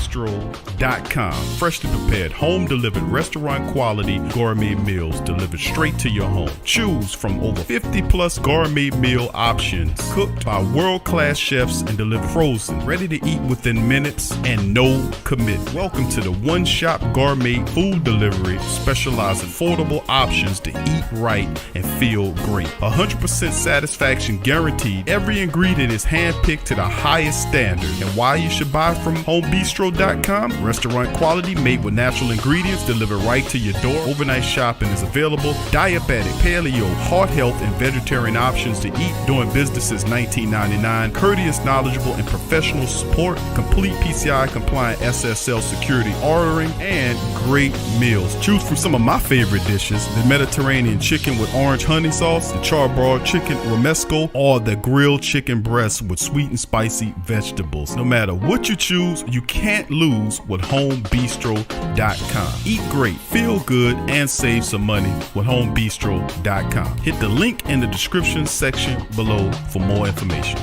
homebistro.com. Freshly prepared, home-delivered, restaurant-quality gourmet meals delivered straight to your home. Choose from over 50-plus gourmet meal options cooked by world-class chefs and delivered frozen, ready to eat within minutes and no commitment. Welcome to the one-shop gourmet food delivery, specializing in affordable options to eat right and feel great. 100% satisfaction guaranteed. Every ingredient is handpicked to the highest standard. And why you should buy from homebistro.com? Restaurant quality, made with natural ingredients, delivered right to your door. Overnight shopping is available. Diabetic, paleo, heart health, and vegetarian options to eat. Doing business since 1999. Courteous, knowledgeable, and professional support. Complete PCI compliant SSL security ordering, and great meals. Choose from some of my favorite dishes: the Mediterranean chicken with orange honey sauce, the charbroiled chicken romesco, or the grilled chicken breast with sweet and spicy vegetables. No matter what you choose, you can't lose with homebistro.com. Eat great, feel good, and save some money with homebistro.com. Hit the link in the description section below for more information.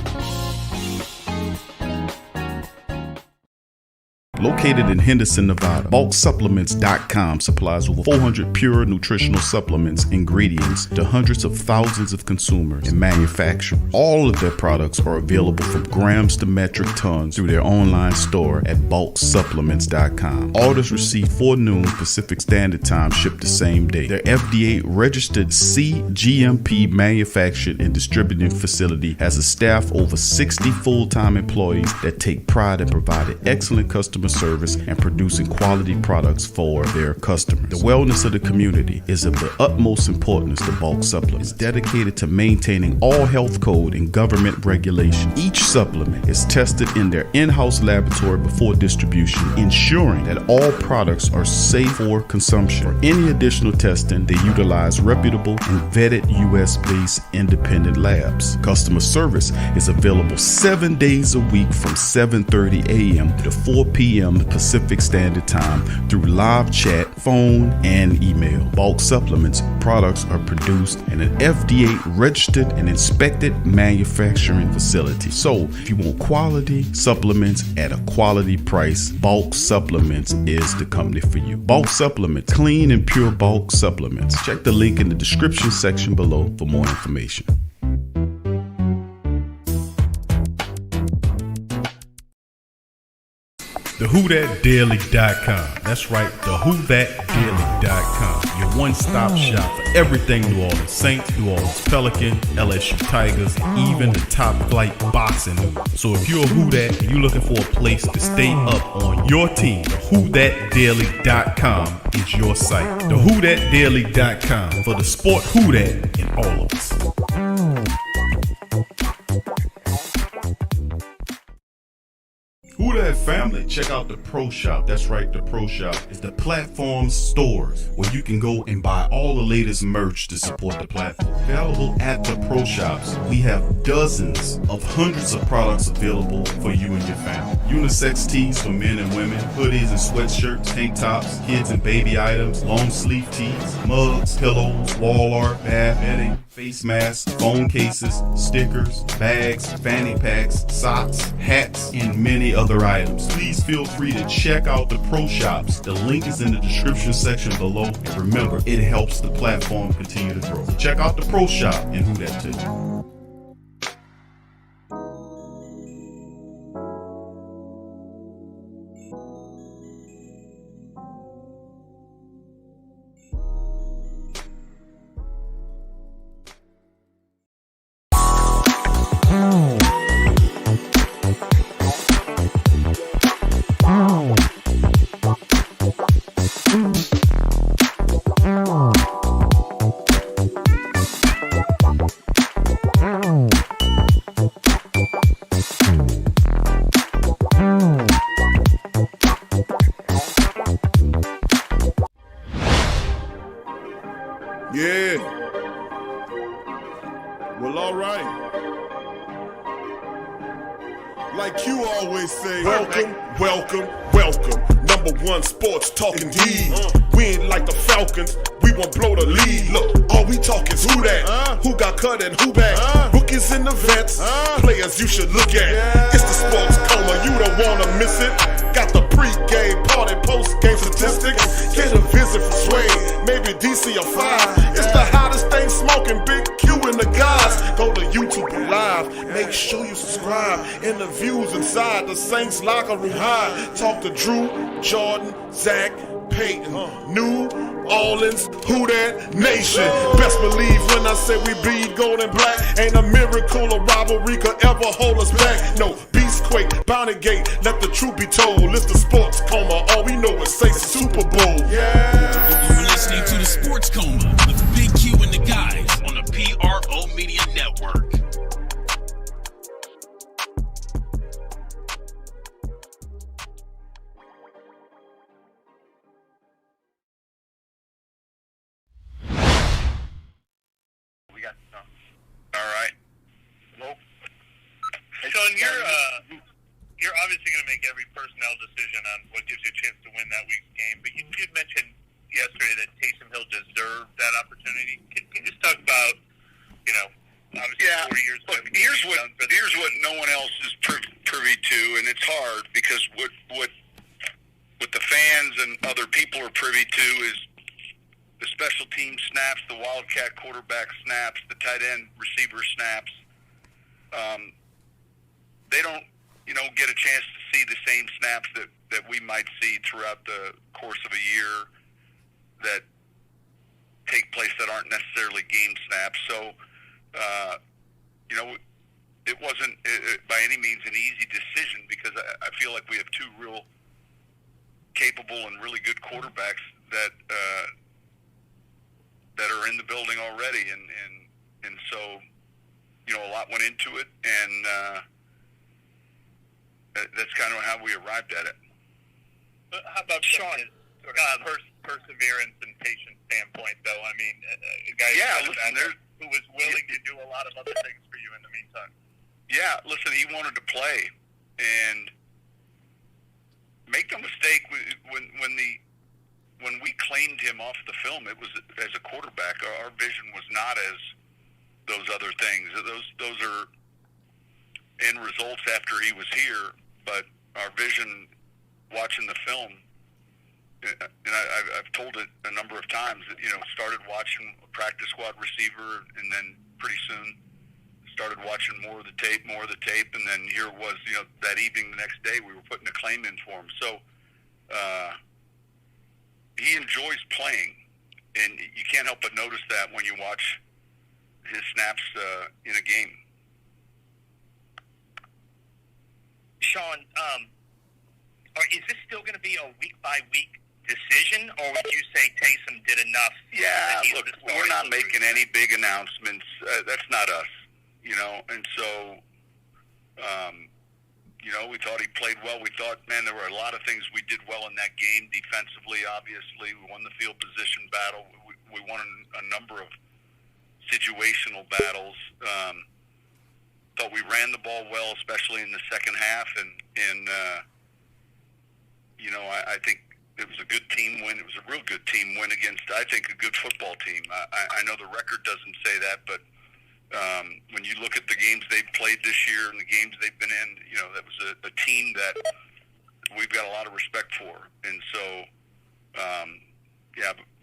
Located in Henderson, Nevada, bulksupplements.com supplies over 400 pure nutritional supplements, ingredients to hundreds of thousands of consumers and manufacturers. All of their products are available from grams to metric tons through their online store at bulksupplements.com. Orders received 4 noon Pacific Standard Time ship the same day. Their FDA-registered CGMP manufactured and distributing facility has a staff over 60 full-time employees that take pride in providing excellent customer service and producing quality products for their customers. The wellness of the community is of the utmost importance to Bulk Supplements. It's dedicated to maintaining all health code and government regulation. Each supplement is tested in their in-house laboratory before distribution, ensuring that all products are safe for consumption. For any additional testing, they utilize reputable and vetted US-based independent labs. Customer service is available 7 days a week from 7:30 a.m. to 4 p.m. Pacific Standard Time through live chat, phone, and email. Bulk Supplements products are produced in an FDA-registered and inspected manufacturing facility. So, if you want quality supplements at a quality price, Bulk Supplements is the company for you. Bulk Supplements, clean and pure bulk supplements. Check the link in the description section below for more information. The WhoDatDaily.com. That's right, the WhoDatDaily.com. Your one-stop shop for everything New Orleans Saints, New Orleans Pelicans, LSU Tigers, and even the top flight boxing news. So if you're a Who Dat and you're looking for a place to stay up on your team, the WhoDatDaily.com is your site. The WhoDatDaily.com for the sport Who Dat in all of us. Who Dat family, check out the Pro Shop. That's right, the Pro Shop is the platform stores where you can go and buy all the latest merch to support the platform. Available at the Pro Shops, we have dozens of hundreds of products available for you and your family. Unisex tees for men and women, hoodies and sweatshirts, tank tops, kids and baby items, long sleeve tees, mugs, pillows, wall art, bath bedding, face masks, phone cases, stickers, bags, fanny packs, socks, hats, and many other items. Please feel free to check out the Pro Shops. The link is in the description section below. And remember, it helps the platform continue to grow. So check out the Pro Shop and Who Dat Daily. Yeah. Well, all right. Like you always say, welcome, welcome, welcome. Number one sports talking D. We ain't like the Falcons, we won't blow the lead. Look, all we talk is who that, who got cut and who back. Rookies and the vets, players you should look at. It's the sports coma, you don't wanna miss it. Got the pre like DC or 5. It's the hottest thing smoking, Big Q and the guys. Go to YouTube Live, make sure you subscribe. Interviews inside the Saints locker room high. Talk to Drew, Jordan, Zach, Peyton, New Orleans, Who Dat Nation. Best believe when I say we bleed gold and black. Ain't a miracle or rivalry could ever hold us back. No, Beastquake, Bounty Gate, let the truth be told. It's the sports coma, all we know is say Super Bowl. Yeah. You're listening to the Sports Coma with Big Q and the guys on the PRO Media Network. All right. Well, Sean, you're obviously going to make every personnel decision on what gives you a chance to win that week's game. But you did mention yesterday that Taysom Hill deserved that opportunity. Can you just talk about, obviously 4 years ago? Look, here's what no one else is privy to, and it's hard because what the fans and other people are privy to is the special team snaps, the wildcat quarterback snaps, the tight end receiver snaps. They don't, get a chance to see the same snaps that we might see throughout the course of a year that take place that aren't necessarily game snaps. So, it wasn't by any means an easy decision because I feel like we have two real capable and really good quarterbacks that are in the building already, and so a lot went into it, and that's kind of how we arrived at it. But how about Sean? Perseverance and patience standpoint, though. I mean, a guy who was willing to do a lot of other things for you in the meantime. Yeah, listen, he wanted to play, and make no mistake, when we claimed him off the film, it was as a quarterback. Our vision was not as those other things. Those are end results after he was here, but our vision watching the film, and I've told it a number of times, that, started watching a practice squad receiver, and then pretty soon started watching more of the tape, and then here it was, that evening, the next day, we were putting a claim in for him. So, he enjoys playing, and you can't help but notice that when you watch his snaps in a game. Sean, is this still going to be a week-by-week decision, or would you say Taysom did enough? Yeah, look, we're not making any big announcements. That's not us, and so, we thought he played well. We thought, man, there were a lot of things we did well in that game. Defensively, obviously, we won the field position battle. We won a number of situational battles. Thought we ran the ball well, especially in the second half, and I think it was a good team win. It was a real good team win against, I think, a good football team. I know the record doesn't say that, but when you look at the games they've played this year and the games they've been in, that was a team that we've got a lot of respect for. And so,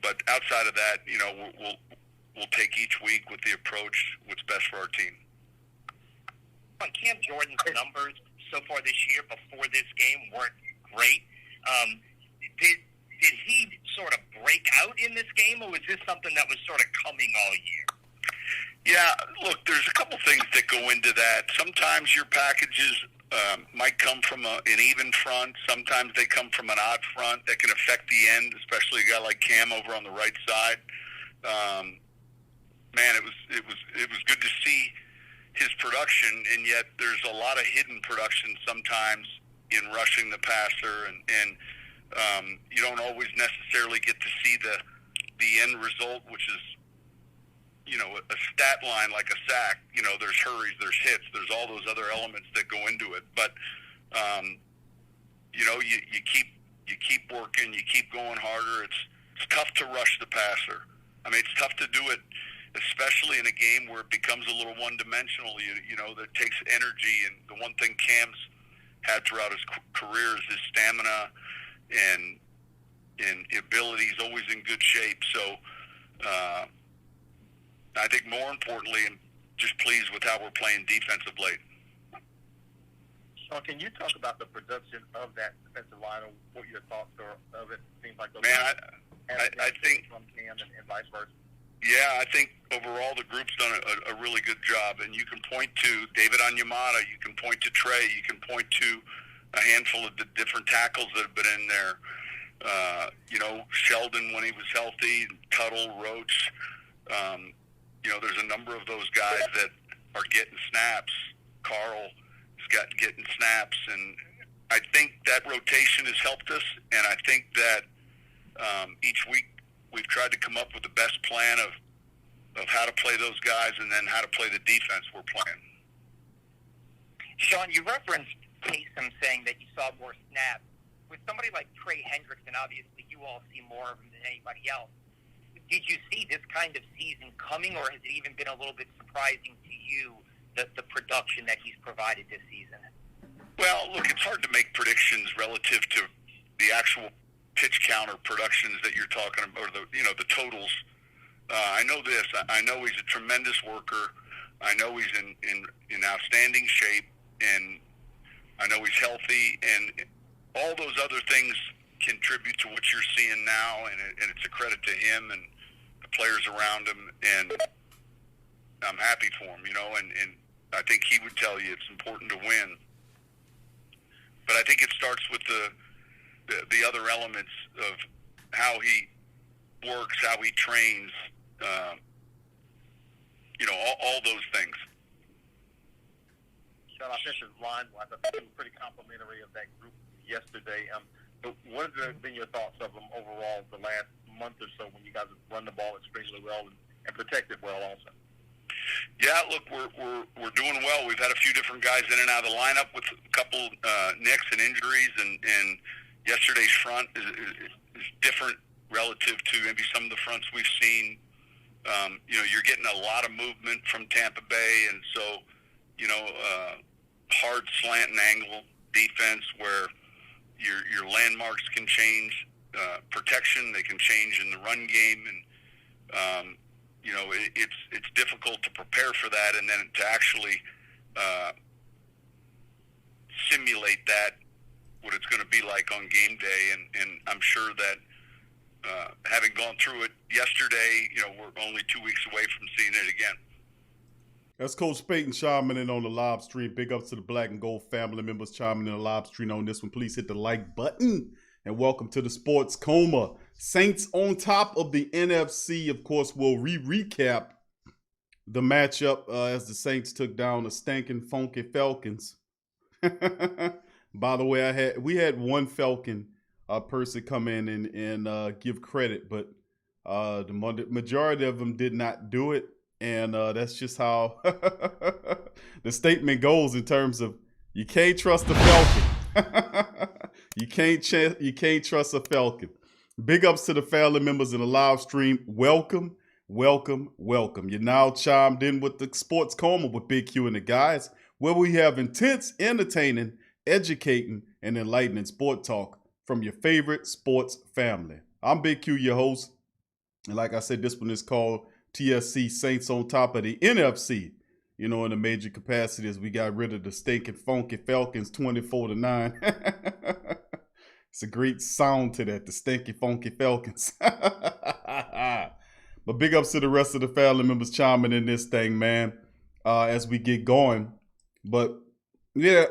but outside of that, we'll take each week with the approach what's best for our team. On Cam Jordan's numbers so far this year before this game weren't great. Did he sort of break out in this game, or was this something that was sort of coming all year? Yeah, look, there's a couple things that go into that. Sometimes your packages might come from an even front. Sometimes they come from an odd front that can affect the end, especially a guy like Cam over on the right side. Man, it was good to see his production, and yet there's a lot of hidden production sometimes in rushing the passer, and you don't always necessarily get to see the end result, which is a stat line like a sack. There's hurries, there's hits, there's all those other elements that go into it. But you keep working, you keep going harder. It's tough to rush the passer. I mean, it's tough to do it, especially in a game where it becomes a little one-dimensional. That takes energy. And the one thing Cam's had throughout his career is his stamina and ability. He's always in good shape. So I think more importantly, I'm just pleased with how we're playing defense of late. Sean, can you talk about the production of that defensive line, or what your thoughts are of it? Seems like those I think from Cam and vice versa. Yeah, I think overall the group's done a really good job, and you can point to David Onyemata, you can point to Trey, you can point to a handful of the different tackles that have been in there. Sheldon when he was healthy, Tuttle, Roach. There's a number of those guys that are getting snaps. Carl has getting snaps, and I think that rotation has helped us, and I think that each week we've tried to come up with the best plan of how to play those guys and then how to play the defense we're playing. Sean, you referenced Taysom saying that you saw more snaps. With somebody like Trey Hendrickson, obviously you all see more of him than anybody else. Did you see this kind of season coming, or has it even been a little bit surprising to you, the production that he's provided this season? Well, look, it's hard to make predictions relative to the actual pitch count or productions that you're talking about, or the totals. I know this. I know he's a tremendous worker. I know he's in outstanding shape, and I know he's healthy, and all those other things contribute to what you're seeing now, and it's a credit to him and the players around him, and I'm happy for him, and I think he would tell you it's important to win. But I think it starts with the other elements of how he works, how he trains, all those things. Sean, I think his line was pretty complimentary of that group yesterday. But what have been your thoughts of them overall the last month or so when you guys have run the ball extremely well and protected well also? Yeah, look, we're doing well. We've had a few different guys in and out of the lineup with a couple nicks and injuries, and yesterday's front is different relative to maybe some of the fronts we've seen. You're getting a lot of movement from Tampa Bay, and so hard slant and angle defense where your landmarks can change, protection, they can change in the run game, and it's difficult to prepare for that, and then to actually simulate that, what it's going to be like on game day, and I'm sure that having gone through it yesterday, we're only 2 weeks away from seeing it again. That's Coach Peyton chiming in on the live stream. Big ups to the Black and Gold family members chiming in the live stream on this one. Please hit the like button. And welcome to the Sports Coma. Saints on top of the NFC. Of course, we'll recap the matchup as the Saints took down the stinking, funky Falcons. By the way, we had one Falcon person come in and give credit, but the majority of them did not do it. And that's just how the statement goes in terms of you can't trust the Falcon. You can't trust a Falcon. Big ups to the family members in the live stream. Welcome, welcome, welcome. You're now chimed in with the Sports Coma with Big Q and the guys, where we have intense, entertaining, educating, and enlightening sport talk from your favorite sports family. I'm Big Q, your host. And like I said, this one is called TSC, Saints on top of the NFC. In a major capacity as we got rid of the stinking funky Falcons 24-9. It's a great sound to that, the stinky funky Falcons. But big ups to the rest of the family members chiming in this thing, man, as we get going. But yeah,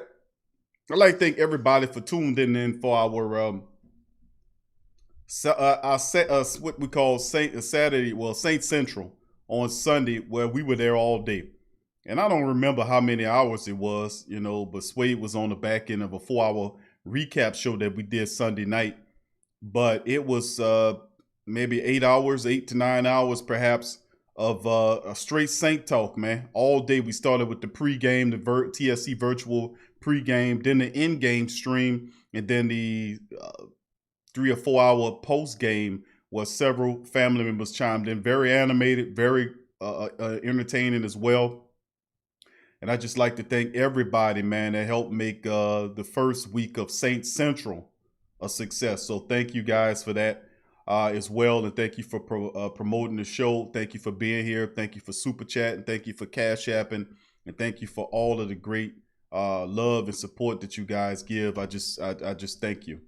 I'd like to thank everybody for tuning in for our what we call Saturday, Saint Central on Sunday, where we were there all day. And I don't remember how many hours it was, but Suede was on the back end of a 4-hour recap show that we did Sunday night. But it was maybe 8 to 9 hours perhaps of a straight Saint talk, man. All day we started with the pregame, the TSC virtual pregame, then the in-game stream, and then the 3 or 4 hour post-game where several family members chimed in. Very animated, very entertaining as well. And I just like to thank everybody, man, that helped make the first week of Saint Central a success. So thank you guys for that. as well. And thank you for promoting the show. Thank you for being here. Thank you for super chatting. Thank you for cash apping. And thank you for all of the great love and support that you guys give. I just thank you.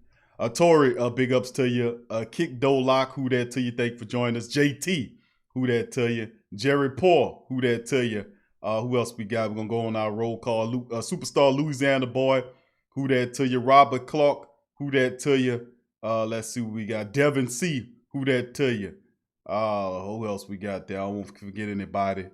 Tori, big ups to you. Kick Dolock, who that to you? Thank you for joining us. JT, who that to you? Jerry Paul, who that to you? Who else we got? We're going to go on our roll call. Superstar Louisiana boy, who that to you? Robert Clark, who that to you? Let's see what we got. Devin C, who that to you? Who else we got there? I won't forget anybody.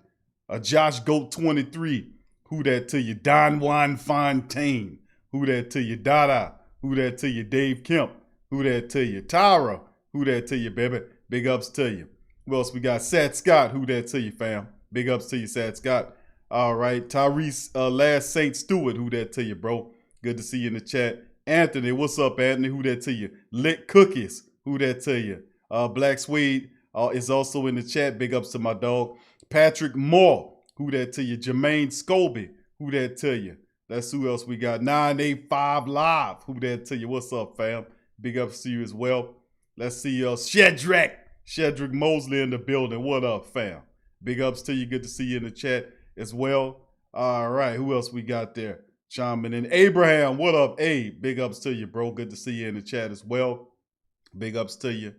Josh Goat 23, who that to you? Don Juan Fontaine, who that to you? Dada, who that to you? Dave Kemp, who that to you? Tyra, who that to you, baby? Big ups to you. Who else we got? Sat Scott, who that to you, fam? Big ups to you, Sat Scott. All right, Tyrese Last Saint Stewart, who that to you, bro? Good to see you in the chat. Anthony, what's up, Anthony? Who that to you? Lit Cookies, who that to you? Blaxuede is also in the chat. Big ups to my dog. Patrick Moore, who that to you? Jermaine Scobie, who that to you? That's who else we got. 985 Live, who that to you? What's up, fam? Big ups to you as well. Let's see Shedrick Mosley in the building. What up, fam? Big ups to you. Good to see you in the chat as well. All right, who else we got there? Chiming in. Abraham, what up, Abe? Big ups to you, bro. Good to see you in the chat as well. Big ups to you.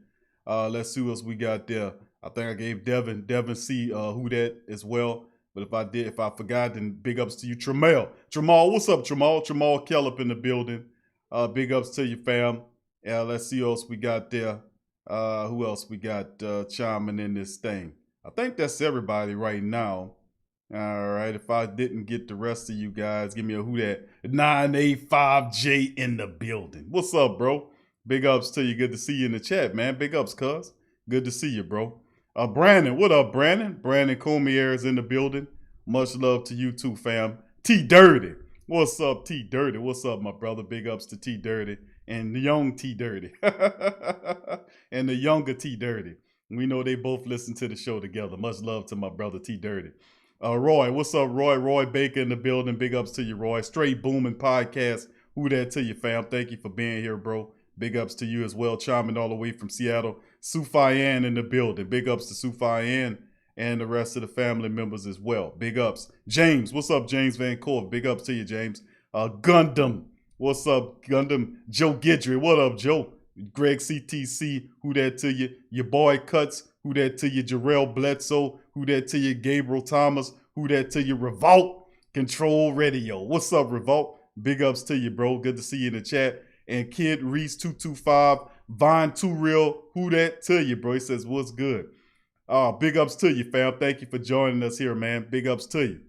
Let's see what else we got there. I think I gave Devin C, who that as well. But if I forgot, then big ups to you. Tramal, what's up, Tramal? Tramal Kellop in the building. Big ups to you, fam. Let's see what else we got there. Who else we got chiming in this thing? I think that's everybody right now. All right, if I didn't get the rest of you guys, give me a who that. 985J in the building. What's up, bro? Big ups to you. Good to see you in the chat, man. Big ups, cuz. Good to see you, bro. Brandon, what up, Brandon? Brandon Comier is in the building. Much love to you too, fam. T Dirty. What's up, T Dirty? What's up, my brother? Big ups to T Dirty and the young T Dirty. And the younger T Dirty. We know they both listen to the show together. Much love to my brother T Dirty. Roy, what's up, Roy? Roy Baker in the building. Big ups to you, Roy. Straight Booming Podcast. Who that to you, fam? Thank you for being here, bro. Big ups to you as well. Chiming all the way from Seattle. Sufayan in the building. Big ups to Sufayan and the rest of the family members as well. Big ups. James, what's up, James Van Corp? Big ups to you, James. Gundam, what's up, Gundam? Joe Gidry, what up, Joe? Greg CTC, who that to you? Your boy Cuts, who that to you? Jarrell Bledsoe, who that to you? Gabriel Thomas, who that to you? Revolt Control Radio. What's up, Revolt? Big ups to you, bro. Good to see you in the chat. And Kid Reese 225, Vine 2 Real, who that to you, bro? He says, what's good? Big ups to you, fam. Thank you for joining us here, man. Big ups to you.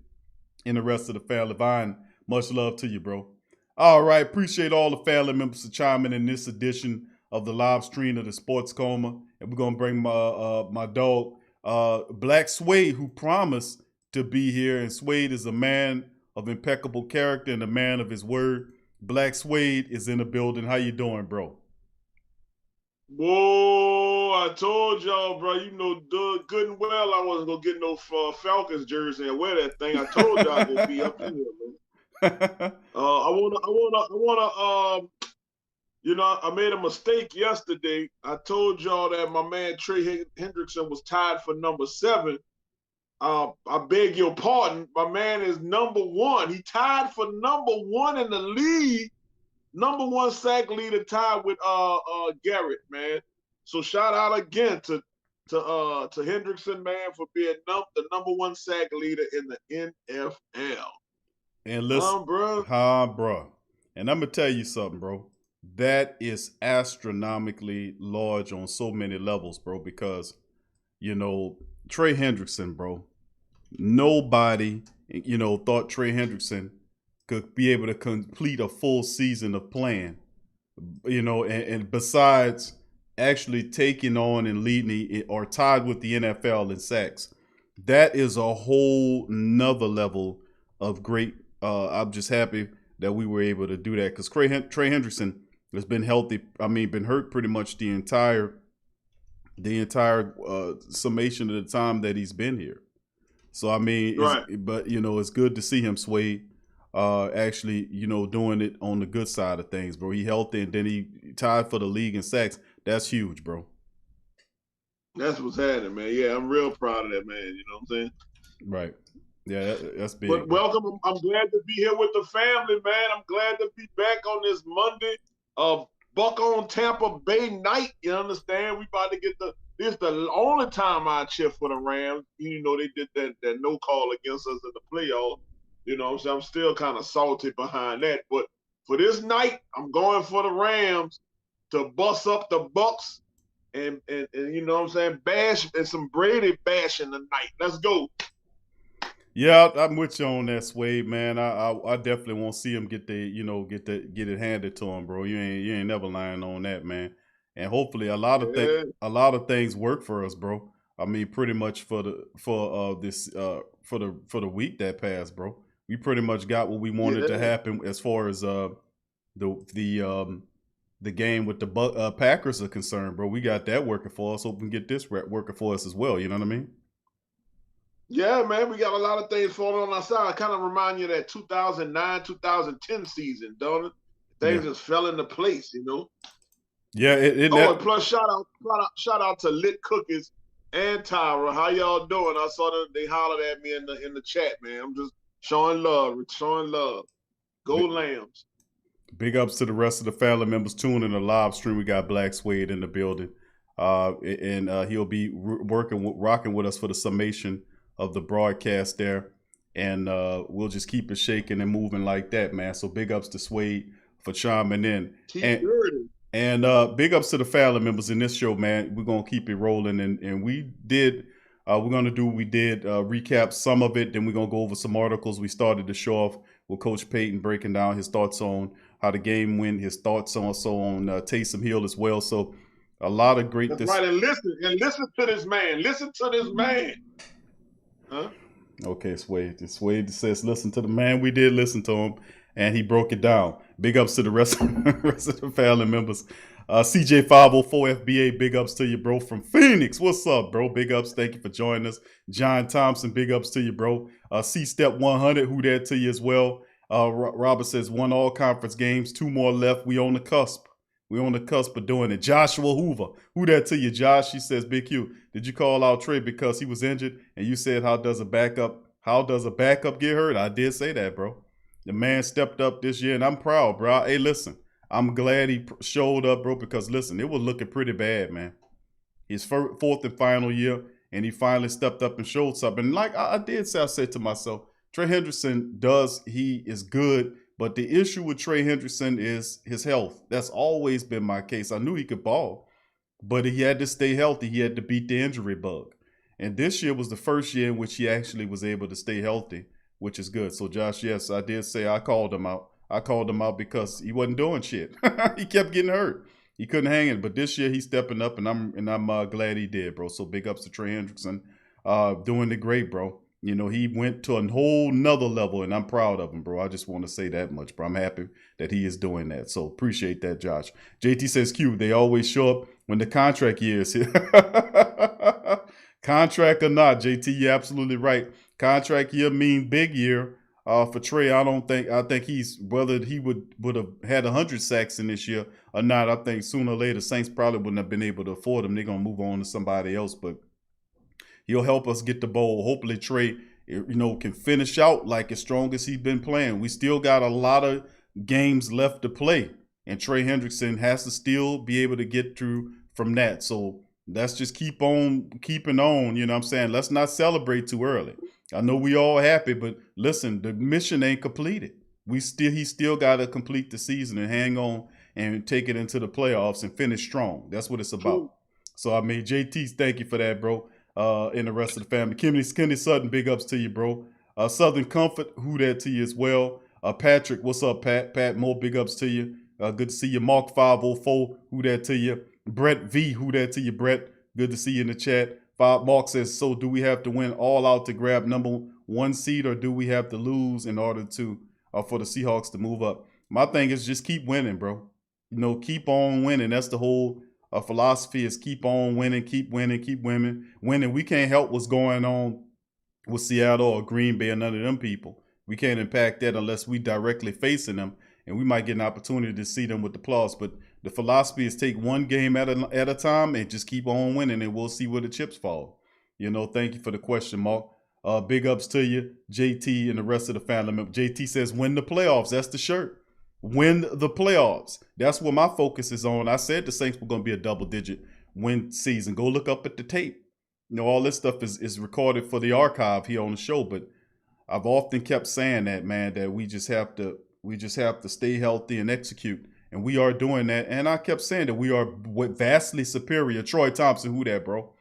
And the rest of the family. Vine, much love to you, bro. All right, appreciate all the family members for chiming in this edition of the live stream of the Sports Coma. And we're going to bring my dog, Blaxuede, who promised to be here. And Suede is a man of impeccable character and a man of his word. Blaxuede is in the building. How you doing, bro? Whoa, I told y'all, bro, you know good and well I wasn't going to get no Falcons jersey and wear that thing. I told y'all I would be up in here, man. I made a mistake yesterday. I told y'all that my man Trey Hendrickson was tied for number 7. I beg your pardon. My man is number 1. He tied for number 1 in the league. Number 1 sack leader tied with Garrett, man. So shout out again to Hendrickson, man, for being the number 1 sack leader in the NFL. And listen, bro. And I'm gonna tell you something, bro. That is astronomically large on so many levels, bro. Because Trey Hendrickson, bro. Nobody, thought Trey Hendrickson could be able to complete a full season of playing, and besides actually taking on and leading or tied with the NFL in sacks, that is a whole nother level of great. I'm just happy that we were able to do that because Trey Hendrickson has been healthy. Been hurt pretty much the entire summation of the time that he's been here. So right. It's good to see him, Suede, actually, doing it on the good side of things, bro. He healthy and then he tied for the league in sacks. That's huge, bro. That's what's happening, man. Yeah, I'm real proud of that, man. You know what I'm saying? Right. Yeah, that's big. But welcome. I'm glad to be here with the family, man. I'm glad to be back on this Monday of Buck on Tampa Bay night. You understand? We about to get this the only time I cheer for the Rams. You know, they did that no call against us in the playoffs. You know what I'm saying? I'm still kind of salty behind that. But for this night, I'm going for the Rams to bust up the Bucks and you know what I'm saying, bash and some Brady bashing tonight. Let's go. Yeah, I'm with you on that, Swade, man. I definitely want to see him get it handed to him, bro. You ain't never lying on that, man. And hopefully a lot of things work for us, bro. I mean, pretty much for the week that passed, bro. We pretty much got what we wanted to happen as far as the game with the Packers are concerned, bro. We got that working for us. Hope we can get this working for us as well. You know what I mean? Yeah, man, we got a lot of things falling on our side. Kind of remind you of that 2009, 2010 season, don't it? Things just fell into place, you know. Yeah, and plus shout out to Lit Cookies and Tyra. How y'all doing? I saw them, they hollered at me in the chat, man. I'm just showing love. Go Lambs. Big ups to the rest of the family members tuning in the live stream. We got Blaxuede in the building, and he'll be rocking with us for the summation of the broadcast there, and we'll just keep it shaking and moving like that, man. So big ups to Suede for chiming in, and big ups to the family members in this show, man. We're gonna keep it rolling, and we did. Recap some of it, then we're gonna go over some articles. We started the show off with Coach Payton breaking down his thoughts on how the game went, his thoughts also on Taysom Hill as well. So a lot of great. That's right, and listen to this man. Listen to this man. Huh? Okay, Suede says, listen to the man. We did listen to him, and he broke it down. Big ups to the rest of the family members. CJ504 FBA, big ups to you, bro, from Phoenix. What's up, bro? Big ups. Thank you for joining us. John Thompson, big ups to you, bro. C-Step 100, who that to you as well. Robert says, won all conference games, 2 more left. We on the cusp. We on the cusp of doing it. Joshua Hoover, who that to you, Josh? She says, Big Q, did you call out Trey because he was injured? And you said, how does a backup get hurt? I did say that, bro. The man stepped up this year, and I'm proud, bro. Hey, listen, I'm glad he showed up, bro, because, listen, it was looking pretty bad, man. His fourth and final year, and he finally stepped up and showed something. And like I said to myself, Trey Hendrickson he is good, but the issue with Trey Hendrickson is his health. That's always been my case. I knew he could ball, but he had to stay healthy. He had to beat the injury bug. And this year was the first year in which he actually was able to stay healthy, which is good. So, Josh, yes, I did say I called him out. I called him out because he wasn't doing shit. He kept getting hurt. He couldn't hang it. But this year he's stepping up, and I'm glad he did, bro. So big ups to Trey Hendrickson, doing it great, bro. You know, he went to a whole nother level, and I'm proud of him, bro. I just want to say that much, bro. I'm happy that he is doing that. So appreciate that, Josh. JT says, Q, they always show up when the contract year is here. Contract or not, JT, you're absolutely right. Contract year mean big year. For Trey, I think he's, whether he would have had 100 sacks in this year or not, I think sooner or later Saints probably wouldn't have been able to afford him. They're going to move on to somebody else, but he'll help us get the ball. Hopefully Trey, can finish out like as strong as he's been playing. We still got a lot of games left to play, and Trey Hendrickson has to still be able to get through from that. So let's just keep on keeping on, you know what I'm saying? Let's not celebrate too early. I know we all happy, but listen, the mission ain't completed. He still got to complete the season and hang on and take it into the playoffs and finish strong. That's what it's about. So, I mean, JT, thank you for that, bro, and the rest of the family. Kenny Sutton, big ups to you, bro. Southern Comfort, who that to you as well. Patrick, what's up, Pat? Pat, more big ups to you. Good to see you. Mark 504, who that to you. Brett V, who that to you, Brett? Good to see you in the chat. Mark says, so do we have to win all out to grab number 1 seed, or do we have to lose in order to for the Seahawks to move up? My thing is just keep winning, bro. Keep on winning. That's the whole philosophy, is keep on winning, keep winning, keep winning. We can't help what's going on with Seattle or Green Bay or none of them people. We can't impact that unless we directly facing them, and we might get an opportunity to see them with the playoffs. But The philosophy is take one game at a time and just keep on winning, and we'll see where the chips fall. Thank you for the question, Mark. Big ups to you, JT, and the rest of the family members. JT says, win the playoffs. That's the shirt. Win the playoffs. That's what my focus is on. I said the Saints were going to be a double-digit win season. Go look up at the tape. All this stuff is recorded for the archive here on the show, but I've often kept saying that, man, that we just have to stay healthy and execute. And we are doing that. And I kept saying that we are vastly superior. Troy Thompson, who that, bro?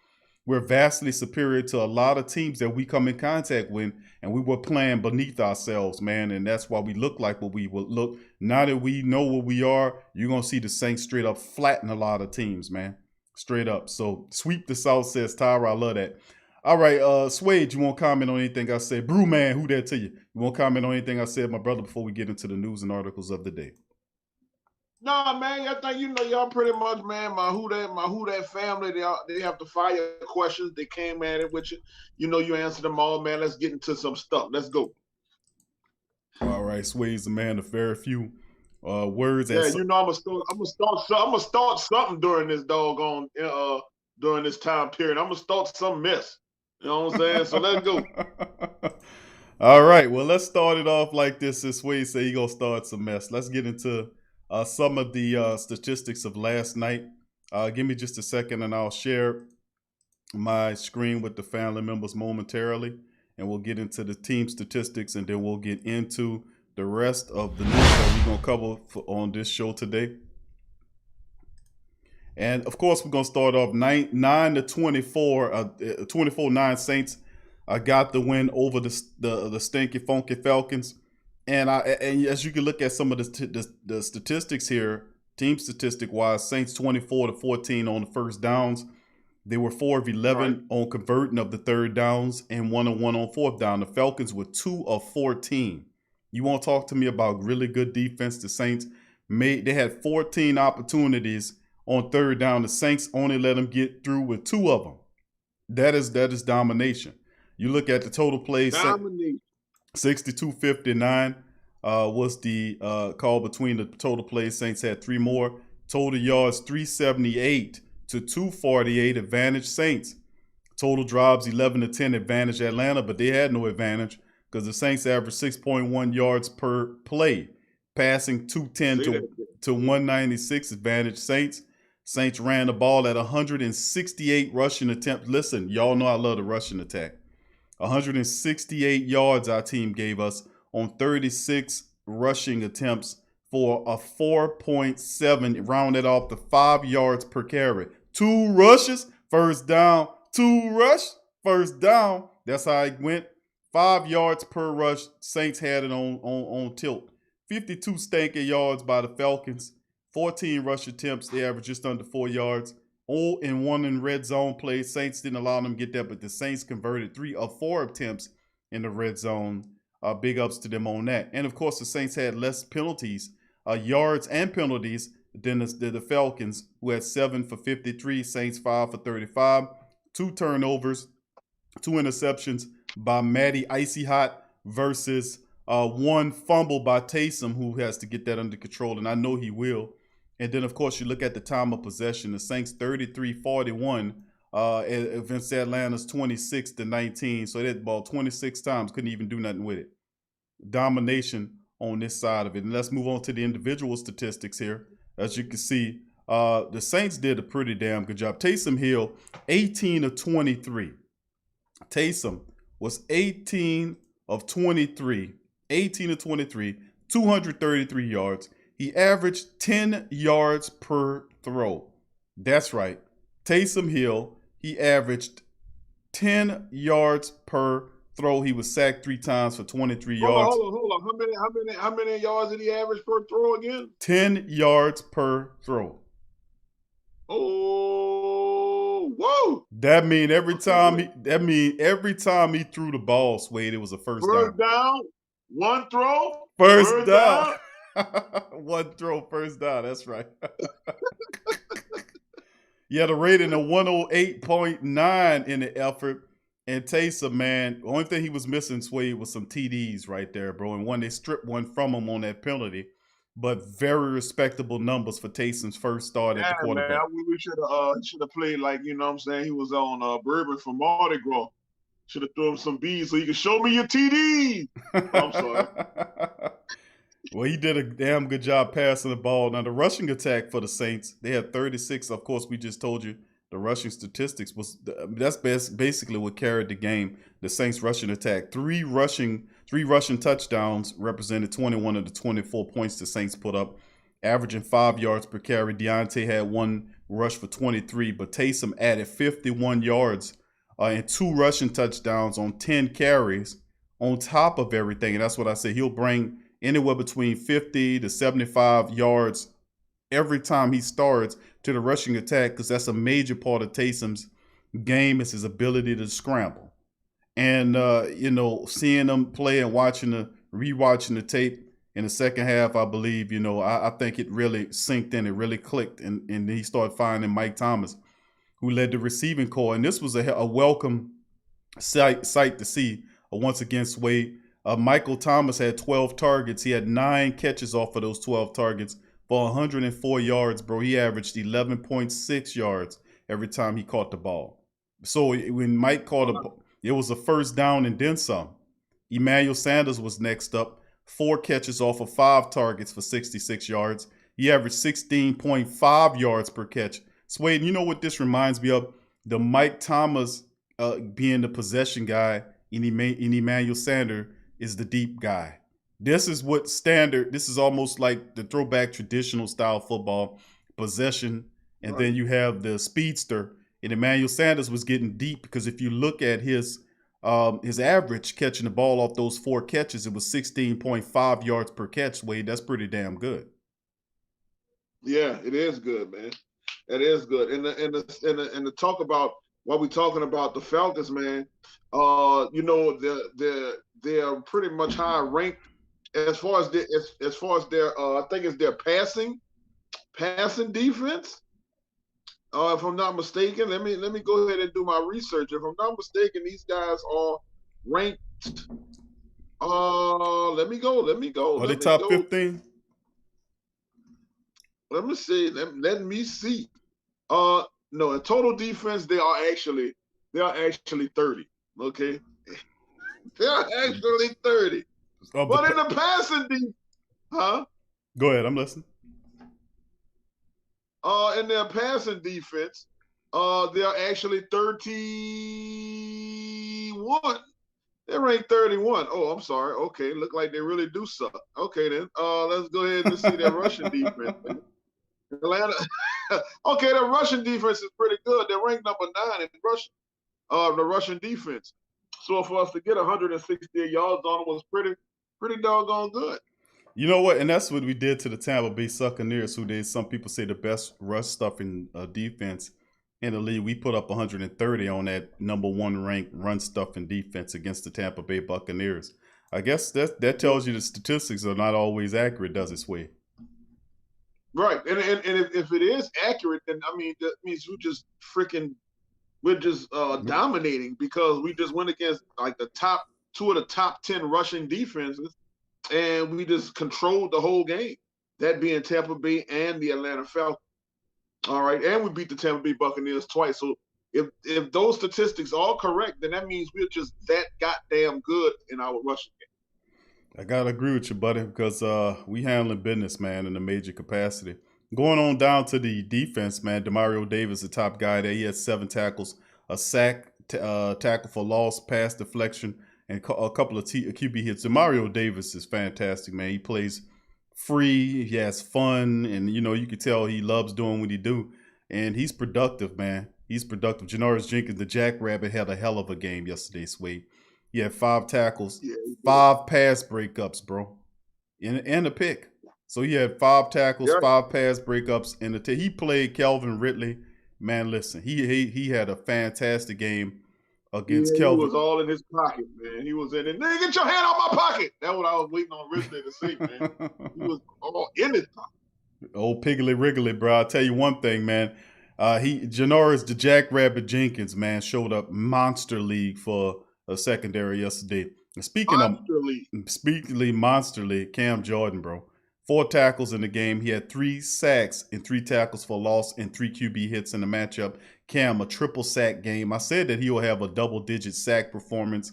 We're vastly superior to a lot of teams that we come in contact with. And we were playing beneath ourselves, man. And that's why we look like what we will look. Now that we know what we are, you're going to see the Saints straight up flatten a lot of teams, man. Straight up. So sweep the South, says Tyra. I love that. All right, Suede, you want to comment on anything I said? Brew Man, who that to you? You want to comment on anything I said, my brother, before we get into the news and articles of the day? Nah, man, I think y'all pretty much, man. My Who Dat family, they have to fire questions. They came at it with you. You answered them all, man. Let's get into some stuff. Let's go. All right, Suede's a man of very few words. Yeah, I'm gonna start something during this during this time period. I'm gonna start some mess. You know what I'm saying? So let's go. All right, well, let's start it off like this. This Suede say he gonna start some mess. Let's get into some of the statistics of last night. Give me just a second and I'll share my screen with the family members momentarily, and we'll get into the team statistics, and then we'll get into the rest of the news that we're going to cover on this show today. And, of course, we're going to start off 9-24, 24-9 Saints got the win over the stinky, funky Falcons. And as you can look at some of the statistics here, team statistic-wise, Saints 24-14 on the first downs. They were 4 of 11 on converting of the third downs and 1 of 1 on fourth down. The Falcons were 2 of 14. You want to talk to me about really good defense? The Saints they had 14 opportunities on third down. The Saints only let them get through with 2 of them. That is domination. You look at the total plays. 62-59 was the call between the total plays. Saints had 3 more. Total yards 378 to 248 advantage Saints. Total drives 11-10 advantage Atlanta, but they had no advantage because the Saints averaged 6.1 yards per play, passing 210 to 196 advantage Saints. Saints ran the ball at 168 rushing attempts. Listen, y'all know I love the rushing attack. 168 yards our team gave us on 36 rushing attempts for a 4.7, rounded off to 5 yards per carry. 2 rushes, first down. 2 rush, first down. That's how it went. 5 yards per rush. Saints had it on tilt. 52 stanky yards by the Falcons. 14 rush attempts. They averaged just under 4 yards. 0-1 in red zone plays. Saints didn't allow them to get that, but the Saints converted 3 of 4 attempts in the red zone. Big ups to them on that. And, of course, the Saints had less penalties, yards and penalties, than the Falcons, who had 7 for 53. Saints 5 for 35. 2 turnovers, 2 interceptions by Matty Icy Hot versus 1 fumble by Taysom, who has to get that under control, and I know he will. And then, of course, you look at the time of possession. The Saints 33-41 against Atlanta's 26-19. So that ball 26 times, couldn't even do nothing with it. Domination on this side of it. And let's move on to the individual statistics here. As you can see, the Saints did a pretty damn good job. Taysom Hill, 18 of 23. Taysom was 18 of 23. 18 of 23, 233 yards. He averaged 10 yards per throw. That's right. Taysom Hill, he averaged 10 yards per throw. He was sacked 3 times for 23 yards. Hold on. How many yards did he average per throw again? 10 yards per throw. Oh, whoa! That mean every time he threw the ball, Suede, it was a first down. First down, 1 throw. First down. 1 throw, first down. That's right. He had a rating of 108.9 in the effort. And Taysom, man, the only thing he was missing, Suede, was some TDs right there, bro. And they stripped one from him on that penalty. but very respectable numbers for Taysom's first start at Yeah, the man, quarterback. we should have played like, you know what I'm saying? He was on Bourbon from Mardi Gras. Should have thrown him some bees so you can show me your TD. I'm sorry. Well, he did a damn good job passing the ball. Now, the rushing attack for the Saints, they had 36. Of course, we just told you the rushing statistics was that's basically what carried the game. The Saints rushing attack, three rushing touchdowns represented 21 of the 24 points the Saints put up, averaging 5 yards per carry. Deontay had one rush for 23, but Taysom added 51 yards and 2 rushing touchdowns on 10 carries on top of everything. And that's what I said. He'll bring anywhere between 50 to 75 yards every time he starts to the rushing attack, because that's a major part of Taysom's game, is his ability to scramble. And, seeing him play and rewatching the tape in the second half, I believe, I think it really synced in, it really clicked, and he started finding Mike Thomas, who led the receiving corps. And this was a welcome sight to see once again, Swade. Michael Thomas had 12 targets. He had 9 catches off of those 12 targets for 104 yards, bro. He averaged 11.6 yards every time he caught the ball. So when Mike caught it was a first down and then some. Emmanuel Sanders was next up. 4 catches off of 5 targets for 66 yards. He averaged 16.5 yards per catch. Swade, you know what this reminds me of? The Mike Thomas being the possession guy, and Emmanuel Sanders is the deep guy. This is almost like the throwback traditional style football, possession, and then you have the speedster. And Emmanuel Sanders was getting deep, because if you look at his average catching the ball off those 4 catches, it was 16.5 yards per catch. Wade, that's pretty damn good. Yeah, it is good, man. It is good. And the talk about what we're talking about the Falcons, man. They're pretty much high ranked as far as their I think it's their passing defense. If I'm not mistaken, let me go ahead and do my research. If I'm not mistaken, these guys are ranked. Let me go. Are they top 15? Let me see. Let me see. No, in total defense, they are actually 30. Okay, they are actually 30. But in the passing defense, huh? Go ahead, I'm listening. In their passing defense, they are actually 31. They're ranked 31. Oh, I'm sorry. Okay, look like they really do suck. Okay, then. Let's go ahead and see their rushing defense. Atlanta. Okay, their rushing defense is pretty good. They're ranked number 9 in rushing. The Russian defense. So for us to get 168 yards on them was pretty doggone good. You know what? And that's what we did to the Tampa Bay Buccaneers, who did, some people say, the best rush stuffing defense in the league. We put up 130 on that number 1 ranked run stuffing defense against the Tampa Bay Buccaneers. I guess that tells you the statistics are not always accurate, does it, Sway? Right. And if it is accurate, then I mean that means we're just dominating, because we just went against like the top 2 of the top 10 rushing defenses, and we just controlled the whole game. That being Tampa Bay and the Atlanta Falcons. All right, and we beat the Tampa Bay Buccaneers twice. So if those statistics are correct, then that means we're just that goddamn good in our rushing game. I gotta agree with you, buddy, because we handling business, man, in a major capacity. Going on down to the defense, man, Demario Davis, the top guy there. He had 7 tackles, a sack, tackle for loss, pass deflection, and a couple of QB hits. Demario Davis is fantastic, man. He plays free, he has fun, and you can tell he loves doing what he do. And he's productive, man. He's productive. Janoris Jenkins, the Jackrabbit, had a hell of a game yesterday, Swade. He had 5 tackles, 5 pass breakups, bro, and a pick. So he had 5 tackles, 5 pass breakups, and he played Calvin Ridley. Man, listen, he had a fantastic game against Calvin. He was all in his pocket, man. He was in it. Nigga, get your hand out my pocket. That's what I was waiting on Ridley to say, man. He was all in his pocket. Old Piggly Wriggly, bro. I'll tell you one thing, man. Janoris, the Jackrabbit Jenkins, man, showed up monster league for a secondary yesterday. Speaking of Monster League, Cam Jordan, bro. 4 tackles in the game. He had 3 sacks and 3 tackles for loss and 3 QB hits in the matchup. Cam, a triple sack game. I said that he will have a double-digit sack performance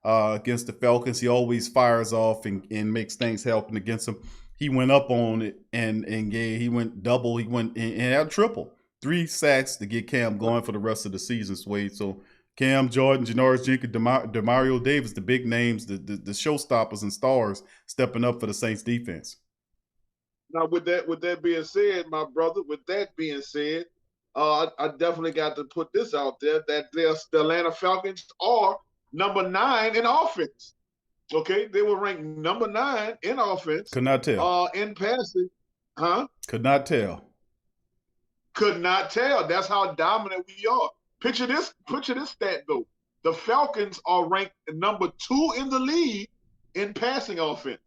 against the Falcons. He always fires off and makes things happen against them. He went up on it and he went double. He went and had triple. 3 sacks to get Cam going for the rest of the season, Swade. So Cam Jordan, Janoris Jenkins, Demario Davis, the big names, the showstoppers and stars stepping up for the Saints defense. Now, with that being said, my brother, I definitely got to put this out there that the Atlanta Falcons are number 9 in offense. Okay, they were ranked number 9 in offense. Could not tell. In passing, huh? Could not tell. Could not tell. That's how dominant we are. Picture this stat though. The Falcons are ranked number 2 in the league in passing offense.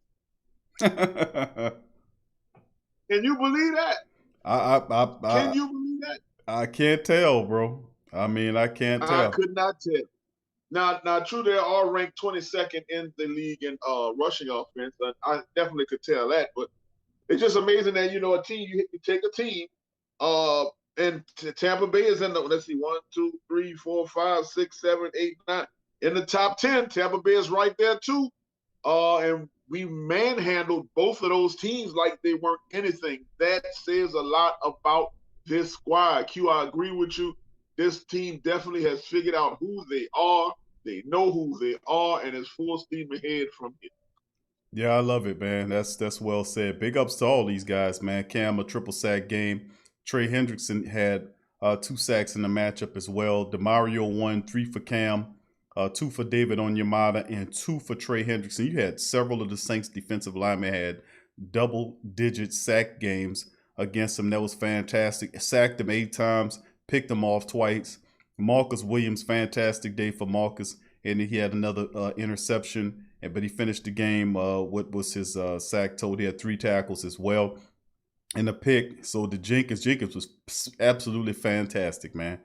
Can you believe that? Can you believe that? I can't tell, bro. I mean, I can't tell. I could not tell. Now, true, they are ranked 22nd in the league in rushing offense. I definitely could tell that, but it's just amazing that a team. You take a team, and Tampa Bay is in the 1, 2, 3, 4, 5, 6, 7, 8, 9 in the top 10. Tampa Bay is right there too, and we manhandled both of those teams like they weren't anything. That says a lot about this squad. Q, I agree with you. This team definitely has figured out who they are. They know who they are, and it's full steam ahead from here. Yeah, I love it, man. That's well said. Big ups to all these guys, man. Cam, a triple sack game. Trey Hendrickson had 2 sacks in the matchup as well. DeMario 1, 3 for Cam, 2 for David Onyemata, and 2 for Trey Hendrickson. You had several of the Saints defensive linemen had double-digit sack games against them. That was fantastic. Sacked them 8 times, picked them off twice. Marcus Williams, fantastic day for Marcus. And he had another interception, but he finished the game. What was his sack total? He had 3 tackles as well and a pick. So the Jenkins was absolutely fantastic, man.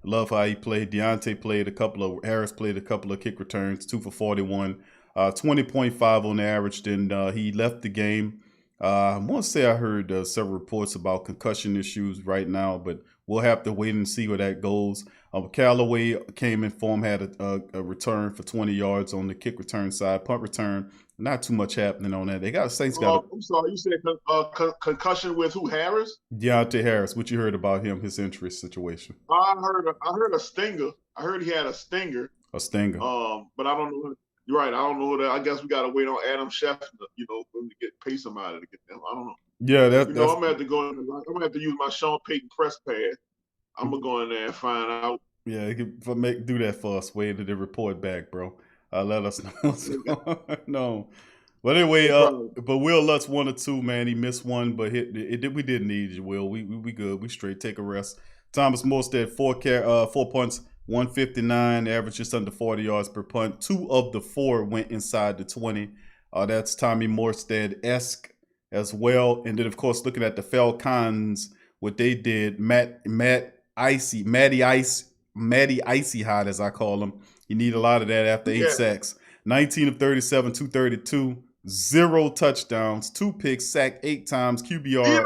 I love how he played. Harris played a couple of kick returns, 2 for 41, 20.5 on the average. Then he left the game. I want to say I heard several reports about concussion issues right now, but we'll have to wait and see where that goes. Callaway came in for him, had a return for 20 yards on the kick return side. Punt return, not too much happening on that. Saints got. I'm sorry, you said concussion with who? Harris? Harris. What you heard about him? His injury situation? I heard a stinger. I heard he had a stinger. A stinger. But I don't know. You're right. I don't know that. I guess we got to wait on Adam Schefter, for him to pay somebody to get them. I don't know. Yeah, I'm gonna have to go. I'm gonna have to use my Sean Payton press pad. I'm gonna go in there and find out. Yeah, do that for us. Wait to report back, bro. Let us know. No, but anyway, but Will Lutz 1 or 2, man. He missed one, but we didn't need you, Will. We good. We straight. Take a rest. Thomas Morstead 4 punts, 159, average just under 40 yards per punt. 2 of the 4 went inside the 20. That's Tommy Morstead-esque as well. And then, of course, looking at the Falcons, what they did, Matty Icy Hot, as I call him. You need a lot of that after 8 sacks. 19 of 37, 232, 0 touchdowns, 2 picks, sacked 8 times, QBR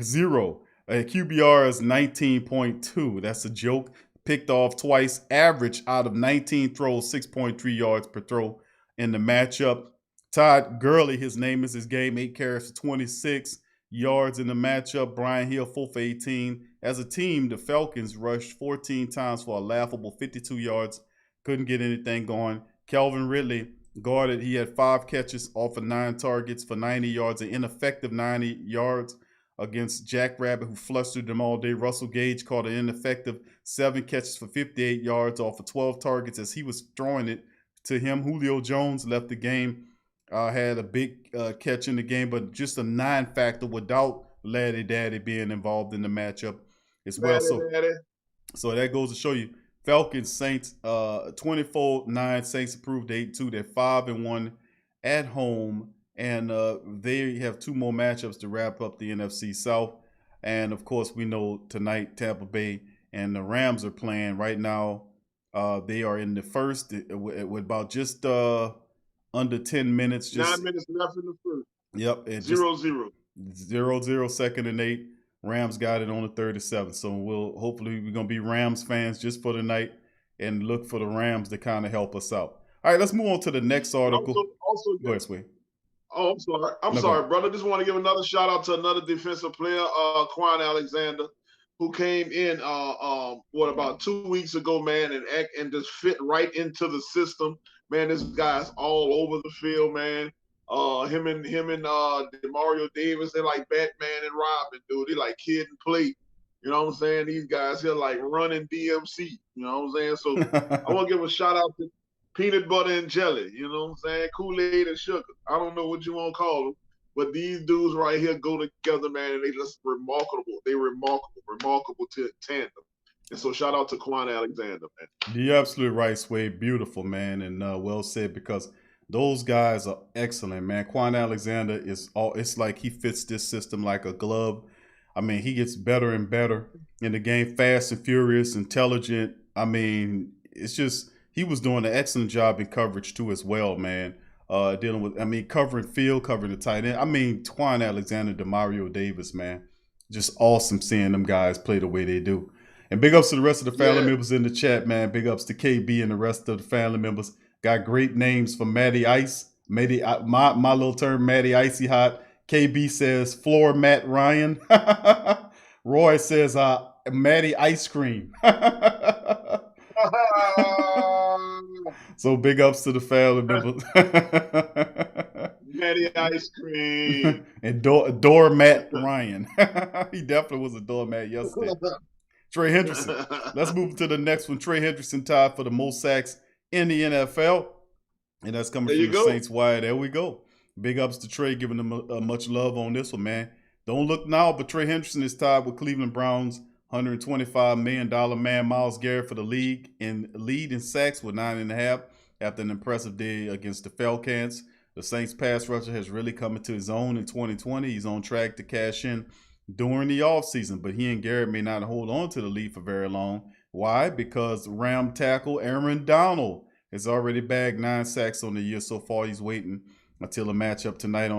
0. QBR is 19.2. That's a joke. Picked off twice, average out of 19 throws, 6.3 yards per throw in the matchup. Todd Gurley, his name is his game, 8 carries for 26 yards in the matchup. Brian Hill, 4 for 18. As a team, the Falcons rushed 14 times for a laughable 52 yards. Couldn't get anything going. Calvin Ridley guarded. He had 5 catches off of 9 targets for 90 yards, an ineffective 90 yards against Jack Rabbit, who flustered them all day. Russell Gage caught an ineffective 7 catches for 58 yards off of 12 targets as he was throwing it to him. Julio Jones left the game, had a big catch in the game, but just a non-factor without Laddie Daddy being involved in the matchup as well. So that goes to show you, Falcons, Saints, 24-9, Saints improved 8-2. They're 5-1 at home, and they have 2 more matchups to wrap up the NFC South. And, of course, we know tonight Tampa Bay and the Rams are playing right now. They are in the first with about just under 10 minutes. 9 minutes left in the first. Yep. 0-0. 0-0, 2nd and 8. Rams got it on the 37. So hopefully we're gonna be Rams fans just for the night and look for the Rams to kind of help us out. All right, let's move on to the next article. Also, go ahead, Sway. Oh, I'm sorry. I'm sorry, brother. Just want to give another shout out to another defensive player, Quan Alexander, who came in about 2 weeks ago, man, and just fit right into the system. Man, this guy's all over the field, man. Him and Demario Davis, they're like Batman and Robin, dude. They like kid and play. You know what I'm saying? These guys here like running DMC. You know what I'm saying? So I want to give a shout out to peanut butter and jelly. You know what I'm saying? Kool-Aid and sugar. I don't know what you want to call them, but these dudes right here go together, man, and they just remarkable. They remarkable tandem. And so shout out to Quan Alexander, man. You're absolutely right, Sway. Beautiful, man, and well said, because those guys are excellent, man. Quan Alexander it's like he fits this system like a glove. I mean, he gets better and better in the game, fast and furious, intelligent. I mean, it's just, he was doing an excellent job in coverage too as well, man. Dealing with, covering field, covering the tight end. Quan Alexander, Demario Davis, man. Just awesome seeing them guys play the way they do. And big ups to the rest of the family members in the chat, man. Big ups to KB and the rest of the family members. Got great names for Matty Ice. My little term, Matty Icy Hot. KB says floor Matt Ryan. Roy says Matty Ice Cream. So big ups to the family members. Matty Ice Cream. And doormat Ryan. He definitely was a doormat yesterday. Trey Hendrickson. Let's move to the next one. Trey Hendrickson tied for the most sacks in the NFL. And that's coming from the Saints wire. There we go. Big ups to Trey, giving them much love on this one, man. Don't look now, but Trey Hendrickson is tied with Cleveland Browns' $125 million man Myles Garrett for the lead in sacks with 9.5 after an impressive day against the Falcons. The Saints pass rusher has really come into his own in 2020. He's on track to cash in during the offseason, but he and Garrett may not hold on to the lead for very long. Why? Because Ram tackle Aaron Donald has already bagged 9 sacks on the year so far. He's waiting until a matchup tonight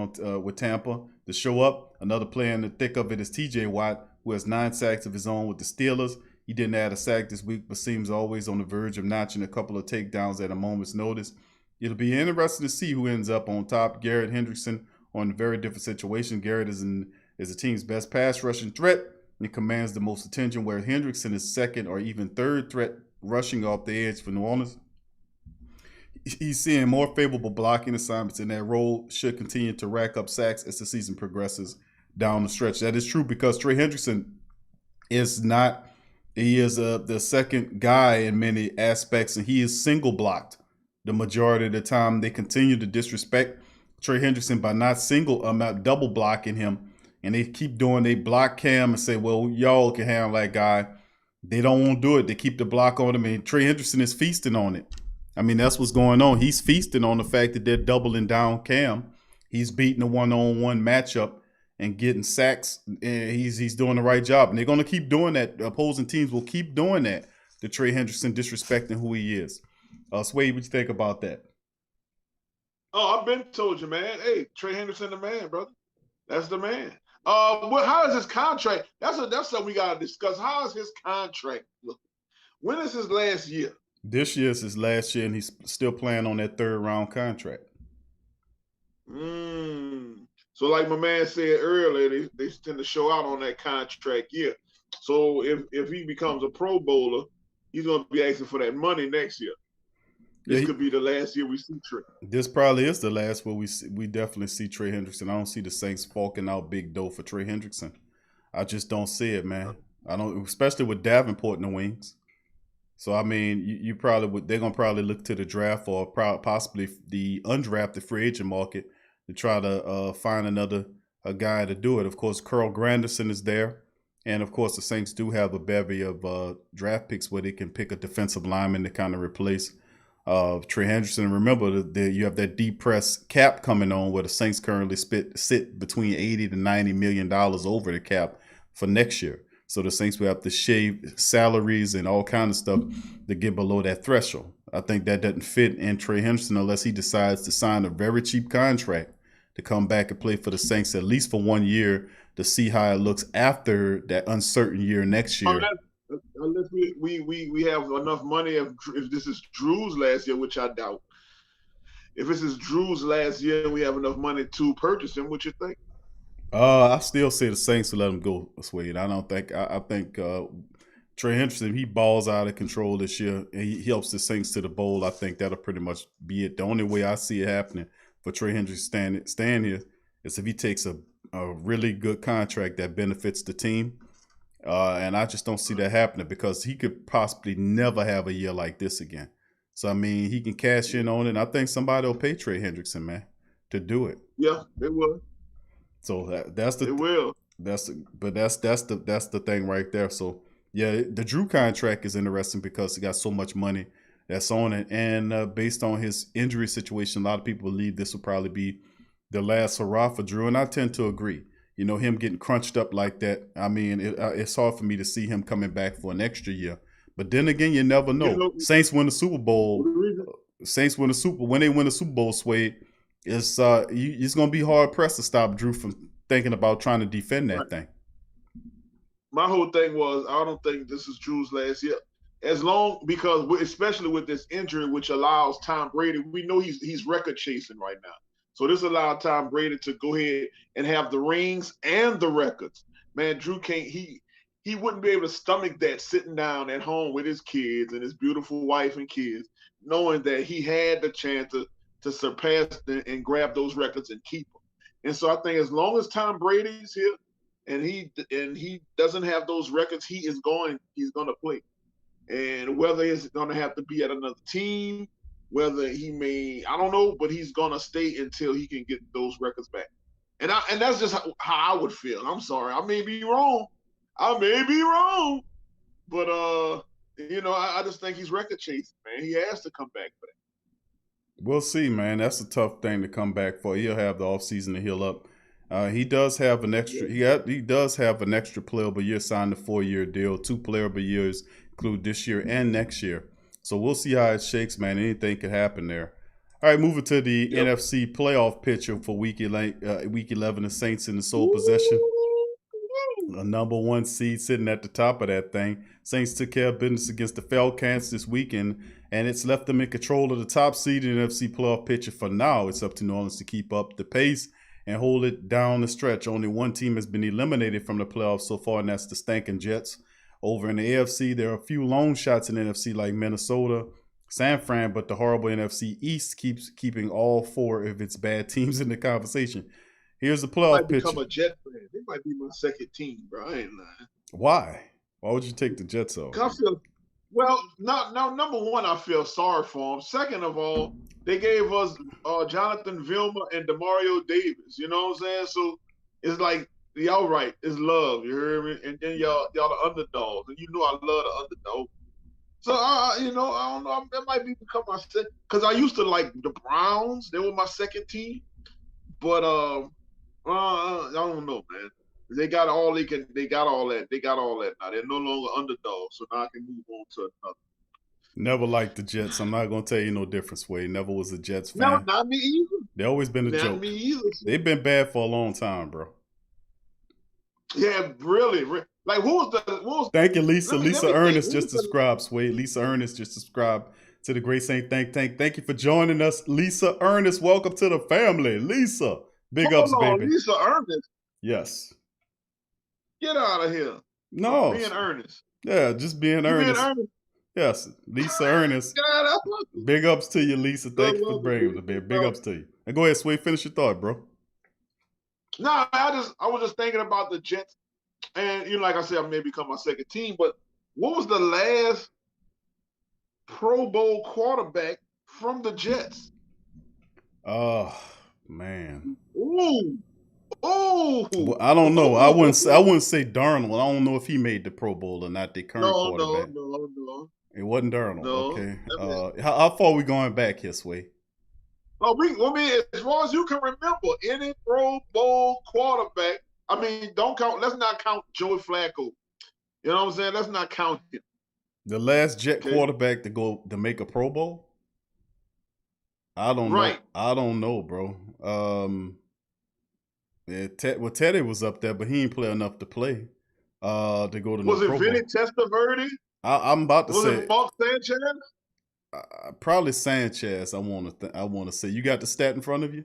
with Tampa to show up. Another player in the thick of it is TJ Watt, who has 9 sacks of his own with the Steelers. He didn't add a sack this week, but seems always on the verge of notching a couple of takedowns at a moment's notice. It'll be interesting to see who ends up on top. Garrett, Hendrickson on a very different situation. Garrett is the team's best pass rushing threat and commands the most attention, where Hendrickson is second or even third threat rushing off the edge for New Orleans. He's seeing more favorable blocking assignments, and that role should continue to rack up sacks as the season progresses down the stretch. That is true because Trey Hendrickson is not, he is the second guy in many aspects, and he is single blocked the majority of the time. They continue to disrespect Trey Hendrickson by not double blocking him, and they keep doing, they block Cam and say, well, y'all can handle that guy. They don't want to do it. They keep the block on him, and Trey Hendrickson is feasting on it. That's what's going on. He's feasting on the fact that they're doubling down Cam. He's beating a one-on-one matchup and getting sacks, and he's doing the right job. And they're going to keep doing that. The opposing teams will keep doing that to Trey Hendrickson, disrespecting who he is. Sway, what you think about that? Oh, I've been told you, man. Hey, Trey Hendrickson, the man, brother. That's the man. How is his contract? That's something we got to discuss. How is his contract looking? When is his last year? This year is his last year, and he's still playing on that 3rd round contract. So like my man said earlier, they tend to show out on that contract year. So if he becomes a Pro Bowler, he's going to be asking for that money next year. This could be the last year we see Trey. This probably is the last where we definitely see Trey Hendrickson. I don't see the Saints forking out big dough for Trey Hendrickson. I just don't see it, man. I don't, especially with Davenport in the wings. So you probably would. They're gonna probably look to the draft or possibly the undrafted free agent market to try to find a guy to do it. Of course, Carl Granderson is there, and of course the Saints do have a bevy of draft picks where they can pick a defensive lineman to kind of replace Trey Hendrickson. Remember that you have that deep press cap coming on, where the Saints currently sit between $80 to $90 million over the cap for next year. So the Saints will have to shave salaries and all kinds of stuff to get below that threshold. I think that doesn't fit in Trey Hendrickson unless he decides to sign a very cheap contract to come back and play for the Saints at least for 1 year to see how it looks after that uncertain year next year. Unless we have enough money if this is Drew's last year, which I doubt. If this is Drew's last year and we have enough money to purchase him, what you think? I still say the Saints will let him go, Swade. I think Trey Hendrickson, he balls out of control this year, and he helps the Saints to the bowl. I think that'll pretty much be it. The only way I see it happening for Trey Hendrickson staying here is if he takes a really good contract that benefits the team. And I just don't see that happening because he could possibly never have a year like this again. So, I mean, he can cash in on it. And I think somebody will pay Trey Hendrickson, man, to do it. Yeah, it will. So that's the. It will. That's the thing right there. So yeah, the Drew contract is interesting because he got so much money that's on it, and based on his injury situation, a lot of people believe this will probably be the last hurrah for Drew, and I tend to agree. You know, him getting crunched up like that. I mean, it's hard for me to see him coming back for an extra year. But then again, you never know. Saints win the Super Bowl. When they win the Super Bowl, Swade, it's going to be hard pressed to stop Drew from thinking about trying to defend that thing. My whole thing was, I don't think this is Drew's last year. Because especially with this injury, which allows Tom Brady, we know he's record chasing right now. So this allowed Tom Brady to go ahead and have the rings and the records. Man, Drew can't. He wouldn't be able to stomach that sitting down at home with his kids and his beautiful wife and kids, knowing that he had the chance to surpass and grab those records and keep them. And so I think as long as Tom Brady's here and he doesn't have those records, he's going to play. And whether it's going to have to be at another team, whether he may, I don't know, but he's going to stay until he can get those records back. And that's just how I would feel. I'm sorry. I may be wrong. But, I just think he's record chasing, man. He has to come back for that. We'll see, man. That's a tough thing to come back for. He'll have the offseason to heal up. He does have an extra. He does have an extra playable year signed a 4-year deal. 2 playable years include this year and next year. So we'll see how it shakes, man. Anything could happen there. All right, moving to the NFC playoff picture for week 11. The Saints in the sole possession. A number 1 seed sitting at the top of that thing. Saints took care of business against the Falcons this weekend, and it's left them in control of the top seed in the NFC playoff picture for now. It's up to New Orleans to keep up the pace and hold it down the stretch. Only one team has been eliminated from the playoffs so far, and that's the stinking Jets. Over in the AFC, there are a few long shots in the NFC like Minnesota, San Fran, but the horrible NFC East keeps keeping all 4 of its bad teams in the conversation. Here's the playoff picture. Become a Jet fan. They might be my second team, bro. I ain't lying. Why? Why would you take the Jets over? Number 1, I feel sorry for them. Second of all, they gave us Jonathan Vilma and Demario Davis. You know what I'm saying? So it's like, y'all right. It's love. You hear me? And then y'all the underdogs. And you know I love the underdog. So, I don't know. That might become my second. Because I used to like the Browns. They were my second team. But I don't know, man. They got all they can. They got all that. They got all that now. They're no longer underdogs, so now I can move on to another. Never liked the Jets. I'm not gonna tell you no difference, Wade. Never was a Jets fan. No, not me either. They always been a joke. Not me either. They've been bad for a long time, bro. Yeah, really. Like who was? Thank you, Lisa. Lisa Ernest just subscribed, Swade. Lisa Ernest just subscribed to the Great Saint Think Tank. Thank you for joining us, Lisa Ernest. Welcome to the family, Lisa. Big ups, baby. Lisa Ernest. Yes. Get out of here. No. Being earnest. Yeah, just being earnest. Being earnest. Yes, Lisa Ernest. Big ups to you, Lisa. Thank you for bringing it, baby. Big ups to you. And go ahead, Sway. Finish your thought, bro. No, I was just thinking about the Jets, and like I said, I may become my second team. But what was the last Pro Bowl quarterback from the Jets? Oh man. Ooh. Oh, well, I don't know. I wouldn't say Darnold. I don't know if he made the Pro Bowl or not. The current quarterback. No. It wasn't Darnold. No. Okay. How far are we going back here, Sway? Oh, as far as you can remember, any Pro Bowl quarterback. I mean, don't count. Let's not count Joey Flacco. You know what I'm saying? Let's not count him. The last Jet quarterback to make a Pro Bowl. I don't know. I don't know, bro. Yeah, Teddy was up there, but he ain't play enough to play. To go to no Was it Pro Vinny Bowl. Testaverde? I'm about to Was say it Mark Sanchez? probably Sanchez. I want to say. You got the stat in front of you?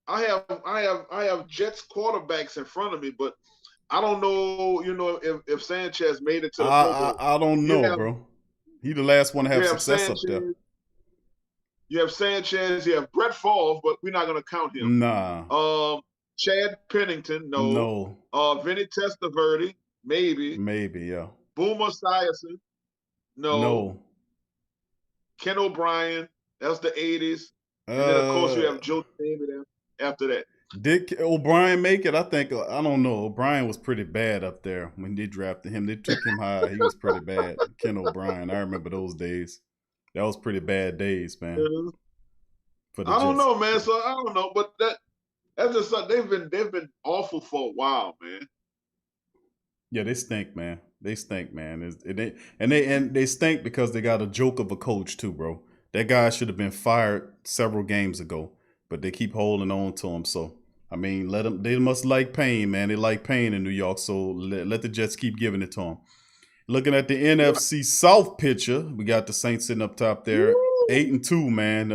I have Jets quarterbacks in front of me, but I don't know, if Sanchez made it to the Pro Bowl. I don't know, bro. He the last one to have success up there. You have Sanchez, you have Brett Favre, but we're not gonna count him. Nah. Chad Pennington, no. Vinny Testaverde, maybe. Maybe, yeah. Boomer Esiason, no. Ken O'Brien, that's the 80s. And then, of course, you have Joe David after that. Did O'Brien make it? I think, I don't know. O'Brien was pretty bad up there when they drafted him. They took him high. He was pretty bad. Ken O'Brien. I remember those days. That was pretty bad days, man. I don't know, man. So I don't know, but that's just something they've been awful for a while, man. Yeah, they stink, man. They stink, man. They stink because they got a joke of a coach too, bro. That guy should have been fired several games ago, but they keep holding on to him. So I mean, let them. They must like pain, man. They like pain in New York, so let the Jets keep giving it to them. Looking at the NFC South picture, we got the Saints sitting up top there, 8-2, man.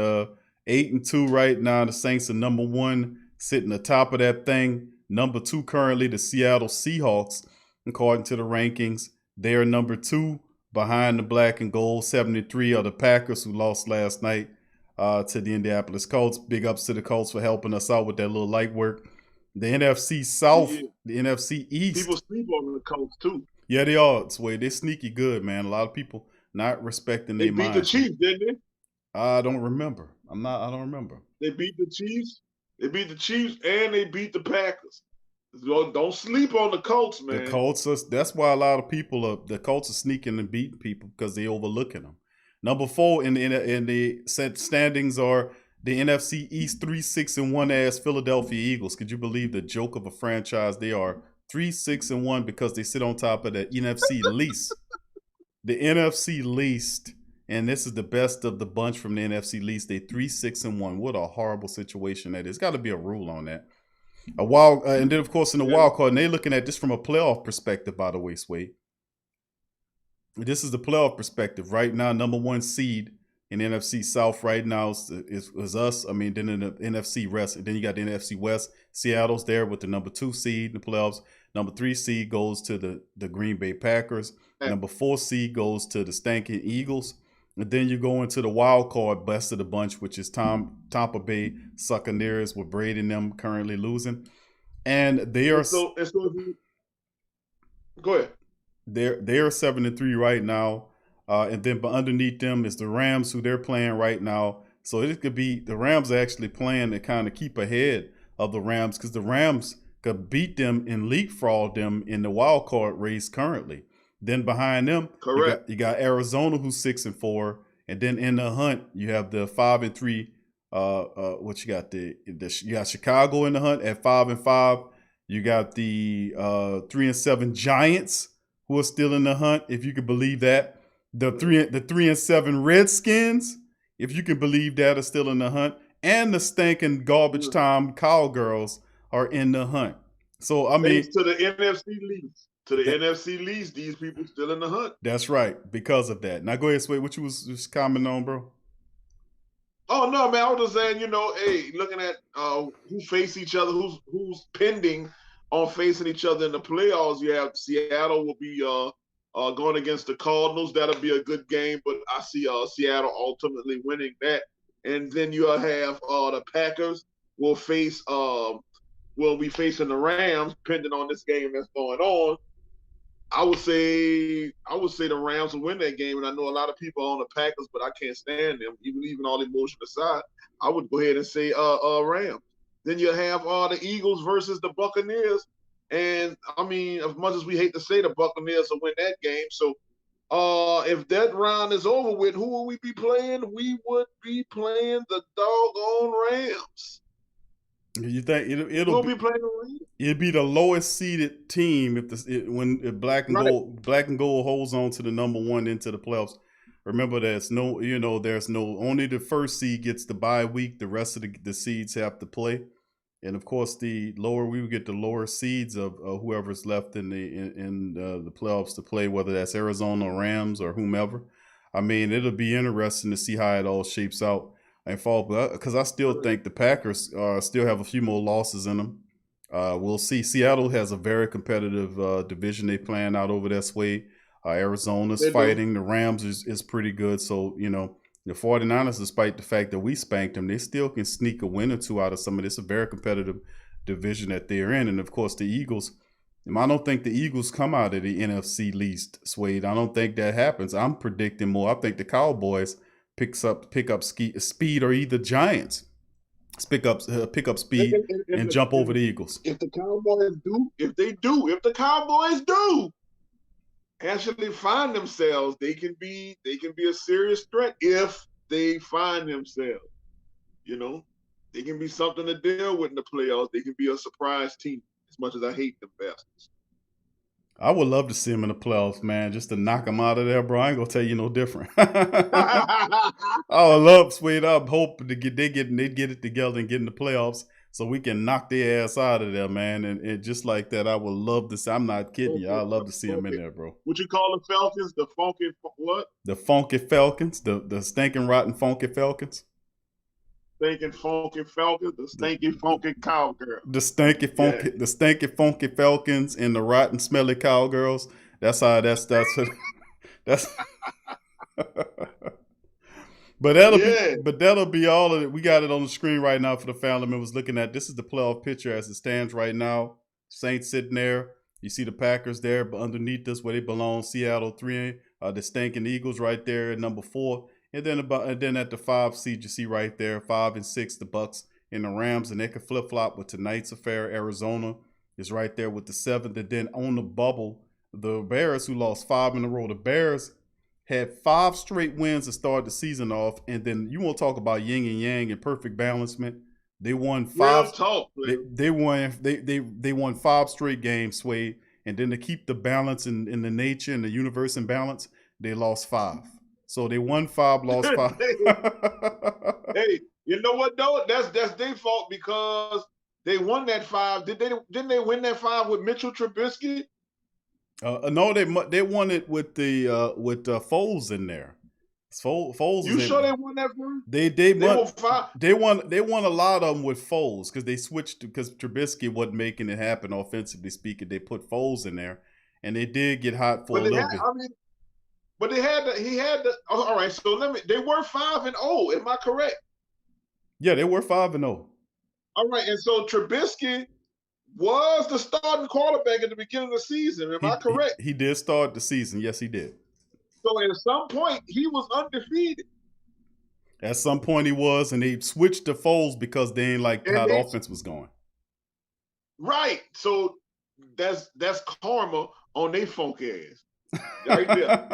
8-2 right now. The Saints are number 1, sitting atop of that thing. Number 2 currently, the Seattle Seahawks, according to the rankings. They are number 2 behind the black and gold. 73 are the Packers, who lost last night to the Indianapolis Colts. Big ups to the Colts for helping us out with that little light work. The NFC South, the NFC East. People sleep on the Colts too. Yeah, they are. Sway. They're sneaky good, man. A lot of people not respecting their mind. They beat the Chiefs, didn't they? I don't remember. I don't remember. They beat the Chiefs. They beat the Chiefs and they beat the Packers. Don't sleep on the Colts, man. The Colts that's why a lot of people the Colts are sneaking and beating people because they overlooking them. Number 4 in the standings are the NFC East 3-6-1 as Philadelphia Eagles. Could you believe the joke of a franchise they are? 3-6-1 because they sit on top of the NFC least. The NFC least, and this is the best of the bunch from the NFC least. They 3-6-1. What a horrible situation that is. Got to be a rule on that. And then of course in the wild card, and they're looking at this from a playoff perspective, by the way, Sway. This is the playoff perspective right now. Number 1 seed in the NFC South right now is us. I mean, then in the NFC West, and then you got the NFC West. Seattle's there with the number 2 seed in the playoffs. Number 3 seed goes to the Green Bay Packers. Number 4 seed goes to the Stankin' Eagles. And then you go into the wild card, best of the bunch, which is Tampa Bay Buccaneers, with Brady and them currently losing. And they are go ahead. They're 7-3 right now. And then underneath them is the Rams, who they're playing right now. So it could be the Rams are actually playing to kind of keep ahead of the Rams, because the Rams could beat them and leapfrog them in the wild card race currently. Then behind them, correct, you got Arizona, who's 6-4, and then in the hunt you have the 5-3. What you got? You got Chicago in the hunt at 5-5. You got the 3-7 Giants, who are still in the hunt, if you can believe that. The 3-7 Redskins, if you can believe that, are still in the hunt, and the stinking garbage time Cowgirls are in the hunt. So I mean, thanks to the NFC least. To the NFC least, these people still in the hunt. That's right, because of that. Now go ahead, Sway. What you was just commenting on, bro? Oh no, man! I was just saying, hey, looking at who face each other, who's pending on facing each other in the playoffs. You have Seattle will be going against the Cardinals. That'll be a good game, but I see Seattle ultimately winning that. And then you'll have the Packers will be facing the Rams, depending on this game that's going on. I would say the Rams will win that game, and I know a lot of people are on the Packers, but I can't stand them. Even all emotion aside, I would go ahead and say Rams. Then you have the Eagles versus the Buccaneers, and I mean, as much as we hate to say, the Buccaneers will win that game. So, if that round is over with, who will we be playing? We would be playing the doggone Rams. You think it'll be playing the Rams? It'd be the lowest seeded team when black and gold holds on to the number 1 into the playoffs. Remember, there's no only the first seed gets the bye week. The rest of the seeds have to play. And of course, the lower we would get, the lower seeds of whoever's left in the playoffs to play, whether that's Arizona or Rams or whomever. I mean, it'll be interesting to see how it all shapes out and fall. Because I still think the Packers still have a few more losses in them. We'll see. Seattle has a very competitive division they plan out over that way. Arizona's fighting. The Rams is pretty good. So, you know, the 49ers, despite the fact that we spanked them, they still can sneak a win or two out of some of this. A very competitive division that they're in. And, of course, the Eagles. I don't think the Eagles come out of the NFC least, Suede. I don't think that happens. I'm predicting more. I think the Cowboys pick up speed, or either Giants pick up speed and jump over the Eagles. If the Cowboys do actually find themselves, they can be a serious threat if they find themselves. You know, they can be something to deal with in the playoffs. They can be a surprise team. As much as I hate them bastards. I would love to see them in the playoffs, man, just to knock them out of there, bro. I ain't gonna tell you no different. I would love, Sweet. I'm hoping they get it together and get in the playoffs so we can knock their ass out of there, man. And just like that, I would love to see. I'm not kidding you. I'd love to see them in there, bro. What you call the Falcons? The funky what? The funky Falcons. The stinking rotten funky Falcons. Stinking funky Falcons, the stinky funky cowgirl. The stinky funky Falcons and the rotten smelly cowgirls. That's But that'll be all of it. We got it on the screen right now for the family members looking at. This is the playoff picture as it stands right now. Saints sitting there. You see the Packers there, but underneath us where they belong, Seattle 3, the stinking Eagles right there at number 4. And then at the 5 seed, you see right there, 5 and 6, the Bucks and the Rams, and they could flip flop with tonight's affair. Arizona is right there with the 7th, and then on the bubble, the Bears, who lost 5 in a row. The Bears had 5 straight wins to start the season off, and then you want to talk about yin and yang and perfect balancement. They won 5. They won 5 straight games, Sway, and then to keep the balance in the nature and the universe in balance, they lost 5. So they won 5, lost 5. Hey, you know what though? That's their fault because they won that 5. Didn't they win that 5 with Mitchell Trubisky? No, they won it with Foles in there. Foles. You sure they won that one? They won a lot of them with Foles because they switched because Trubisky wasn't making it happen offensively speaking. They put Foles in there, and they did get hot for a little bit. But he had the. All right, so they were 5-0. Am I correct? Yeah, they were 5-0. All right, and so Trubisky was the starting quarterback at the beginning of the season. Am I correct? He did start the season. Yes, he did. So at some point, he was undefeated. At some point, he was, and they switched to Foles because they ain't like how the offense was going. Right. So that's karma on their funk ass. Right there.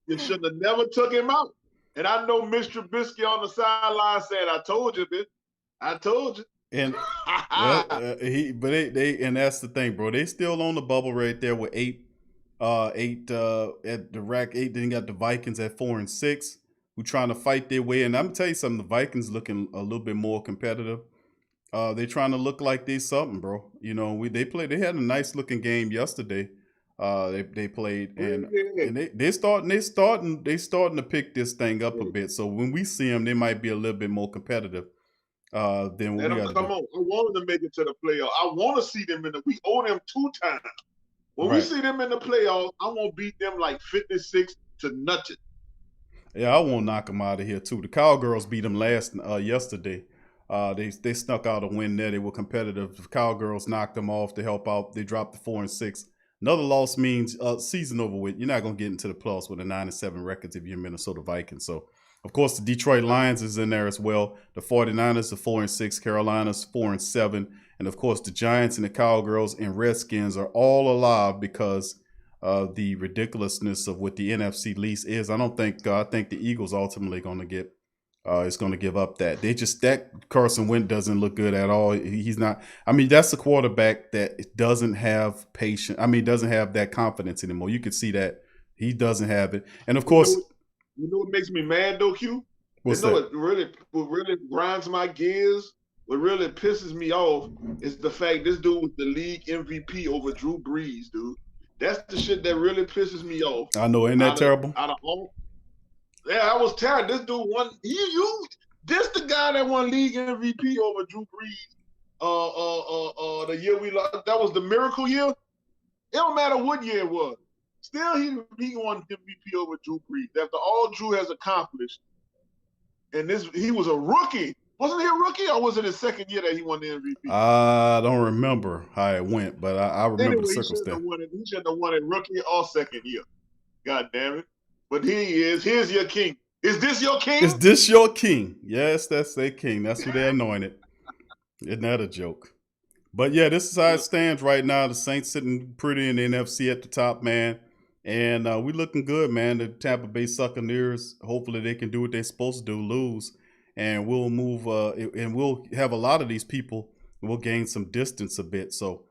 You should have never took him out. And I know Mr. Trubisky on the sideline said, "I told you, bitch. I told you." And and that's the thing, bro. They still on the bubble right there with 8 at the rack 8. Then you got the Vikings at 4 and 6, who trying to fight their way. And I'm gonna tell you something, the Vikings looking a little bit more competitive. They trying to look like they something, bro. You know, they had a nice looking game yesterday. They played and they starting to pick this thing up a bit. So when we see them, they might be a little bit more competitive than what we got. Come on, I want them to make it to the playoff. I want to see them we owe them 2 times. When we see them in the playoffs, I want to beat them like 56 to nothing. Yeah, I won't knock them out of here too. The Cowgirls beat them yesterday. They snuck out a win there. They were competitive. The Cowgirls knocked them off to help out. They dropped to 4 and 6. Another loss means season over with. You're not going to get into the playoffs with a 9-7 record if you're Minnesota Vikings. So, of course, the Detroit Lions is in there as well. The 49ers are 4 and 6. Carolina's 4 and 7. And, of course, the Giants and the Cowgirls and Redskins are all alive because of the ridiculousness of what the NFC lease is. I think the Eagles ultimately going to get is going to give up that. That Carson Wentz doesn't look good at all. He's not. I mean, that's a quarterback that doesn't have patience. I mean, doesn't have that confidence anymore. You can see that he doesn't have it. And of course, you know what makes me mad though, Q? What's that? What really grinds my gears what really pisses me off is the fact this dude was the league MVP over Drew Brees, dude. That's the shit that really pisses me off. I know, ain't that terrible? Out of all, yeah, I was tired. This dude won. This the guy that won league MVP over Drew Brees. The year we lost, that was the miracle year. It don't matter what year it was. Still, he won MVP over Drew Brees after all Drew has accomplished. And he was a rookie. Wasn't he a rookie, or was it his second year that he won the MVP? I don't remember how it went, but I remember anyway, the circumstance. He shouldn't have won it rookie or second year. God damn it. But he is. Here's your king. Is this your king? Is this your king? Yes, that's their king. That's who they anointed. Isn't that a joke? But yeah, this is how it stands right now. The Saints sitting pretty in the NFC at the top, man. And we looking good, man. The Tampa Bay Buccaneers, hopefully they can do what they're supposed to do, lose. And we'll move, and we'll have a lot of these people. We'll gain some distance a bit. So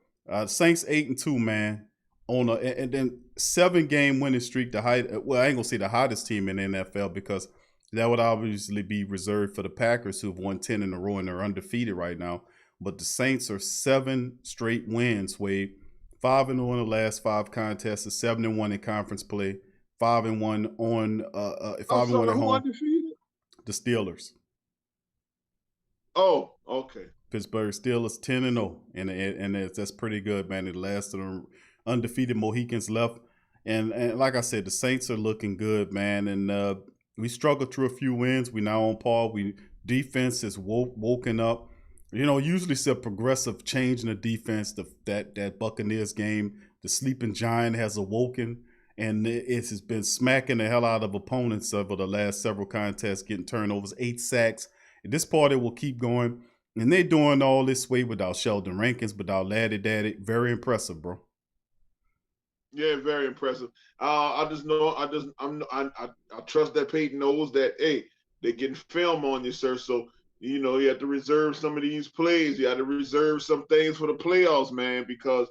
Saints 8-2, man. And then 7-game winning streak. Well, I ain't gonna say the hottest team in the NFL because that would obviously be reserved for the Packers, who've won 10 in a row and are undefeated right now. But the Saints are 7 straight wins, Wade. 5-0 in the last 5 contests, 7-1 in conference play, 5-1 on 5-1 at home. Undefeated? The Steelers. Oh, okay. Pittsburgh Steelers 10-0, and that's pretty good, man. The last of the undefeated Mohicans left, and like I said, the Saints are looking good, man. And we struggled through a few wins. We now on par. Defense is woken up. You know, usually it's a progressive change in the defense. That Buccaneers game, the sleeping giant has awoken, and it has been smacking the hell out of opponents over the last several contests, getting turnovers, 8 sacks. At this part, it will keep going. And they're doing all this way without Sheldon Rankins, without Laddie Daddy. Very impressive, bro. Yeah, very impressive. I trust that Peyton knows that, hey, they're getting film on you, sir. So, you know, you have to reserve some of these plays. You have to reserve some things for the playoffs, man, because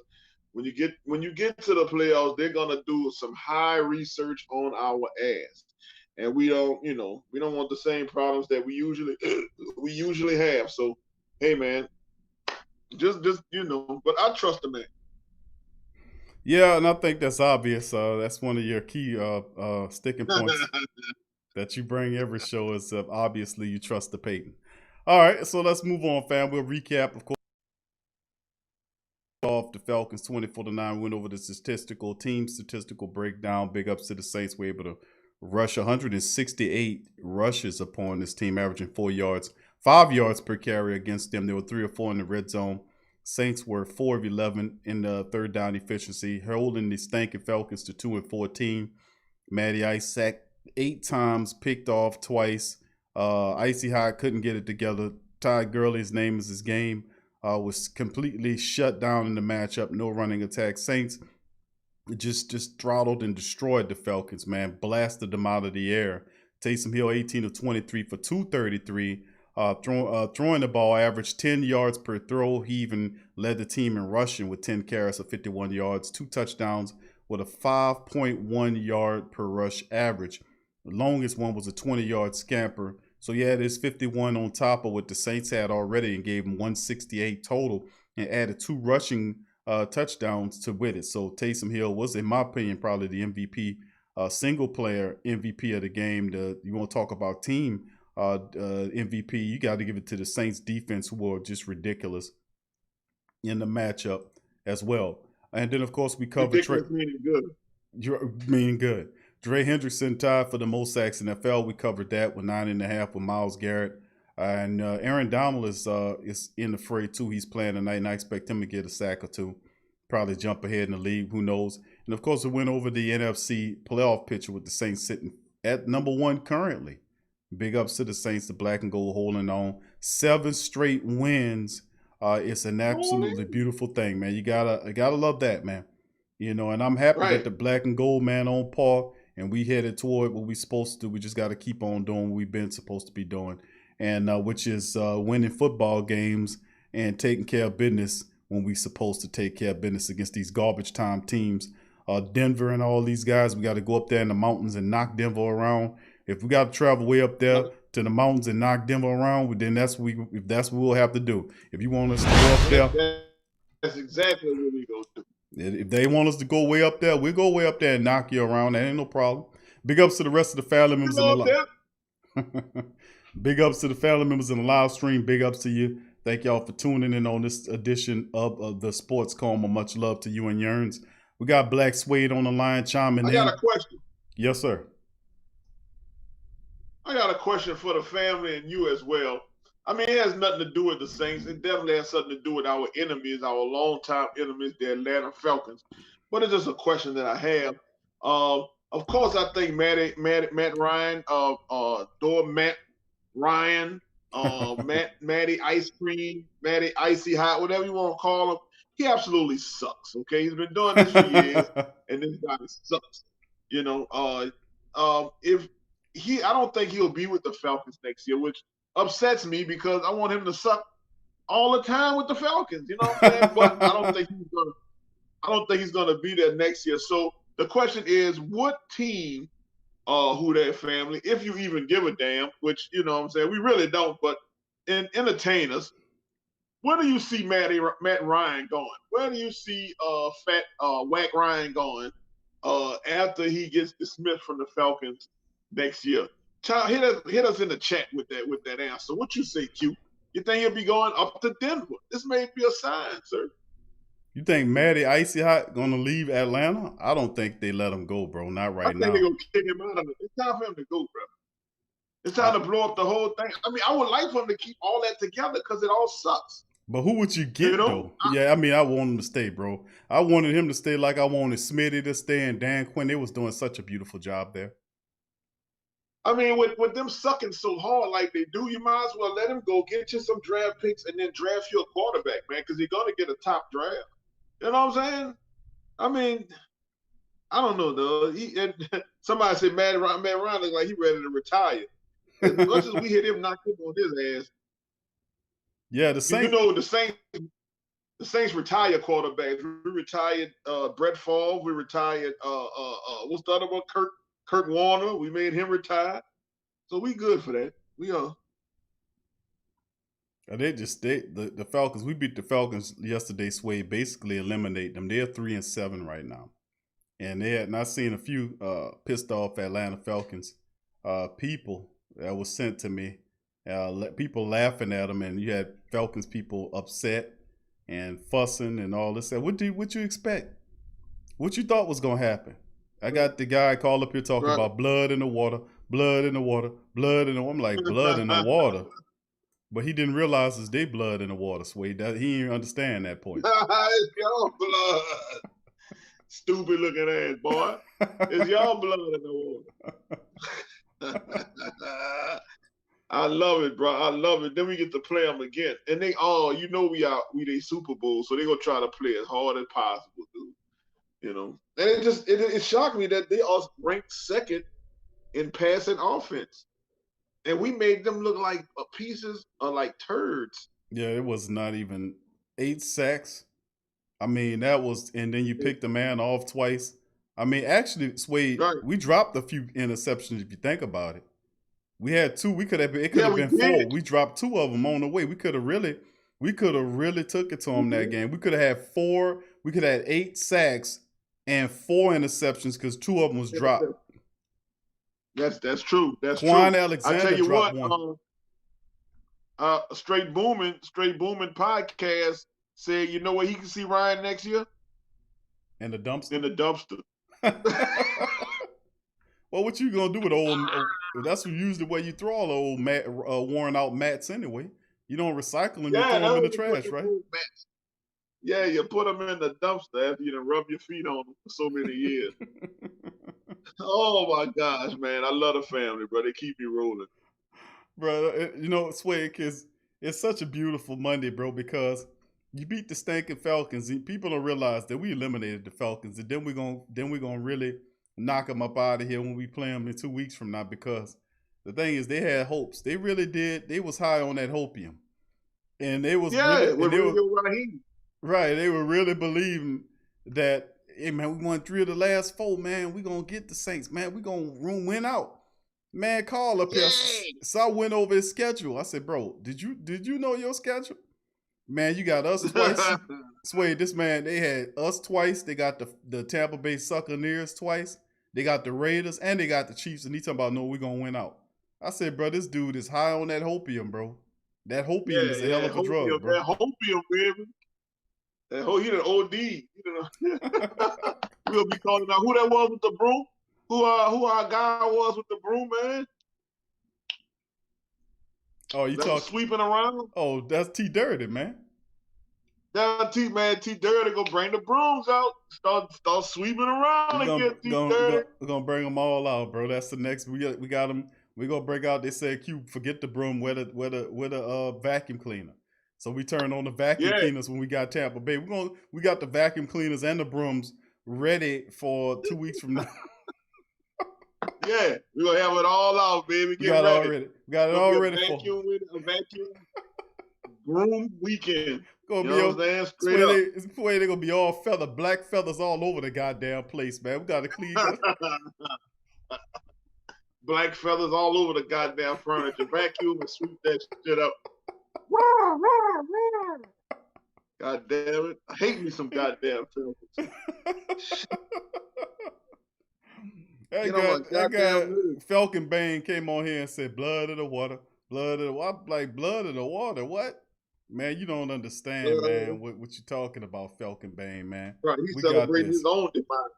when you get to the playoffs, they're gonna do some high research on our ass. And we don't want the same problems that we usually have. So, hey, man, just but I trust the man. Yeah, and I think that's obvious. That's one of your key sticking points that you bring every show is obviously you trust the Peyton. All right, so let's move on, fam. We'll recap, of course, off the Falcons 24-9 win over the statistical breakdown. Big ups to the Saints. We're able to rush 168 rushes upon this team, averaging 5 yards per carry against them. They were 3 or 4 in the red zone. Saints were 4 of 11 in the third down efficiency, holding the stinking Falcons to 2-14. Matty Ice sacked 8 times, picked off twice. Icy Hot couldn't get it together. Todd Gurley's name is his game. Was completely shut down in the matchup. No running attack. Saints just throttled and destroyed the Falcons, man. Blasted them out of the air. Taysom Hill, 18 of 23 for 233. Throwing the ball, averaged 10 yards per throw. He even led the team in rushing with 10 carries of 51 yards, 2 touchdowns with a 5.1 yard per rush average. The longest one was a 20-yard scamper. So yeah, there's 51 on top of what the Saints had already and gave them 168 total and added 2 rushing touchdowns to with it. So Taysom Hill was, in my opinion, probably the MVP, single player MVP of the game. You want to talk about team MVP, you got to give it to the Saints defense, who were just ridiculous in the matchup as well. And then, of course, we covered meaning good. You're meaning good. Trey Hendrickson tied for the most sacks in the NFL. We covered that with 9.5 with Myles Garrett. And Aaron Donald is in the fray, too. He's playing tonight, and I expect him to get a sack or 2. Probably jump ahead in the league. Who knows? And, of course, we went over the NFC playoff picture with the Saints sitting at number 1 currently. Big ups to the Saints, the black and gold holding on. 7 straight wins. It's an absolutely beautiful thing, man. You gotta love that, man. You know, and I'm happy that the black and gold man on par, and we headed toward what we're supposed to do. We just got to keep on doing what we've been supposed to be doing, and which is winning football games and taking care of business when we're supposed to take care of business against these garbage time teams. Denver and all these guys, we got to go up there in the mountains and knock Denver around. If we got to travel way up there to the mountains and knock Denver around, then that's what we'll have to do. If you want us to go up there, that's exactly what we go do. If they want us to go way up there, we'll go way up there and knock you around. That ain't no problem. Big ups to the rest of the family members in the live. Big ups to the family members in the live stream. Big ups to you. Thank y'all for tuning in on this edition of the Sports Coma. Much love to you and Yearns. We got Blaxuede on the line chiming in. I got a question. Yes, sir. I got a question for the family and you as well. I mean, it has nothing to do with the Saints. It definitely has something to do with our enemies, our longtime enemies, the Atlanta Falcons. But it's just a question that I have. Of course, I think Matt Ryan, Matt Ryan, Matty Ice Cream, Matty Icy Hot, whatever you want to call him, he absolutely sucks. Okay, he's been doing this for years, and this guy sucks. You know, I don't think he'll be with the Falcons next year, which upsets me because I want him to suck all the time with the Falcons. You know what I'm saying? But I don't think he's gonna be there next year. So the question is, what team, Who Dat family, if you even give a damn, which you know what I'm saying, we really don't, but entertain us. Where do you see Matt Ryan going? Where do you see Whack Ryan going after he gets dismissed from the Falcons next year? Child, hit us in the chat with that answer. What you say, Q? You think he'll be going up to Denver? This may be a sign, sir. You think Matty Icy Hot gonna leave Atlanta? I don't think they let him go, bro. Not right now. I think they're gonna kick him out of it. It's time for him to go, bro. It's time to blow up the whole thing. I mean, I would like for him to keep all that together because it all sucks. But who would you get, though? Yeah, I mean, I want him to stay, bro. I wanted him to stay like I wanted Smitty to stay and Dan Quinn. They was doing such a beautiful job there. I mean, with them sucking so hard like they do, you might as well let him go, get you some draft picks, and then draft you a quarterback, man, because you're going to get a top draft. You know what I'm saying? I mean, I don't know, though. Somebody said Matt Ryan looks like he's ready to retire. As much as we hit him, knock him on his ass. Yeah, the Saints. You know, the Saints retire quarterbacks. We retired Brett Favre. We retired what's the other one? Kurt Warner. We made him retire. So we good for that. We are. The Falcons. We beat the Falcons yesterday. Sway basically eliminate them. They're 3-7 right now, and they had not seen a few pissed off Atlanta Falcons people that was sent to me. People laughing at them, and you had Falcons people upset and fussing and all this. What you expect? What you thought was gonna happen? I got the guy called up here talking about blood in the water, blood in the water, blood in the water. I'm like, blood in the water. But he didn't realize it's their blood in the water, Sway. He didn't understand that point. It's your blood. Stupid looking ass, boy. It's your blood in the water. I love it, bro. I love it. Then we get to play them again. And they you know we they Super Bowl, so they're gonna try to play as hard as possible, dude. You know. And it shocked me that they are ranked second in passing offense. And we made them look like pieces of like turds. Yeah, it was not even 8 sacks. I mean, that was, and then you picked the man off twice. I mean, actually, Sway, we dropped a few interceptions if you think about it. We had 2. It could have been 4. We dropped 2 of them on the way. We could have really took it to them that game. We could have had 4. We could have had 8 sacks and 4 interceptions because 2 of them was dropped. That's true. That's Quan true. Alexander I tell you what, one. Straight Booming podcast said, you know what he can see Ryan next year? In the dumpster. In the dumpster. Well, what you gonna do with old? That's usually where you throw all the old worn out mats anyway. You don't recycle them; you throw them in the trash, right? Yeah, you put them in the dumpster after you done rub your feet on them for so many years. Oh my gosh, man! I love the family, bro. They keep me rolling, bro. You know, Sway, because it's such a beautiful Monday, bro. Because you beat the stinking Falcons, and people don't realize that we eliminated the Falcons, and then we're gonna really knock them up out of here when we play them in 2 weeks from now. Because the thing is, they had hopes. They really did. They was high on that hopium, and they was right. They were really believing that. Hey, man, we won 3 of the last 4, man. We're going to get the Saints, man. We're going to win out. Man, call up here. Yay. So I went over his schedule. I said, bro, did you know your schedule? Man, you got us twice. Sway, this man, they had us twice. They got the Tampa Bay Buccaneers twice. They got the Raiders and they got the Chiefs. And he talking about, no, we're going to win out. I said, bro, this dude is high on that hopium, bro. That hopium is a hell of a drug, bro. That hopium, baby. He done OD. We'll be calling out who that was with the broom. Who our guy was with the broom, man. Oh, you talking sweeping around? Oh, that's T Dirty, man. That T Dirty gonna bring the brooms out. Start sweeping around again, T Dirty. We're gonna bring them all out, bro. That's the next. We got them. We're gonna break out. They said, "Q, forget the broom. With a vacuum cleaner." So we turned on the vacuum cleaners when we got Tampa Bay. We got the vacuum cleaners and the brooms ready for 2 weeks from now. Yeah, we're gonna have it all out, baby. We got it all ready for a vacuum broom weekend. Gonna you know what I'm saying? They're gonna be all black feathers all over the goddamn place, man. We gotta clean up. Black feathers all over the goddamn furniture. Vacuum and sweep that shit up. God damn it. I hate me some goddamn feathers. That guy Falcon Bane came on here and said, blood of the water, blood of the water. I'm like, blood of the water? What? Man, you don't understand, man, what you're talking about, Falcon Bane, man. Right, he's celebrating his own demise.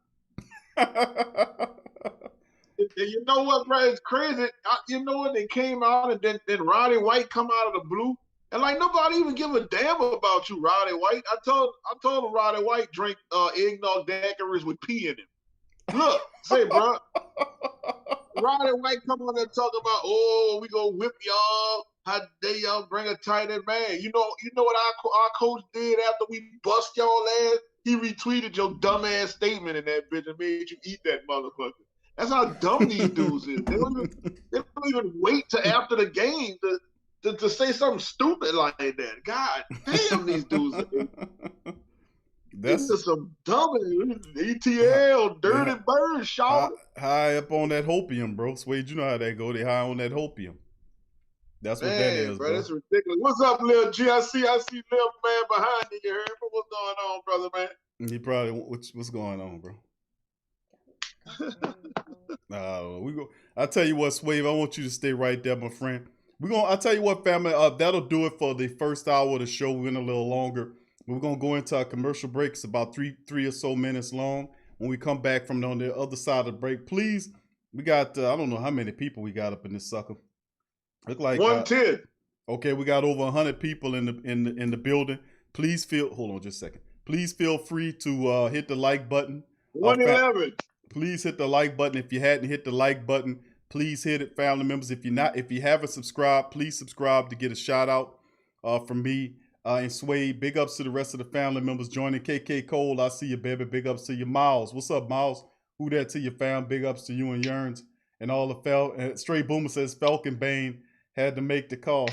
You know what, bro? It's crazy. You know what? They came out and then Roddy White come out of the blue. And like nobody even give a damn about you, Roddy White. I told him Roddy White drink eggnog daiquiris with pee in it. Look, say, bro. Roddy White come on and talk about, oh, we gonna whip y'all. How dare y'all bring a tight end man? You know what our coach did after we bust y'all ass? He retweeted your dumb ass statement in that bitch and made you eat that motherfucker. That's how dumb these dudes is. They don't even wait till after the game to say something stupid like that. God damn, these dudes. That's some dumb ETL, dirty bird shot. High up on that hopium, bro. Swade, you know how that go. They high on that hopium. That's what that is, bro. That's ridiculous. What's up, Lil G? I see Lil Man behind you. You heard me? What's going on, brother, man? He probably what's going on, bro? I'll tell you what, Swave, I want you to stay right there, my friend. I'll tell you what, family, that'll do it for the first hour of the show. We went a little longer. We're gonna go into our commercial break. It's about three or so minutes long. When we come back from on the other side of the break, please, we got I don't know how many people we got up in this sucker. Look like 110. Okay, we got over 100 people in the building. Please hold on just a second. Please feel free to hit the like button. 111. Please hit the like button. If you hadn't hit the like button, please hit it, family members. If you haven't subscribed, please subscribe to get a shout out from me and Swade. Big ups to the rest of the family members joining. KK Cole, I see you, baby. Big ups to you, Miles. What's up, Miles? Who that to you, fam? Big ups to you and Yearns and all the Stray Boomer says Falcon Bane had to make the call.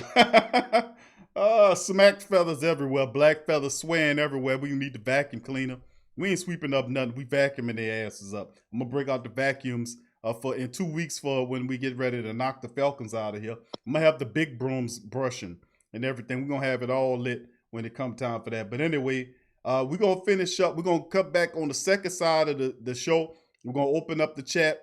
Smacked feathers everywhere. Black feathers swaying everywhere. We need the vacuum cleaner. We ain't sweeping up nothing. We vacuuming their asses up. I'm going to break out the vacuums in 2 weeks for when we get ready to knock the Falcons out of here. I'm going to have the big brooms brushing and everything. We're going to have it all lit when it comes time for that. But anyway, we're going to finish up. We're going to cut back on the second side of the show. We're going to open up the chat.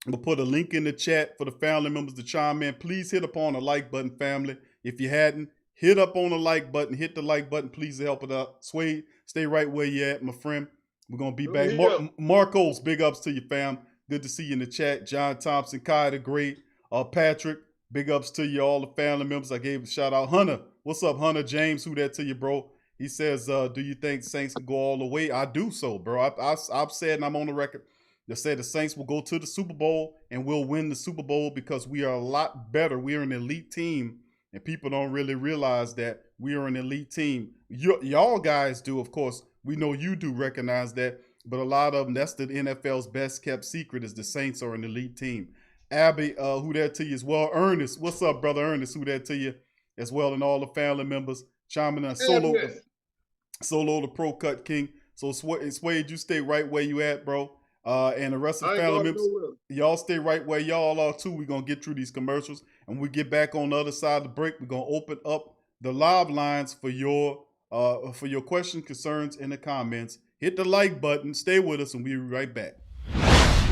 I'm going to put a link in the chat for the family members to chime in. Please hit upon the like button, family. If you hadn't, hit up on the like button. Hit the like button, please, to help it out. Swade, stay right where you at, my friend. We're going to be back. Marcos, big ups to you, fam. Good to see you in the chat. John Thompson, Kai the Great, Patrick, big ups to you, all the family members. I gave a shout out. Hunter, what's up, Hunter? James, who that to you, bro? He says, do you think Saints can go all the way? I do so, bro. I've said, and I'm on the record, that said the Saints will go to the Super Bowl and we'll win the Super Bowl because we are a lot better. We are an elite team, and people don't really realize that we are an elite team. Y'all guys do, of course. We know you do recognize that, but a lot of them, that's the NFL's best kept secret, is the Saints are an elite team. Abby, who that to you as well? Ernest, what's up, brother Ernest? Who that to you as well? And all the family members chiming in. Solo the Pro Cut King. So Swade, you stay right where you at, bro. And the rest of the family members, y'all stay right where y'all are too. We're going to get through these commercials. And when we get back on the other side of the break, we're going to open up the live lines for your questions, concerns, in the comments. Hit the like button. Stay with us, and we'll be right back.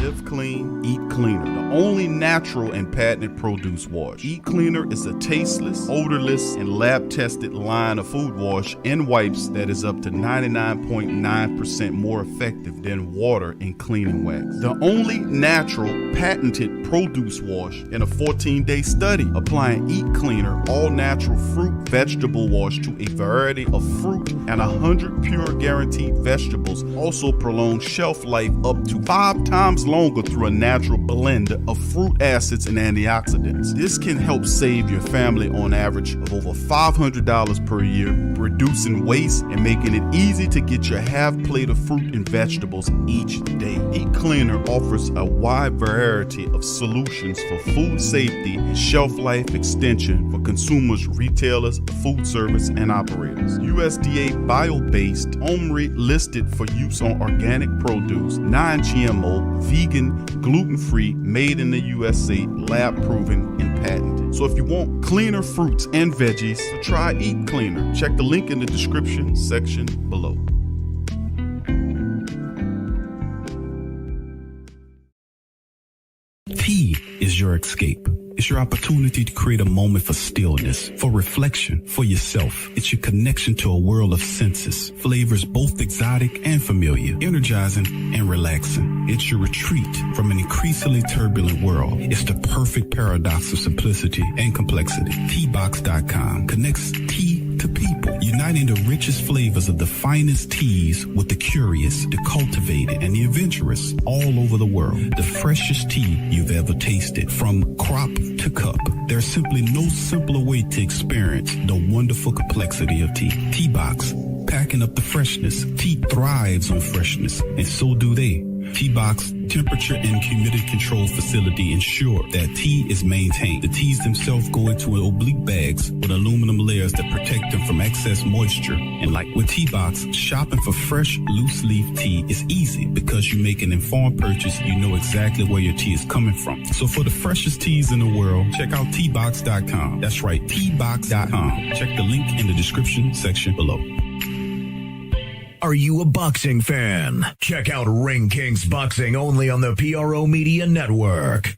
Live clean, eat cleaner. The only natural and patented produce wash. Eat Cleaner is a tasteless, odorless, and lab-tested line of food wash and wipes that is up to 99.9% more effective than water in cleaning wax. The only natural, patented produce wash in a 14-day study, applying Eat Cleaner all-natural fruit vegetable wash to a variety of fruit and 100 pure guaranteed vegetables. Also prolongs shelf life up to 5 times longer through a natural blend of fruit acids and antioxidants. This can help save your family on average of over $500 per year, reducing waste and making it easy to get your half plate of fruit and vegetables each day. Eat Cleaner offers a wide variety of solutions for food safety and shelf life extension for consumers, retailers, food service, and operators. USDA bio-based, OMRI listed for use on organic produce, non-GMO, vegan, gluten-free, made in the USA, lab-proven, and patented. So if you want cleaner fruits and veggies, try Eat Cleaner. Check the link in the description section below. Tea is your escape. It's your opportunity to create a moment for stillness, for reflection, for yourself. It's your connection to a world of senses, flavors both exotic and familiar, energizing and relaxing. It's your retreat from an increasingly turbulent world. It's the perfect paradox of simplicity and complexity. Teabox.com connects tea to people, uniting the richest flavors of the finest teas with the curious, the cultivated, and the adventurous all over the world. The freshest tea you've ever tasted, from crop to cup. There's simply no simpler way to experience the wonderful complexity of tea. Teabox, packing up the freshness. Tea thrives on freshness, and so do they. Teabox temperature and humidity control facility ensure that tea is maintained. The teas themselves go into oblique bags with aluminum layers that protect them from excess moisture and light. With Teabox, shopping for fresh, loose leaf tea is easy because you make an informed purchase. You know exactly where your tea is coming from. So for the freshest teas in the world, check out Teabox.com. That's right, Teabox.com. Check the link in the description section below. Are you a boxing fan? Check out Ring Kings Boxing only on the PRO Media Network.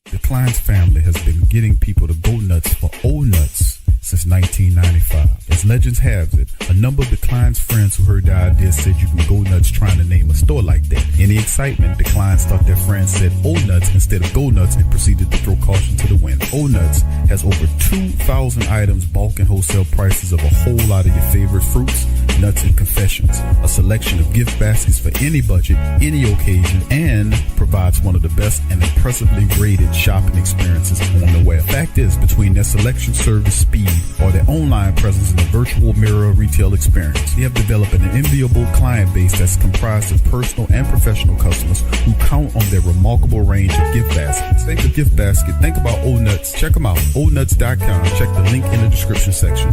The Kleins family has been getting people to go nuts for old nuts since 1995. As legends have it, a number of the Kleins friends who heard the idea said you can go nuts trying to name a store like that. In the excitement, the Kleins thought their friends said old nuts instead of go nuts and proceeded to throw caution to the wind. Old Nuts has over 2,000 items, bulk and wholesale prices of a whole lot of your favorite fruits, nuts, and confections. A selection of gift baskets for any budget, any occasion, and provides one of the best and impressively rated shopping experiences on the web. Fact is, between their selection, service, speed, or their online presence in the virtual mirror retail experience, they have developed an enviable client base that's comprised of personal and professional customers who count on their remarkable range of gift baskets. Think of gift basket, think about Old Nuts. Check them out, oldnuts.com. Check the link in the description section.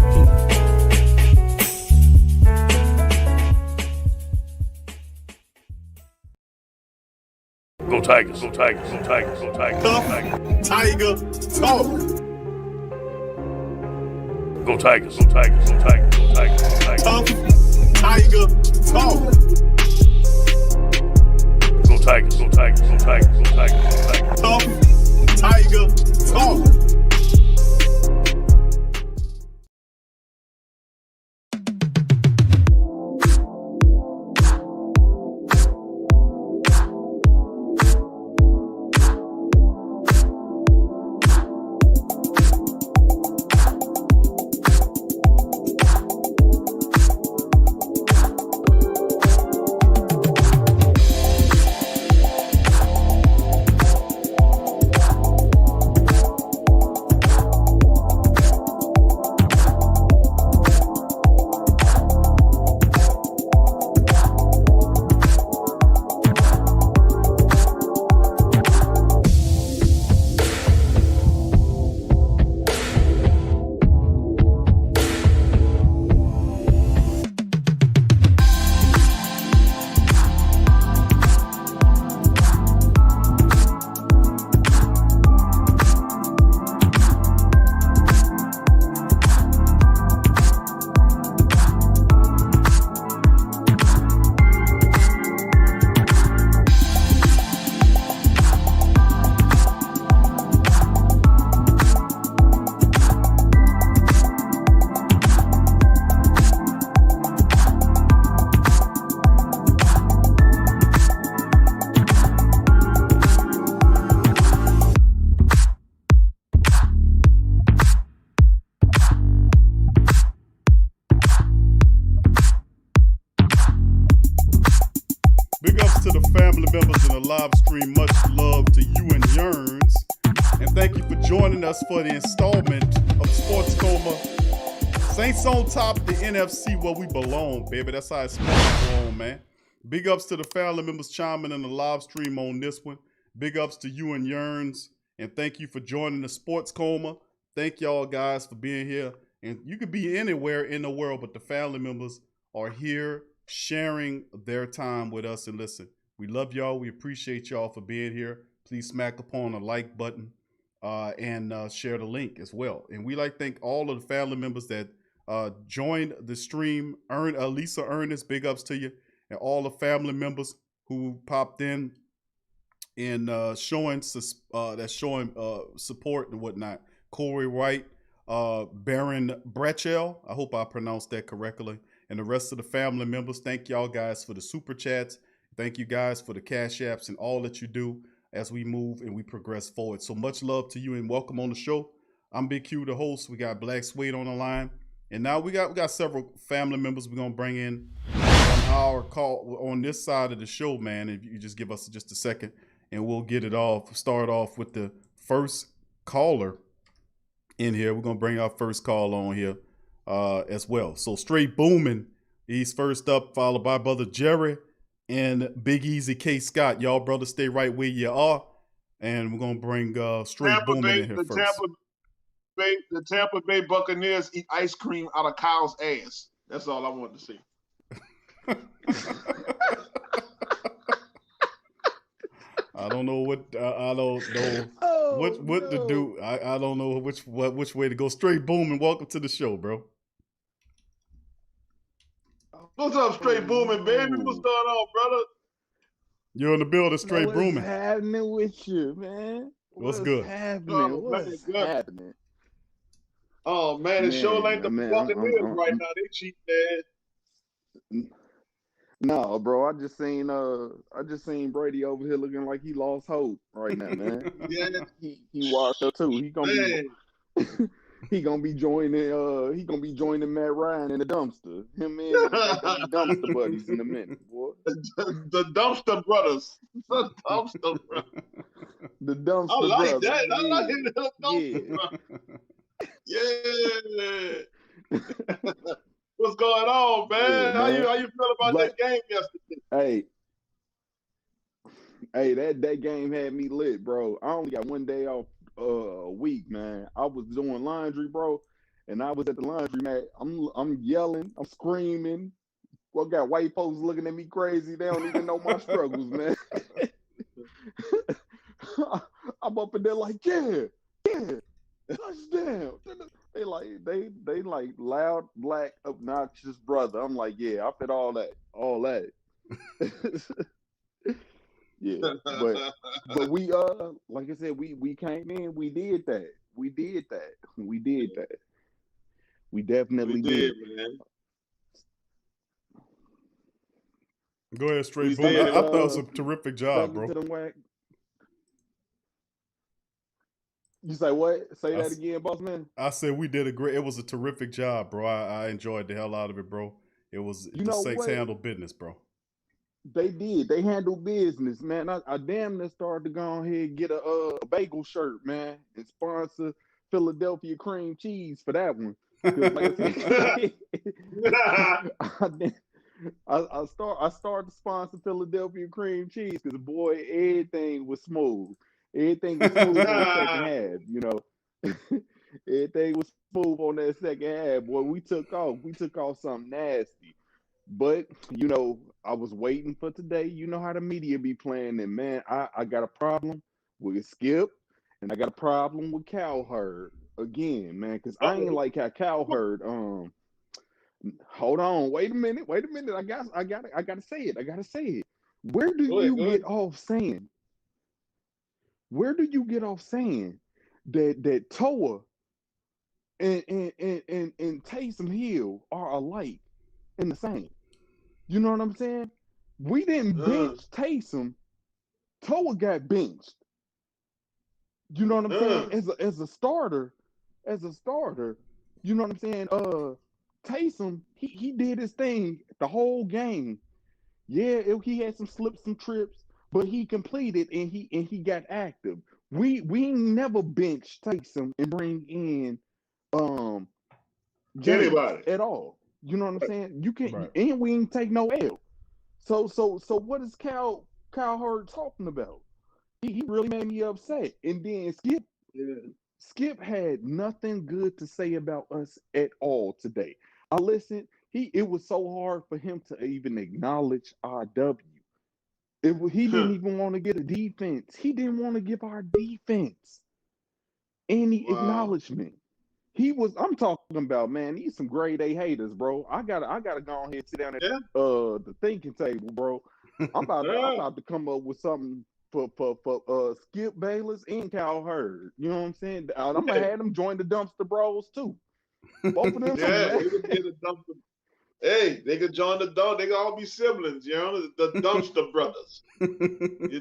Go Tigers, go Tigers, go Tigers, go Tigers, go Tigers. Tiger talk. Go Tigers, go Tigers, go Tigers, go Tigers, go Tigers. Tiger talk. Go Tigers, go Tigers, go Tigers, go Tigers, go Tigers. Tiger talk. live stream. Much love to you and Yearns. And thank you for joining us for the installment of Sports Coma. Saints on top, the NFC where we belong, baby. That's how it's supposed to go on, man. Big ups to the family members chiming in the live stream on this one. Big ups to you and Yearns. And thank you for joining the Sports Coma. Thank y'all guys for being here. And you could be anywhere in the world, but the family members are here sharing their time with us. And listen, we love y'all. We appreciate y'all for being here. Please smack upon the like button and share the link as well. And we like to thank all of the family members that joined the stream. Lisa Ernest, big ups to you. And all the family members who popped in and showing support and whatnot. Corey White, Baron Brechel, I hope I pronounced that correctly. And the rest of the family members, thank y'all guys for the super chats. Thank you guys for the cash apps and all that you do as we move and we progress forward. So much love to you and welcome on the show. I'm Big Q, the host. We got Blaxuede on the line. And now we got several family members we're going to bring in on our call on this side of the show, man. If you just give us just a second and we'll get it off. Start off with the first caller in here. We're going to bring our first call on here as well. So straight booming. He's first up, followed by Brother Jerry and Big Easy K. Scott. Y'all brothers stay right where you are. And we're going to bring straight booming in here first. The Tampa Bay Buccaneers eat ice cream out of cow's ass. That's all I wanted to see. I don't know what I don't know what to do. I don't know which way to go. Straight booming. Welcome to the show, bro. What's up, straight booming, baby? What's going on, brother? You're in the building, straight booming. What's happening with you, man? What's good? What's happening? Oh man, it sure ain't the Buccaneers right now. They cheat, man. No, bro. I just seen Brady over here looking like he lost hope right now, man. Yeah, he washed up too. He gonna be joining Matt Ryan in the dumpster. Him and the dumpster buddies in a minute, boy. The dumpster brothers. The dumpster brothers. The dumpster I like brothers. that. I like the dumpster brothers. Yeah. What's going on, man? Yeah, How man. you feel about that game yesterday? Hey, that game had me lit, bro. I only got one day off a week, man. I was doing laundry, bro, and I was at the laundromat. I'm yelling, I'm screaming. Well, I got white folks looking at me crazy. They don't even know my struggles, man. I'm up in there like, yeah, touchdown. They like loud, black, obnoxious brother. I'm like, yeah, I fit all that. Yeah, but we like I said, we came in, we did that. We definitely did. Man. Go ahead, straight booming. I thought it was a terrific job, bro. You say what? Say that again, boss man. I said it was a terrific job, bro. I enjoyed the hell out of it, bro. It was the Saints handled business, bro. They did. They handled business, man. I damn near started to go ahead and get a bagel shirt, man, and sponsor Philadelphia cream cheese for that one. I started to sponsor Philadelphia cream cheese because, boy, everything was smooth. Everything was smooth on the second half, you know. Everything was smooth on that second half. Boy, we took off something nasty. But, you know, I was waiting for today. You know how the media be playing. And, man, I got a problem with Skip, and I got a problem with Cowherd again, man, because I ain't like how Cowherd, hold on, wait a minute. I gotta say it. Where do you get off saying that Toa and Taysom Hill are alike and the same? You know what I'm saying? We didn't bench Taysom. Toa got benched. You know what I'm saying? As a starter, you know what I'm saying? Taysom, he did his thing the whole game. Yeah, he had some slips, some trips, but he completed and he got active. We ain't never bench Taysom and bring in James Anybody. at all. You know what I'm saying? You can't, Right. and we ain't take no L. So what is Kyle Hurd talking about? He really made me upset. And then Skip had nothing good to say about us at all today. I listened. It was so hard for him to even acknowledge our W. He didn't even want to get a defense. He didn't want to give our defense any acknowledgement. I'm talking about, man, these some grade A haters, bro. I gotta go on here and sit down at the thinking table, bro. I'm about to come up with something for Skip Bayless and Kyle Hurd. You know what I'm saying? I'm gonna have them join the dumpster bros too. Both of them. They could be the dumpster. Hey, they could join the dog. They could all be siblings, you know, the dumpster brothers. You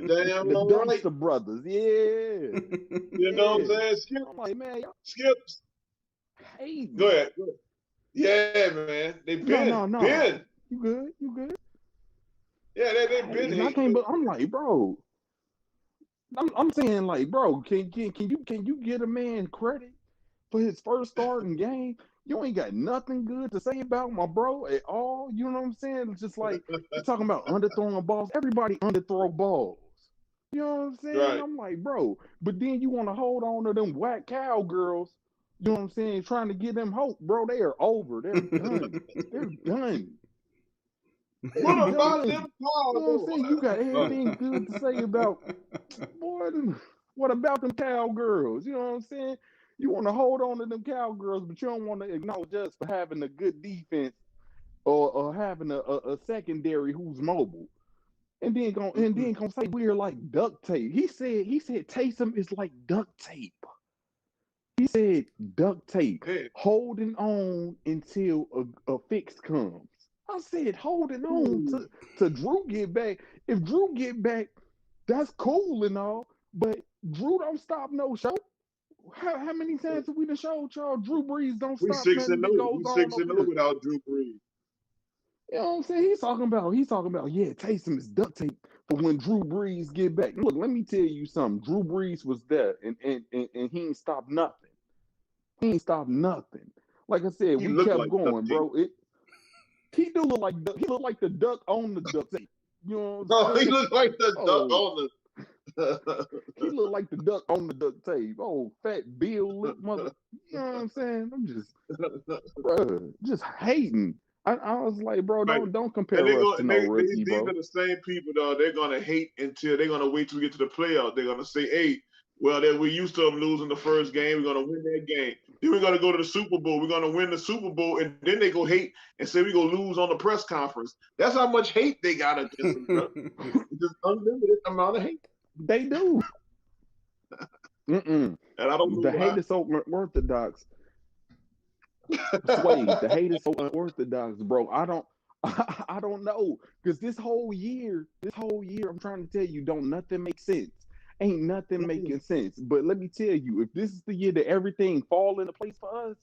damn the right. dumpster brothers, yeah. You know what I'm saying? Skip. I'm like, man, Skip. Hey, Go ahead. Yeah, man. They been. No. Been. You good? Yeah, they been. I can't, but I'm like, bro. I'm saying, like, bro, can you get a man credit for his first starting game? You ain't got nothing good to say about my bro at all. You know what I'm saying? It's just like you're talking about underthrowing balls. Everybody underthrow balls. You know what I'm saying? Right. I'm like, bro, but then you want to hold on to them whack cowgirls. You know what I'm saying? Trying to give them hope, bro. They are over. They're done. They're done. What about them? You know what I'm saying? You got everything good to say about, boy. What about them cowgirls? You know what I'm saying? You want to hold on to them cowgirls, but you don't want to acknowledge us for having a good defense or having a secondary who's mobile. And then gonna say we're like duct tape. He said Taysom is like duct tape. He said duct tape, holding on until a fix comes. I said holding on to Drew get back. If Drew get back, that's cool and all, but Drew don't stop no show. How many times have we done showed y'all Drew Brees don't We stop 6-0. nothing that goes We on 6-0 without Drew Brees. You know what I'm saying? He's talking about, yeah, Taysom is duct tape for when Drew Brees get back. Look, let me tell you something. Drew Brees was there and he ain't stopped nothing. He ain't stopped nothing. Like I said, we kept like going, bro. He do look like the duck on the duct tape. You know what I'm saying? He look like the duck on the he looked like the duck on the duct tape. Oh, fat Bill lip mother. You know what I'm saying? I'm just hating. I was like, bro, don't compare us to no rookie, these bro. are the same people, though. They're gonna hate until they're gonna wait till we get to the playoffs. They're gonna say, "Hey, well, we're used to them losing the first game. We're gonna win that game. Then we're gonna go to the Super Bowl. We're gonna win the Super Bowl, and then they go hate and say we're gonna lose on the press conference. That's how much hate they got against them, bro. It's just unlimited amount of hate. They do. And I don't know the why. hate is so unorthodox. Sway, the hate is so unorthodox, bro. I don't know, because this whole year, I'm trying to tell you, don't nothing make sense. Ain't nothing making sense. But let me tell you, if this is the year that everything fall into place for us,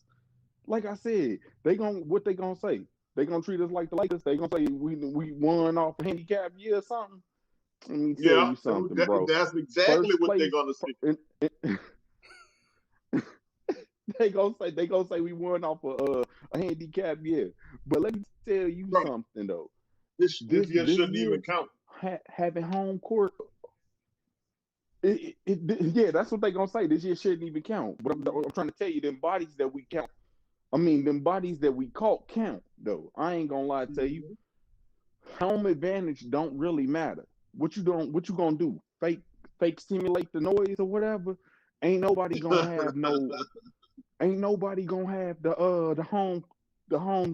like I said, what they gonna say? They gonna treat us like the Lakers. They gonna say we won off a handicap year or something. Let me tell you something, bro. That's exactly what they're gonna say. They gonna say we won off a handicap year. But let me tell you something though. This year shouldn't even count. Having home court. Yeah, that's what they gonna say. This year shouldn't even count. But I'm trying to tell you, them bodies that we count. I mean, them bodies that we caught count though. I ain't gonna lie to you. Home advantage don't really matter. What you gonna do? Fake stimulate the noise or whatever? Ain't nobody gonna have Ain't nobody gonna have the home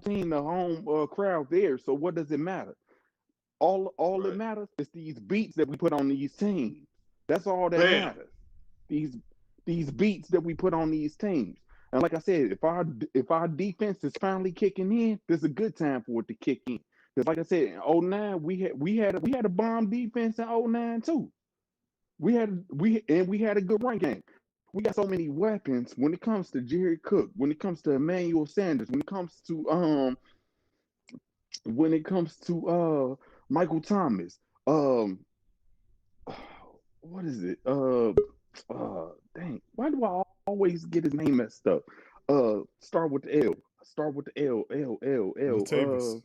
team, the home crowd there. So what does it matter? All that matters is these beats that we put on these teams. That's all that matters. These beats that we put on these teams. And like I said, if our defense is finally kicking in, there's a good time for it to kick in. Because like I said, in 2009, we had a bomb defense in 2009 too. We had a good run game. We got so many weapons when it comes to Jerry Cook, when it comes to Emmanuel Sanders, when it comes to Michael Thomas, what is it? Dang, why do I always get his name messed up? Start with the L. Start with the L. L. L. L. Latavius.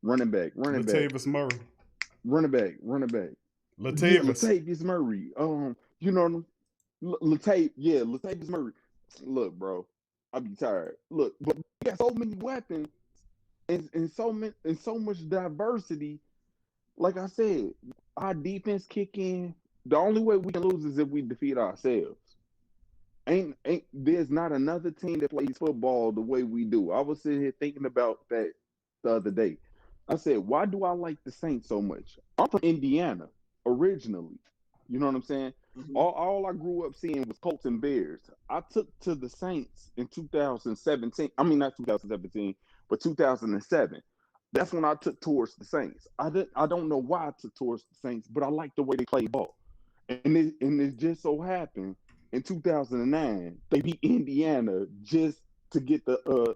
Running back. Latavius Murray. Running back. Yeah, Latavius. Latavius Murray. You know, Latavius Murray. Look, bro, I be tired. Look, but we got so many weapons and so much diversity. Like I said, our defense kick in. The only way we can lose is if we defeat ourselves. Ain't there's not another team that plays football the way we do. I was sitting here thinking about that the other day. I said, why do I like the Saints so much? I'm from Indiana originally. You know what I'm saying? Mhm. All I grew up seeing was Colts and Bears. I took to the Saints in 2017. I mean, not 2017, but 2007. That's when I took towards the Saints. I don't know why I took towards the Saints, but I like the way they play ball. And it just so happened in 2009 they beat Indiana just to get the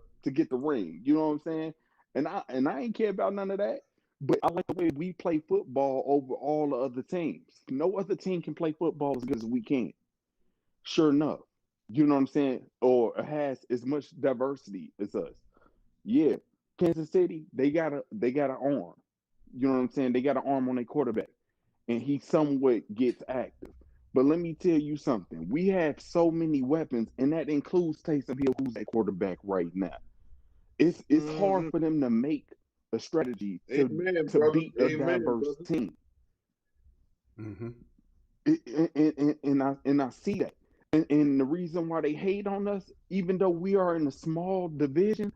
ring. You know what I'm saying? And I ain't care about none of that. But I like the way we play football over all the other teams. No other team can play football as good as we can. Sure enough. You know what I'm saying? Or has as much diversity as us. Yeah. Kansas City, they got an arm. You know what I'm saying? They got an arm on their quarterback. And he somewhat gets active. But let me tell you something. We have so many weapons, and that includes Taysom Hill, who's at quarterback right now. It's hard for them to make a strategy Amen, to brother. beat a Amen, diverse brother. team. Mm-hmm. And I see that. And the reason why they hate on us, even though we are in a small division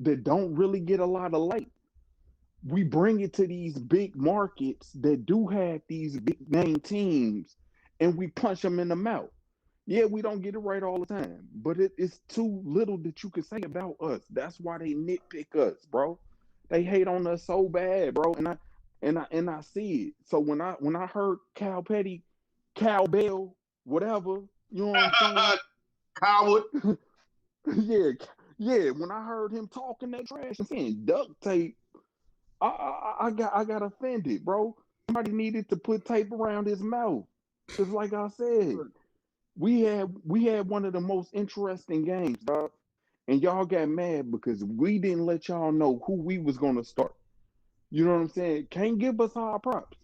that don't really get a lot of light, we bring it to these big markets that do have these big name teams, and we punch them in the mouth. Yeah, we don't get it right all the time, but it's too little that you can say about us. That's why they nitpick us, bro. They hate on us so bad, bro. And I see it. So when I heard Cal Petty, Cal Bell, whatever, you know what I'm saying? Coward. Yeah, yeah. When I heard him talking that trash and saying duct tape, I got offended, bro. Somebody needed to put tape around his mouth. Cause like I said, we had one of the most interesting games, dog. And y'all got mad because we didn't let y'all know who we was gonna start. You know what I'm saying? Can't give us our props.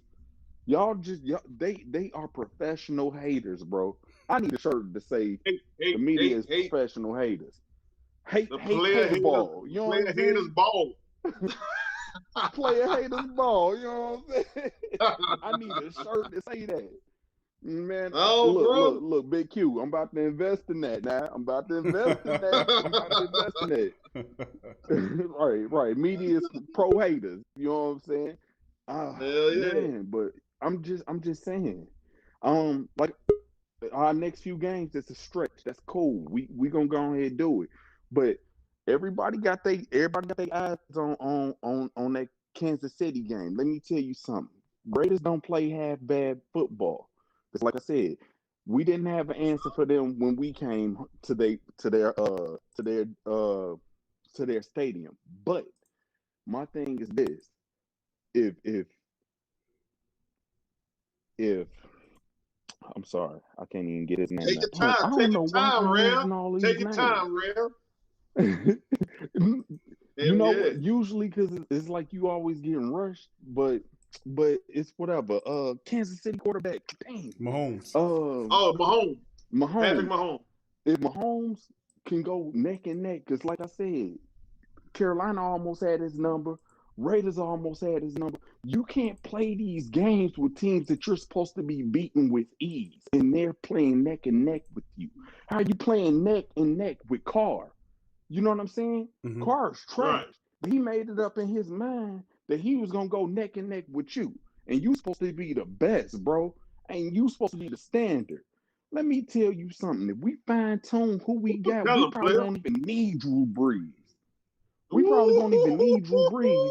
They are professional haters, bro. I need a shirt to say the media is Hey. professional haters. Hate The hate player hater haters, ball. You the know what player I'm haters saying? ball. Player haters ball. You know what I'm saying? I need a shirt to say that. Man, Oh, look, Big Q. I'm about to invest in that now. I'm about to invest in that. I'm about to invest in that. Right. Media is pro haters. You know what I'm saying? Hell yeah. Man, but I'm just saying. Like our next few games, it's a stretch. That's cool. We gonna go ahead and do it. But everybody got their eyes on that Kansas City game. Let me tell you something. Raiders don't play half bad football. Because like I said, we didn't have an answer for them when we came to their stadium. But my thing is this: if I'm sorry, I can't even get his name Take your out. time. I don't Take know your why time, I'm Rev. losing all these Take your names. time, Rev. You Hell know yeah. what? Usually, because it's like you always getting rushed, but it's whatever. Kansas City quarterback, dang. Mahomes. Oh, Mahomes. Patrick Mahomes. Mahomes. If Mahomes can go neck and neck, because like I said, Carolina almost had his number. Raiders almost had his number. You can't play these games with teams that you're supposed to be beating with ease, and they're playing neck and neck with you. How are you playing neck and neck with Carr? You know what I'm saying? Mm-hmm. Carr's trash. Right. He made it up in his mind that he was gonna go neck and neck with you, and you supposed to be the best, bro. And you supposed to be the standard. Let me tell you something. If we fine tune who we got, Tell we him, probably player. won't even need Drew Brees. We probably won't even need Drew Brees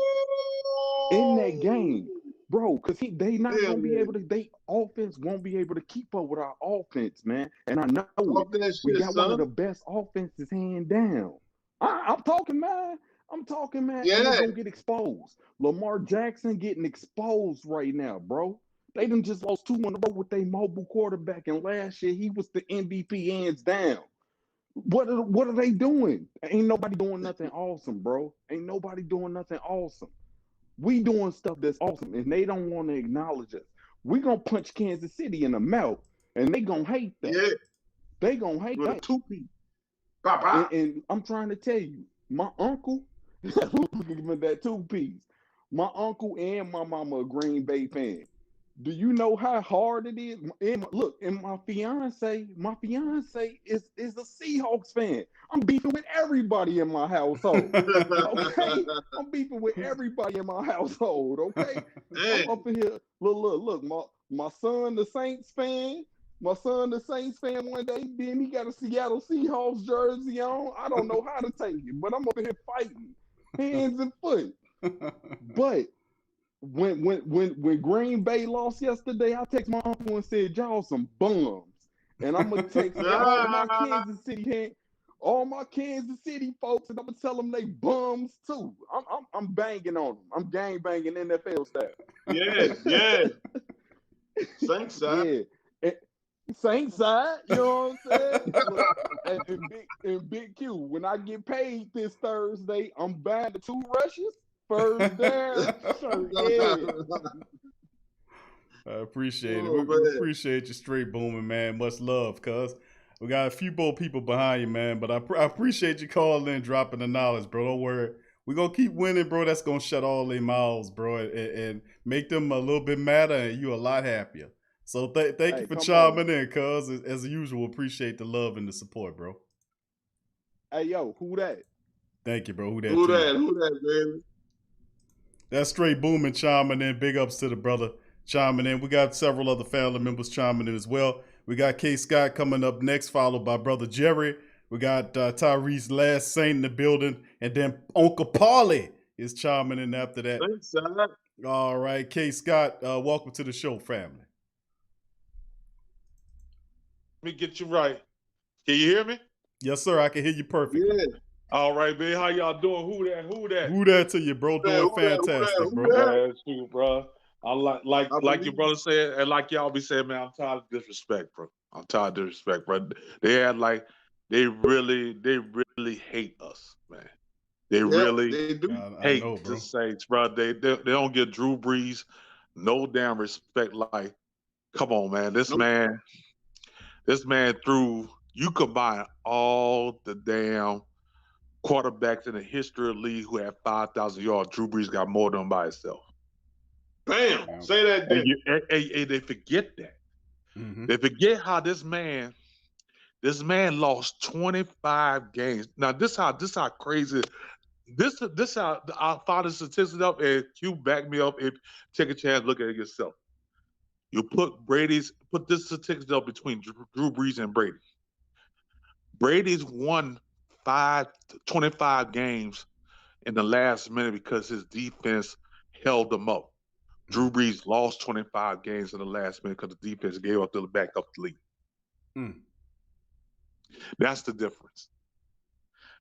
in that game, bro, because they not Hell gonna be yeah. able to. They offense won't be able to keep up with our offense, man. And I know Talk it. that We shit, got one of the son. best offenses hand down. I'm talking, man. I'm talking, man. And they Yeah. gonna get exposed. Lamar Jackson getting exposed right now, bro. They done just lost 2 in a row with their mobile quarterback, and last year he was the MVP hands down. What are they doing? Ain't nobody doing nothing awesome, bro. Ain't nobody doing nothing awesome. We doing stuff that's awesome, and they don't want to acknowledge us. We gonna punch Kansas City in the mouth, and they gonna hate that. Yeah. They gonna hate With a that. 2-piece. And I'm trying to tell you, my uncle, looking at that 2-piece. My uncle and my mama a Green Bay fan. Do you know how hard it is? And my fiance is a Seahawks fan. I'm beefing with everybody in my household. Okay, I'm beefing with everybody in my household. Okay, I'm up in here. Look. My son, the Saints fan. My son, the Saints fan, one day, then he got a Seattle Seahawks jersey on. I don't know how to take it, but I'm up in here fighting, hands and foot. But when Green Bay lost yesterday, I text my uncle and said, "Y'all some bums." And I'm gonna text all my Kansas City folks, and I'm gonna tell them they bums too. I'm banging on them. I'm gang banging NFL style. Yeah. Saints side. Yeah. Saints side, you know what I'm saying? And Big Q, when I get paid this Thursday, I'm buying the 2 rushes. First down, I appreciate it. We appreciate you straight booming, man. Much love, cuz. We got a few more people behind you, man. But I appreciate you calling in, dropping the knowledge, bro. Don't worry. We're going to keep winning, bro. That's going to shut all their mouths, bro, and make them a little bit madder and you a lot happier. So thank you for chiming in, cuz. As usual, appreciate the love and the support, bro. Hey, yo, who that? Thank you, bro. Who that, baby? That's straight booming chiming in. Big ups to the brother chiming in. We got several other family members chiming in as well. We got K. Scott coming up next, followed by Brother Jerry. We got Tyrese Last Saint in the building. And then Uncle Paulie is chiming in after that. Thanks, son. All right, K. Scott, welcome to the show, family. Let me get you right. Can you hear me? Yes, sir. I can hear you perfectly. Yeah. All right, man. How y'all doing? Who that? Who that to you, bro? Doing fantastic, bro. That's true, bro. I like your brother said, and like y'all be saying, man, I'm tired of disrespect, bro. I'm tired of disrespect, bro. They really hate us, man. They do hate the Saints, bro. They don't give Drew Brees no damn respect. Like, come on, man. This man threw. You combine all the damn quarterbacks in the history of the league who had 5,000 yards. Drew Brees got more than him by himself. Bam! Say that, then. And they forget that. Mm-hmm. They forget how this man lost 25 games. Now this how crazy. This how I found the statistics up, and you back me up. If take a chance, look at it yourself. You put this statistics up between Drew Brees and Brady. Brady's won 25 games in the last minute because his defense held them up. Drew Brees lost 25 games in the last minute because the defense gave up to back up the lead. That's the difference.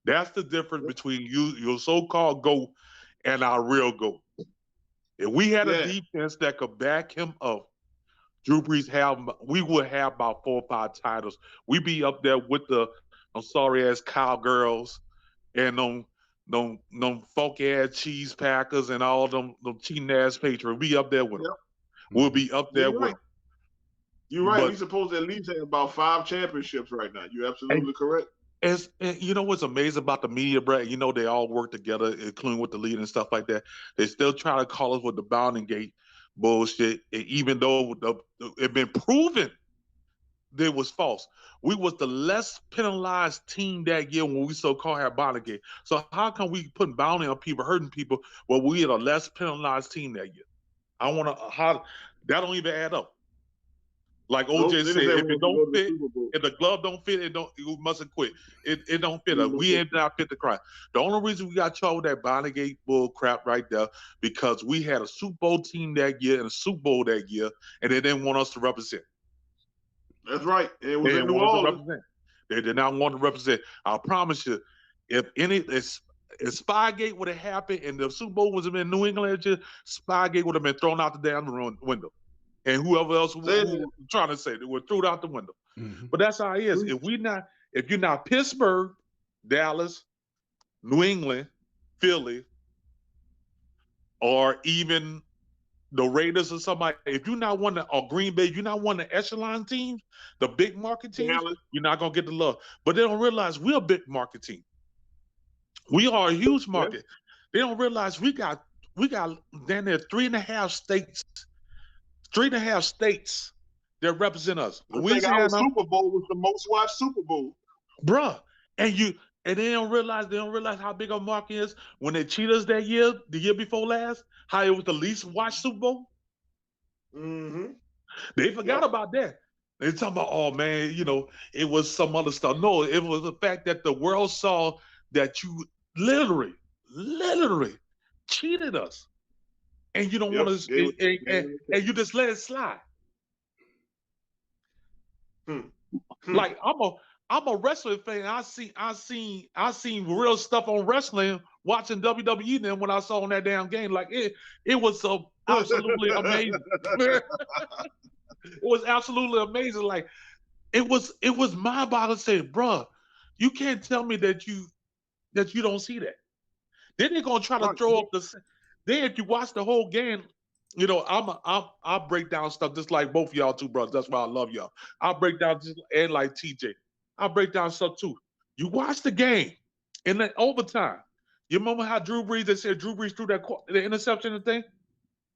That's the difference between your so-called GOAT, and our real GOAT. If we had a defense that could back him up, Drew Brees we would have about 4 or 5 titles. We'd be up there with the sorry-ass cowgirls and them funky-ass cheese packers and all them cheating-ass Patriots. We up there with them. We'll be up there with them. You're right. We're supposed to at least have about 5 championships right now. You're absolutely correct. And you know what's amazing about the media, Brad? You know they all work together, including with the lead and stuff like that. They still try to call us with the bounding gate bullshit, even though it's been proven that it was false. We was the less penalized team that year when we so-called had bounding gate. So how come we putting bounty on people, hurting people, when we had a less penalized team that year? That don't even add up. Like OJ said, if it don't fit, if the glove don't fit, you mustn't quit. It don't fit us. We ain't not fit the crime. The only reason we got charged with that Bonnegate bull crap right there, because we had a Super Bowl team that year and a Super Bowl that year, and they didn't want us to represent. That's right. It was in New Orleans. They did not want to represent. I promise you, if Spygate would have happened and the Super Bowl was in New England, Spygate would have been thrown out the damn window. and whoever else who was trying to say it, were threw it out the window. Mm-hmm. But that's how it is. If you're not Pittsburgh, Dallas, New England, Philly, or even the Raiders or somebody, if you're not one of, or Green Bay, you're not one of the echelon teams, the big market teams, you're not gonna get the love. But they don't realize we're a big market team. We are a huge market. They don't realize we got down there 3.5 states that represent us. I think our Super Bowl was the most watched Super Bowl. Bruh. And they don't realize how big a market is when they cheat us that year, the year before last, how it was the least watched Super Bowl. Mm-hmm. They forgot about that. They talking about, oh man, it was some other stuff. No, it was the fact that the world saw that you literally cheated us. And you don't want to, and you just let it slide. Like I'm a wrestling fan. I seen real stuff on wrestling watching WWE. Then when I saw on that damn game, like it was so absolutely amazing. It was absolutely amazing. Like it was mind-boggling. Saying, bruh, you can't tell me that you don't see that. Then they're gonna try to throw up the. Then if you watch the whole game, I'll break down stuff just like both of y'all two brothers. That's why I love y'all. I'll break down and like TJ. I'll break down stuff too. You watch the game in the overtime. You remember how Drew Brees, they said Drew Brees threw the interception and thing?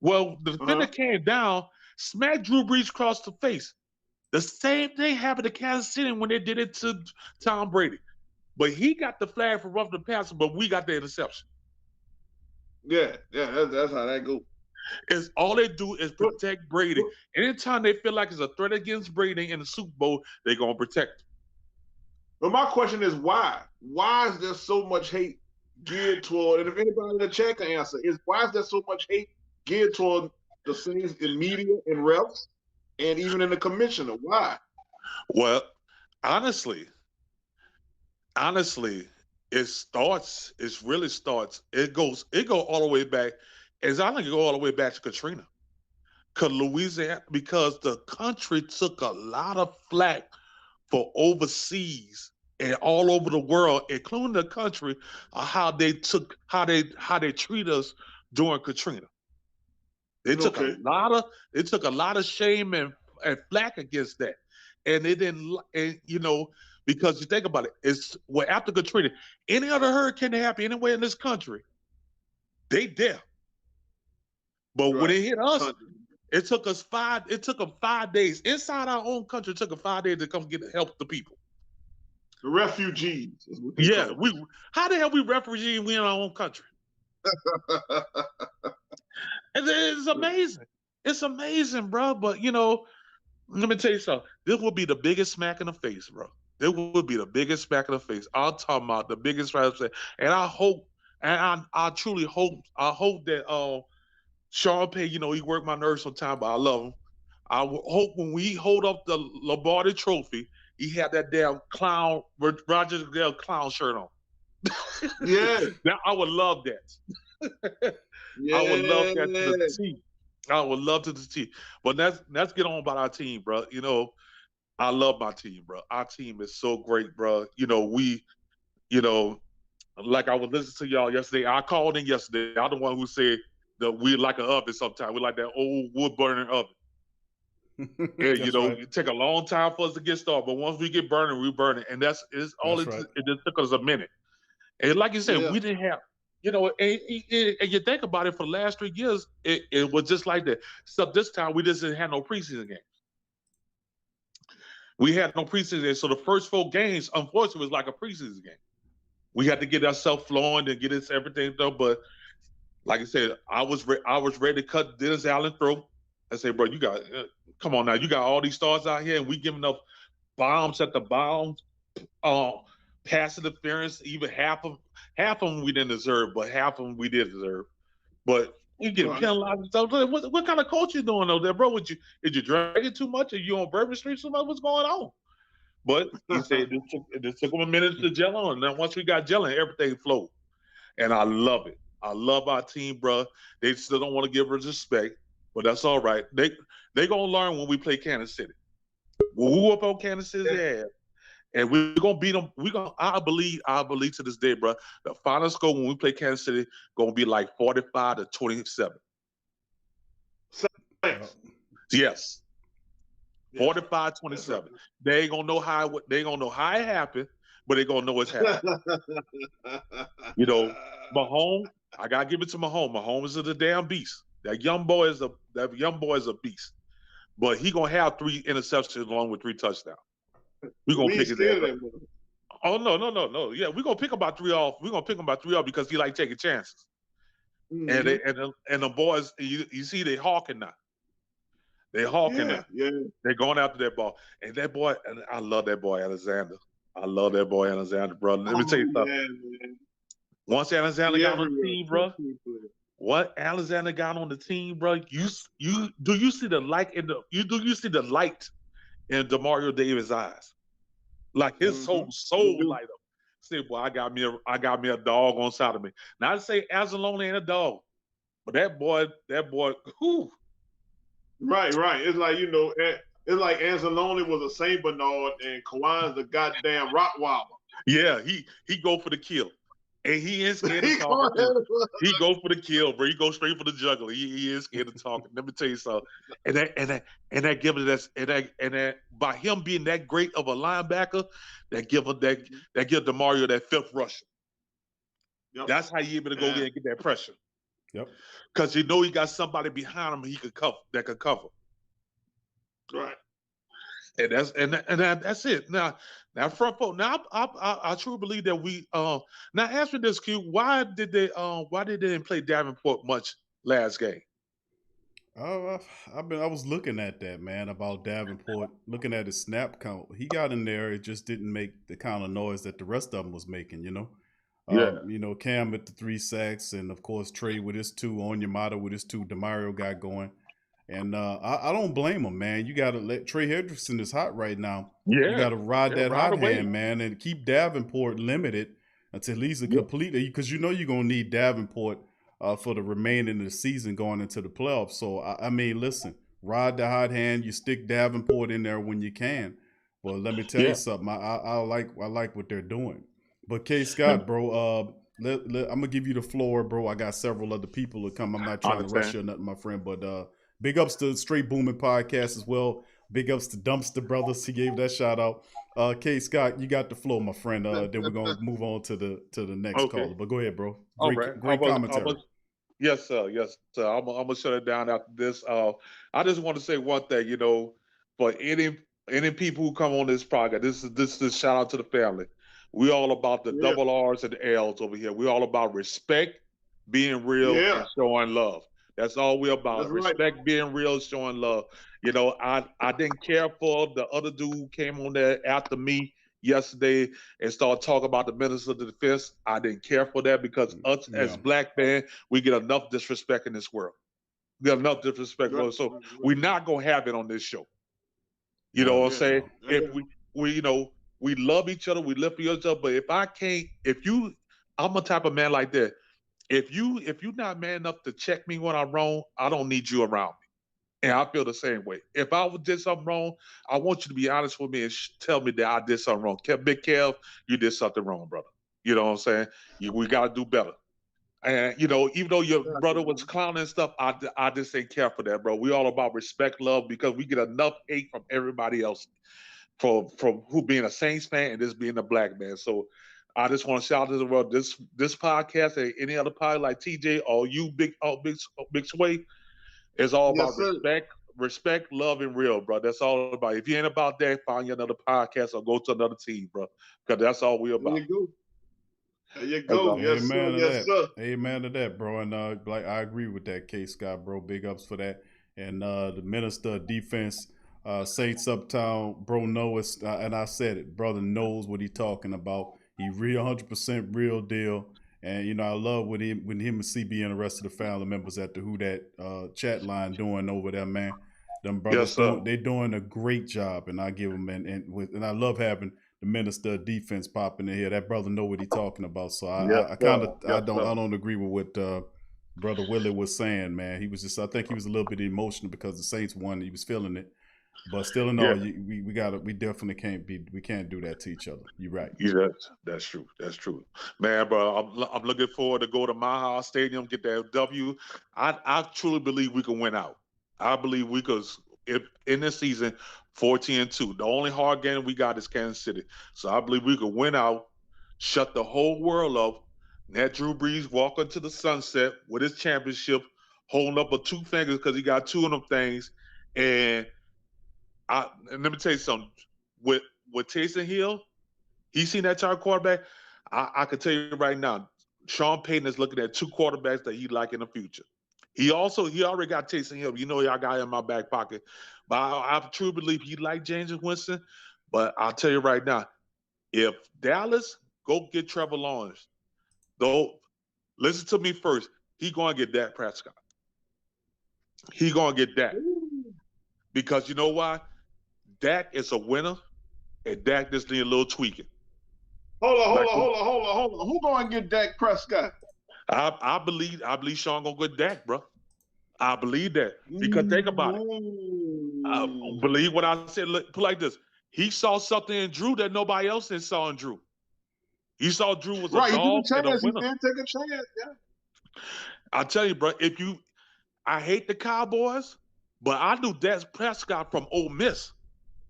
Well, the defender came down, smacked Drew Brees across the face. The same thing happened to Kansas City when they did it to Tom Brady. But he got the flag for roughing the passer, but we got the interception. Yeah, that's how that goes. Is all they do is protect Brady. Anytime they feel like it's a threat against Brady in the Super Bowl, they're gonna protect him. But my question is why? Why is there so much hate geared toward? And if anybody in the chat can answer, why is there so much hate geared toward the Saints in media and refs, and even in the commissioner? Why? Well, honestly, it really starts. It goes all the way back. I think it go all the way back to Katrina, because the country took a lot of flack for overseas and all over the world, including the country, how they treat us during Katrina. They took a lot of shame and flack against that, and they didn't. And because you think about it, after Katrina, any other hurricane that happened anywhere in this country, they there. But when it hit us, it took them 5 days inside our own country. It took them 5 days to come help the people. The refugees. Yeah, how the hell we refugees? We in our own country. It's amazing. It's amazing, bro. But let me tell you something. This will be the biggest smack in the face, bro. It will be the biggest smack in the face. I'm talking about the biggest smack in the face. And I hope, and I truly hope, that Sean Payne, he worked my nerves sometimes, but I love him. I hope when we hold up the Lombardi Trophy, he had that damn clown, Roger Goodell clown shirt on. Yeah. Now I would love that. Yeah. I would love that to the T. I would love to the T. But let's get on about our team, bro. I love my team, bro. Our team is so great, bro. Like I was listening to y'all yesterday. I called in yesterday. I'm the one who said that we like an oven sometimes. We like that old wood burning oven. And it take a long time for us to get started, but once we get burning, we burn it. And it just took us a minute. And like you said, we didn't have, and you think about it, for the last 3 years, it was just like that. So this time we just didn't have no preseason games. We had no preseason games. So the first 4 games, unfortunately, was like a preseason game. We had to get ourselves flowing and get everything done. But like I said, I was ready to cut Dennis Allen throat. I said, bro, come on now. You got all these stars out here, and we giving up bombs at the bombs, pass interference. Even half of them we didn't deserve, but half of them we did deserve. But we get penalized and stuff. What kind of coach you doing over there, bro? Did you drag it too much? Are you on Bourbon Street so much? What's going on? But he said it just took him a minute to gel on. And then once we got gelling, everything flowed. And I love it. I love our team, bro. They still don't want to give us respect, but that's all right. They gonna learn when we play Kansas City. We'll whoop on Kansas City's ass, and we're gonna beat them. I believe to this day, bro. The final score when we play Kansas City gonna be like 45-27. Yes. 45-27. They ain't gonna know how it happened, but they gonna know it's happened. You know, Mahomes, I gotta give it to Mahomes. Mahomes is a damn beast. That young boy is a beast. But he gonna have 3 interceptions along with 3 touchdowns. We gonna pick his ass up. Oh no. Yeah, we're gonna pick about 3 off. We're gonna pick him about 3 off because he like taking chances. Mm-hmm. And the boys, you see, they hawking now. They hawking now. Yeah. They're going after that ball. And that boy, and I love that boy, Alexander. I love that boy, Alexander, brother. Let me tell you something. Man. Once Alexander got on the team, bro. What Alexander got on the team, bro? You see the light in Demario Davis' eyes? Like his soul light up. Say, boy, I got me a dog on side of me. Not to say Anzalone ain't a dog, but that boy, whew. Right. It's like, it's like Anzalone was a Saint Bernard and Kawan's a goddamn Rottweiler. Yeah, he go for the kill. And he is scared of talking. He go for the kill, bro. He go straight for the juggler. He is scared of talking. Let me tell you something. And that gives us that by him being that great of a linebacker, that give DeMario that 5th rusher. Yep. That's how you able to go in and get that pressure. Yep. Because you know he got somebody behind him he could cover that could cover. Right. And that's it. Now front foot. Now I truly believe that we now answer this, Q. Why did they didn't play Davenport much last game? I was looking at that, man, about Davenport, looking at his snap count. He got in there, it just didn't make the kind of noise that the rest of them was making, Yeah. Cam with the 3 sacks, and of course Trey with his 2, Onyemata with his 2, DeMario got going. And I don't blame him, man. You got to let Trey Hendrickson is hot right now. Yeah. You got to ride that hot hand, man, and keep Davenport limited until he's a complete, because you're going to need Davenport for the remaining of the season going into the playoffs. So, I mean, listen, ride the hot hand. You stick Davenport in there when you can. But let me tell you something. I like what they're doing. But K. Scott, bro, I'm going to give you the floor, bro. I got several other people to come. I'm not trying to rush you or nothing, my friend, but big ups to Straight Booming Podcast as well. Big ups to Dumpster Brothers. He gave that shout out. K. Scott, you got the floor, my friend. Then we're gonna move on to the next caller. But go ahead, bro. Great commentary. Yes, sir. I'm gonna shut it down after this. I just want to say one thing. For any people who come on this podcast, this is shout out to the family. We all about the double R's and the L's over here. We all about respect, being real, and showing love. That's all we're about. That's respect, right. Being real, showing love. I didn't care for the other dude who came on there after me yesterday and started talking about the minister of the defense. I didn't care for that because us as black men, we get enough disrespect in this world. We get enough disrespect. So we're not going to have it on this show. You know what I'm saying? If we love each other, we live for each other. But I'm a type of man like that. If you're not man enough to check me when I'm wrong, I don't need you around me. And I feel the same way. If I did something wrong, I want you to be honest with me and tell me that I did something wrong. Big Kev, you did something wrong, brother. You know what I'm saying? We got to do better. And, even though your brother was clowning and stuff, I just ain't care for that, bro. We all about respect, love, because we get enough hate from everybody else from who being a Saints fan and this being a black man. So I just want to shout out to the world. This podcast and any other podcast like TJ or you, Big Sway, is all about respect, love, and real, bro. That's all about. If you ain't about that, find you another podcast or go to another team, bro. Because that's all we about. There you go. Yes, Amen sir. to Yes, that. sir. Amen to that, bro. And I agree with that, K. Scott, bro. Big ups for that. And the minister of defense, Saints Uptown, bro, knows, and I said it, brother knows what he's talking about. He real 100% real deal. And, I love what him and CB and the rest of the family members at the Who Dat chat line doing over there, man. Them brothers, they're doing a great job, and I give them, and I love having the minister of defense popping in here. That brother know what he's talking about. So I don't agree with what Brother Willie was saying, man, he was just, I think he was a little bit emotional because the Saints won. He was feeling it. But still in all, we definitely can't do that to each other. You're right. Yeah, that's true. That's true, man, bro. I'm looking forward to go to Maha Stadium, get that W. I truly believe we can win out. I believe we could, if in this season, 14-2. The only hard game we got is Kansas City. So I believe we could win out, shut the whole world up, let Drew Brees walk into the sunset with his championship, holding up with 2 fingers because he got 2 of them things. And let me tell you something. With Taysom Hill, he's seen that type of quarterback. I can tell you right now, Sean Payton is looking at 2 quarterbacks that he like in the future. He already got Taysom Hill. You know, I got him in my back pocket. But I truly believe he like James Winston. But I'll tell you right now, if Dallas go get Trevor Lawrence, though, listen to me first. He going to get Dak Prescott. He going to get Dak. Because you know why? Dak is a winner, and Dak just need a little tweaking. Hold on. Who going to get Dak Prescott? I believe Sean gonna get Dak, bro. I believe that because think about it. I believe what I said. Put like this: he saw something in Drew that nobody else saw in Drew. He saw Drew was a dog and a winner. He did take a chance. Yeah. I tell you, bro. I hate the Cowboys, but I knew Dak Prescott from Ole Miss.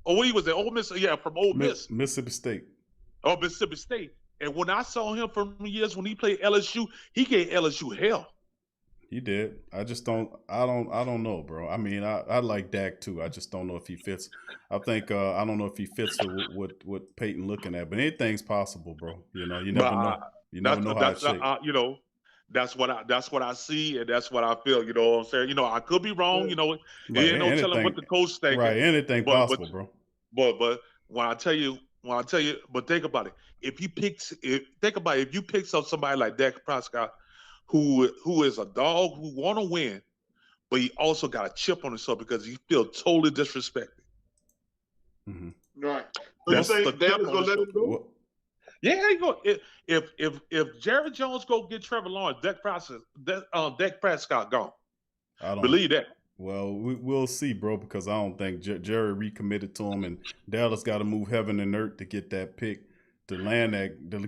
Oh, he was at Ole Miss. Yeah, from Ole Miss, Mississippi State. Oh, Mississippi State. And when I saw him for years when he played LSU, he gave LSU hell. He did. I don't know, bro. I mean, I like Dak too. I just don't know if he fits. I think I don't know if he fits with what Peyton looking at. But anything's possible, bro. You know, you never know. You never know how it shapes. You know, that's what I see and that's what I feel. You know what I'm saying? You know, I could be wrong. You know, there ain't no telling what the coach thinking. Right, anything possible, bro. But when I tell you, but think about it. If you pick up somebody like Dak Prescott, who is a dog who want to win, but he also got a chip on himself because he feels totally disrespected. Mm-hmm. Right. So you say Dallas gonna let him go? Yeah, he go. If Jerry Jones go get Trevor Lawrence, Dak Prescott gone. I don't believe that. Well, we'll see, bro, because I don't think Jerry recommitted to him, and Dallas got to move heaven and earth to get that pick, to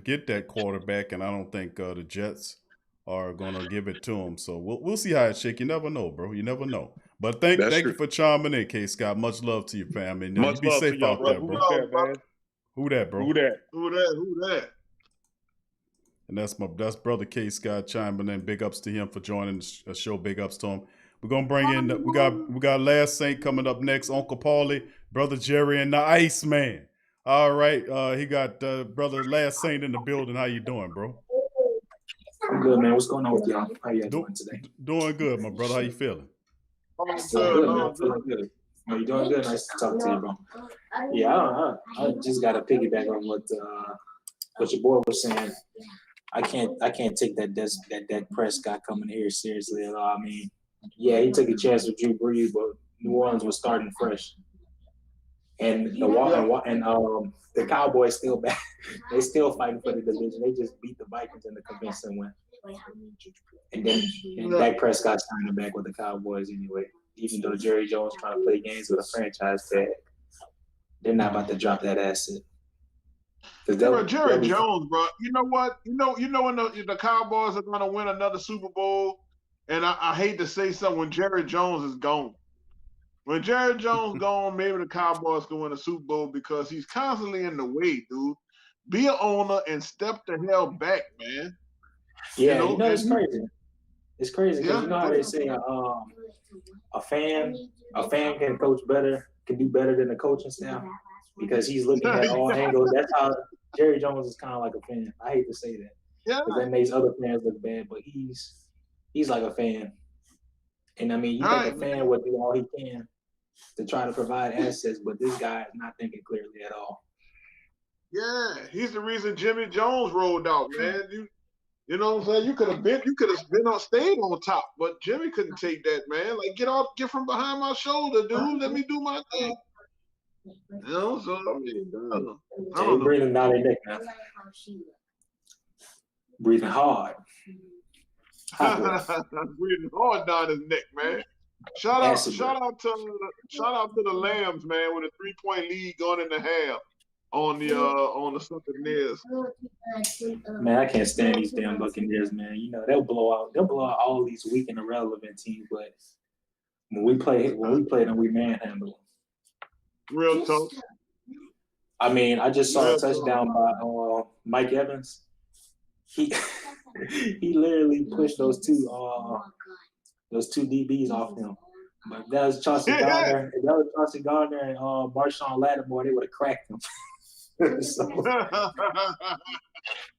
get that quarterback, and I don't think the Jets are gonna give it to him. So we'll see how it shakes. You never know, bro. You never know. But thank you for chiming in, K. Scott. Much love to your family. You be safe out there, bro. Who that, bro? Who that? And that's brother K. Scott chiming in. Big ups to him for joining the show. Big ups to him. We're gonna bring in we got Last Saint coming up next. Uncle Paulie, brother Jerry, and the Iceman. All right, he got brother Last Saint in the building. How you doing, bro? I'm good, man. What's going on with y'all? How you doing today? Doing good, my brother. How you feeling? Good, man. I'm feeling good. No, you doing good? Nice to talk to you, bro. Yeah, I just got to piggyback on what your boy was saying. I can't take that Dak Prescott coming here seriously at all. I mean, yeah, he took a chance with Drew Brees, but New Orleans was starting fresh, and the Cowboys still back. They still fighting for the division. They just beat the Vikings in the convincing win, and then Dak Prescott signing back with the Cowboys anyway. Even though Jerry Jones trying to play games with a franchise tag, they're not about to drop that asset. Jerry Jones, bro. You know what? You know when the Cowboys are gonna win another Super Bowl, and I hate to say something, when Jerry Jones is gone. When Jerry Jones gone, maybe the Cowboys can win a Super Bowl because he's constantly in the way, dude. Be an owner and step the hell back, man. Yeah, it's crazy. It's crazy because you know how they say a fan can coach better, can do better than the coaching staff because he's looking at all angles. That's how Jerry Jones is kind of like a fan. I hate to say that. Yeah. Because that makes other fans look bad, but he's like a fan. And I mean, you think a fan would do all he can to try to provide assets, but this guy is not thinking clearly at all. Yeah, he's the reason Jimmy Jones rolled out, man. You know what I'm saying? You could have stayed on top, but Jimmy couldn't take that, man. Like, get from behind my shoulder, dude. Let me do my thing. You know, so I mean, I don't know. Breathing down their neck now. Breathing hard. Breathing hard down his neck, man. Shout out to the Lambs, man, with a 3-point lead going in the half on the Buccaneers. Man, I can't stand these damn Buccaneers, man. You know, they'll blow out all these weak and irrelevant teams, but when we play them, we manhandle them. Real tough. I mean, I just saw a touchdown by Mike Evans. He literally pushed those two DBs off him. But that was Chauncey Gardner. If that was Chauncey Gardner and Marshawn Lattimore, they would have cracked him. So,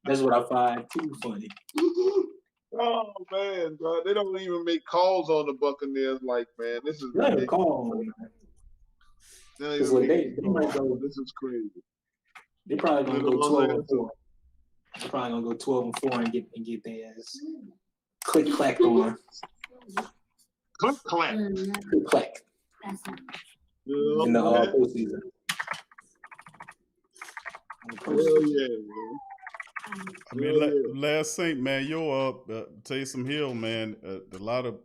that's what I find too funny. Oh man, bro. They don't even make calls on the Buccaneers. Like, man, this is ridiculous. Call, man. This is crazy. They probably gonna go 12-4. They're probably gonna go 12-4 and get their ass click clack on. Click clack. Click clack. In the postseason. Hell yeah, man. I mean, last Saint, man, Taysom Hill, man. A lot of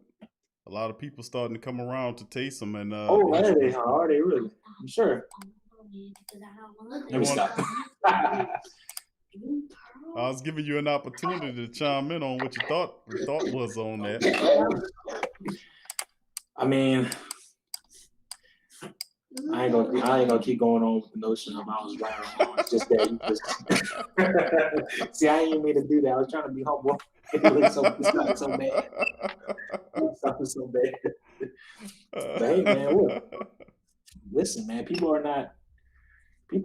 people starting to come around to Taysom, and are they really? I'm sure. Let me stop. I was giving you an opportunity to chime in on what your thought was on that. I mean, I ain't gonna keep going on with the notion of I was right or wrong. It's just that see, I didn't mean to do that. I was trying to be humble. It's not so bad. It's not so bad. But hey, man, listen, man, people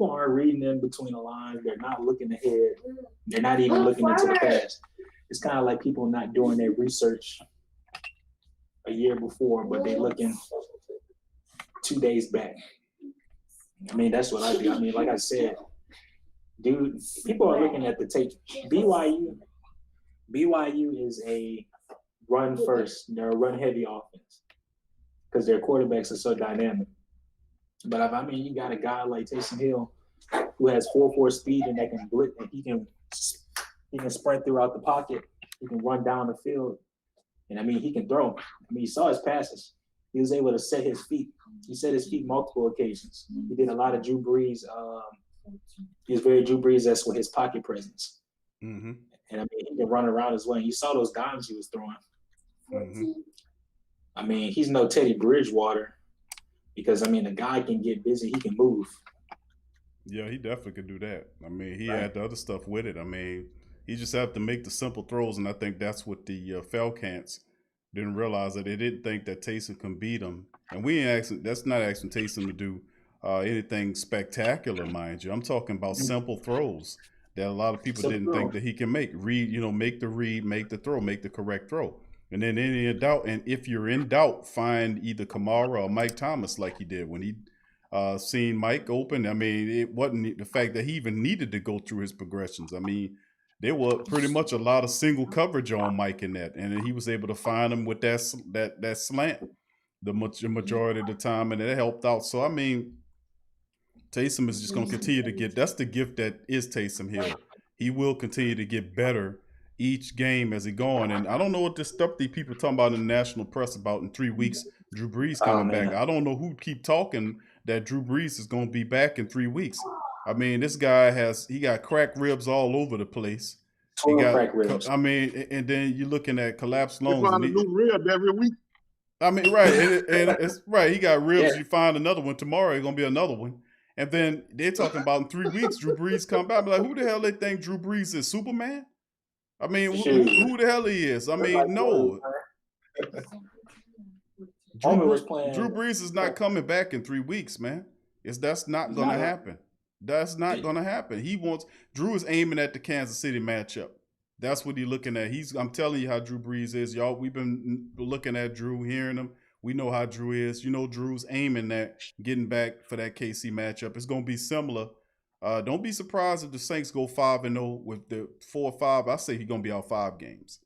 aren't reading in between the lines. They're not looking ahead. They're not even looking into the past. It's kind of like people not doing their research a year before, but they're looking 2 days back. I mean, that's what I do. I mean, like I said, dude, people are looking at the tape. BYU is a run first. They're a run heavy offense because their quarterbacks are so dynamic. But if you got a guy like Taysom Hill who has 4.4 speed and that can blitz, and he can sprint throughout the pocket. He can run down the field, and he can throw. You saw his passes. He was able to set his feet. He set his feet multiple occasions. He did a lot of Drew Brees. He was very Drew Brees-esque with his pocket presence. Mm-hmm. And he can run around as well. And you saw those dimes he was throwing. Mm-hmm. He's no Teddy Bridgewater because the guy can get busy. He can move. Yeah, he definitely could do that. He had the other stuff with it. He just have to make the simple throws, and I think that's what the Falcons didn't realize, that they didn't think that Taysom can beat them. And that's not asking Taysom to do anything spectacular, mind you. I'm talking about simple throws that a lot of people didn't think that he can make. Make the read, make the throw, make the correct throw. And then if you're in doubt, find either Kamara or Mike Thomas like he did when he seen Mike open. It wasn't the fact that he even needed to go through his progressions. There were pretty much a lot of single coverage on Mike in that, and he was able to find him with that slant the majority of the time, and it helped out. So Taysom is just going to continue to get. That's the gift that is Taysom Hill. He will continue to get better each game as he going. And I don't know what this stuff these people talking about in the national press about in 3 weeks. Drew Brees coming back. I don't know who keep talking that Drew Brees is going to be back in 3 weeks. This guy got cracked ribs all over the place. He got cracked ribs. And then you're looking at collapsed lungs. They find a new rib every week. Right. And it's right. He got ribs. Yeah. You find another one tomorrow. It's gonna be another one. And then they're talking about in 3 weeks, Drew Brees come back. Who the hell they think Drew Brees is? Superman? Who the hell he is? No. Drew Brees is not coming back in 3 weeks, man. That's not gonna happen. That's not going to happen. Drew is aiming at the Kansas City matchup. That's what he's looking at. I'm telling you how Drew Brees is, y'all. We've been looking at Drew, hearing him. We know how Drew is. Drew's aiming at getting back for that KC matchup. It's going to be similar. Don't be surprised if the Saints go 5-0 with the 4 or 5. I say he's going to be out 5 games.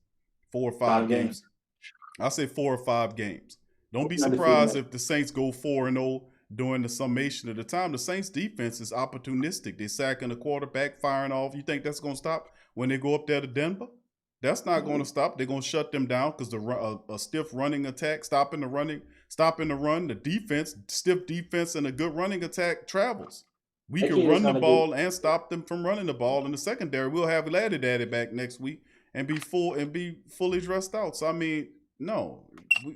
4 or 5 games. I say 4 or 5 games. Don't be surprised if the Saints go 4-0 during the summation of the time. The Saints defense is opportunistic. They're sacking the quarterback, firing off. You think that's going to stop when they go up there to Denver? That's not going to stop. They're going to shut them down because a stiff running attack, stopping the run, the defense, stiff defense, and a good running attack travels. We can run the ball and stop them from running the ball. In the secondary, we'll have Laddie Daddy back next week and be fully dressed out. So I mean, no,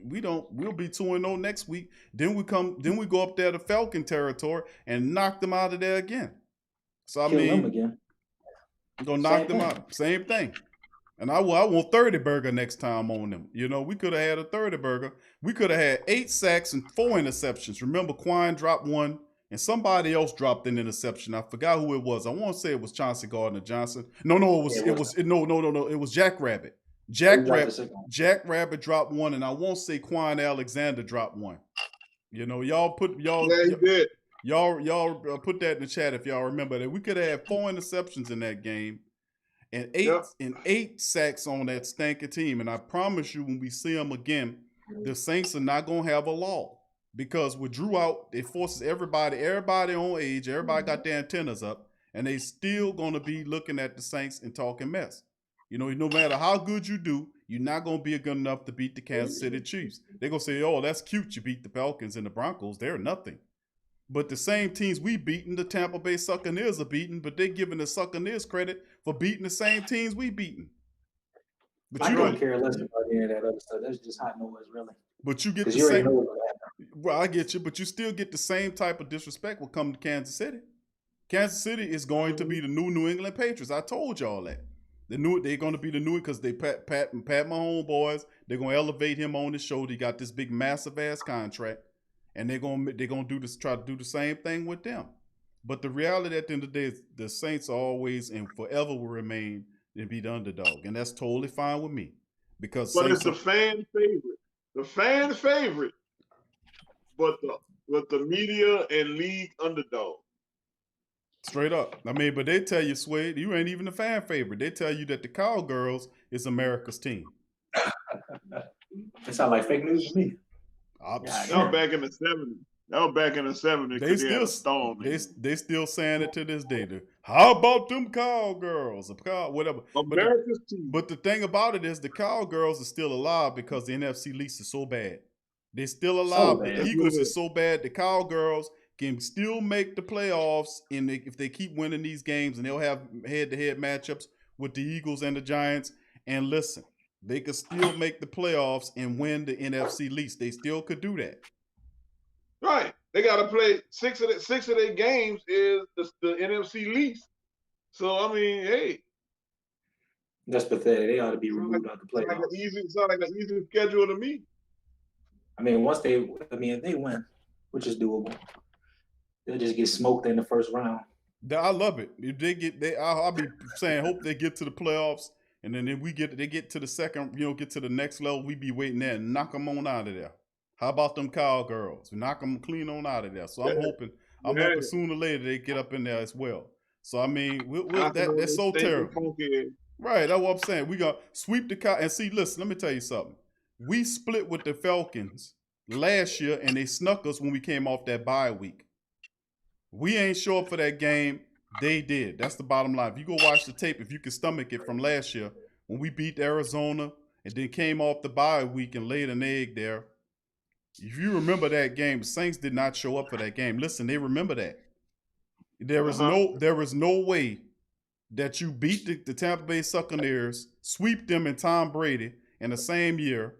we don't. We'll be 2-0 next week. Then we go up there to Falcon territory and knock them out of there again. So I mean, gonna knock them out. Same thing. And I want 30 burger next time on them. You know, we could have had a 30 burger. We could have had 8 sacks and 4 interceptions. Remember, Quine dropped 1, and somebody else dropped an interception. I forgot who it was. I want to say it was Chauncey Gardner-Johnson. No, it was Jack Rabbit. Jack Rabbit dropped 1, and I won't say Quine Alexander dropped 1. You know, y'all put that in the chat if y'all remember that. We could have had 4 interceptions in that game. And 8 sacks on that stinking team. And I promise you, when we see them again, the Saints are not going to have a law. Because with Drew out, it forces everybody on age, everybody got their antennas up, and they still going to be looking at the Saints and talking mess. You know, no matter how good you do, you're not going to be good enough to beat the Kansas City Chiefs. They're going to say, oh, that's cute, you beat the Falcons and the Broncos. They're nothing. But the same teams we beaten, the Tampa Bay Succaneers are beaten, but they're giving the Succaneers credit for beating the same teams we beaten. But I don't care less about any of that other stuff. That's just hot noise, really. But you get the same. Well, I get you, but you still get the same type of disrespect when come to Kansas City. Kansas City is going to be the New England Patriots. I told y'all that. They're going to be the new because they pat Mahomes boys. They're going to elevate him on his shoulder. He got this big, massive ass contract. And they're gonna do this, try to do the same thing with them. But the reality at the end of the day is the Saints always and forever will remain and be the underdog, and that's totally fine with me. But it's the fan favorite, but the media and league underdog. Straight up. I mean, but they tell you, Swade, you ain't even a fan favorite. They tell you that the Cowgirls is America's team. That sounds like fake news to me. That was back in the 70s. They still saying it to this day. How about them Cowgirls? Whatever. America's team. But the thing about it is the Cowgirls are still alive because the NFC lease is so bad. They're still alive. The Eagles is so bad. The Cowgirls can still make the playoffs if they keep winning these games, and they'll have head-to-head matchups with the Eagles and the Giants. And listen, they could still make the playoffs and win the NFC lease. They still could do that. Right. They got to play 6 of their games is the NFC lease. So, I mean, hey. That's pathetic. They ought to be removed out the playoffs. It's not like an easy schedule to me. I mean, if they win, which is doable, they'll just get smoked in the first round. I love it. If I'll be saying, hope they get to the playoffs. And then if they get to the second, get to the next level, we be waiting there and knock them on out of there. How about them Cowgirls? Knock them clean on out of there. So I'm hoping sooner or later they get up in there as well. So I mean, that's so terrible. Right, that's what I'm saying. We got sweep the cow and see. Listen, let me tell you something. We split with the Falcons last year, and they snuck us when we came off that bye week. We ain't show up for that game. They did. That's the bottom line. If you go watch the tape, if you can stomach it from last year, when we beat Arizona and then came off the bye week and laid an egg there, if you remember that game, the Saints did not show up for that game. Listen, they remember that. There is no way that you beat the Tampa Bay Succaneers, sweep them and Tom Brady in the same year,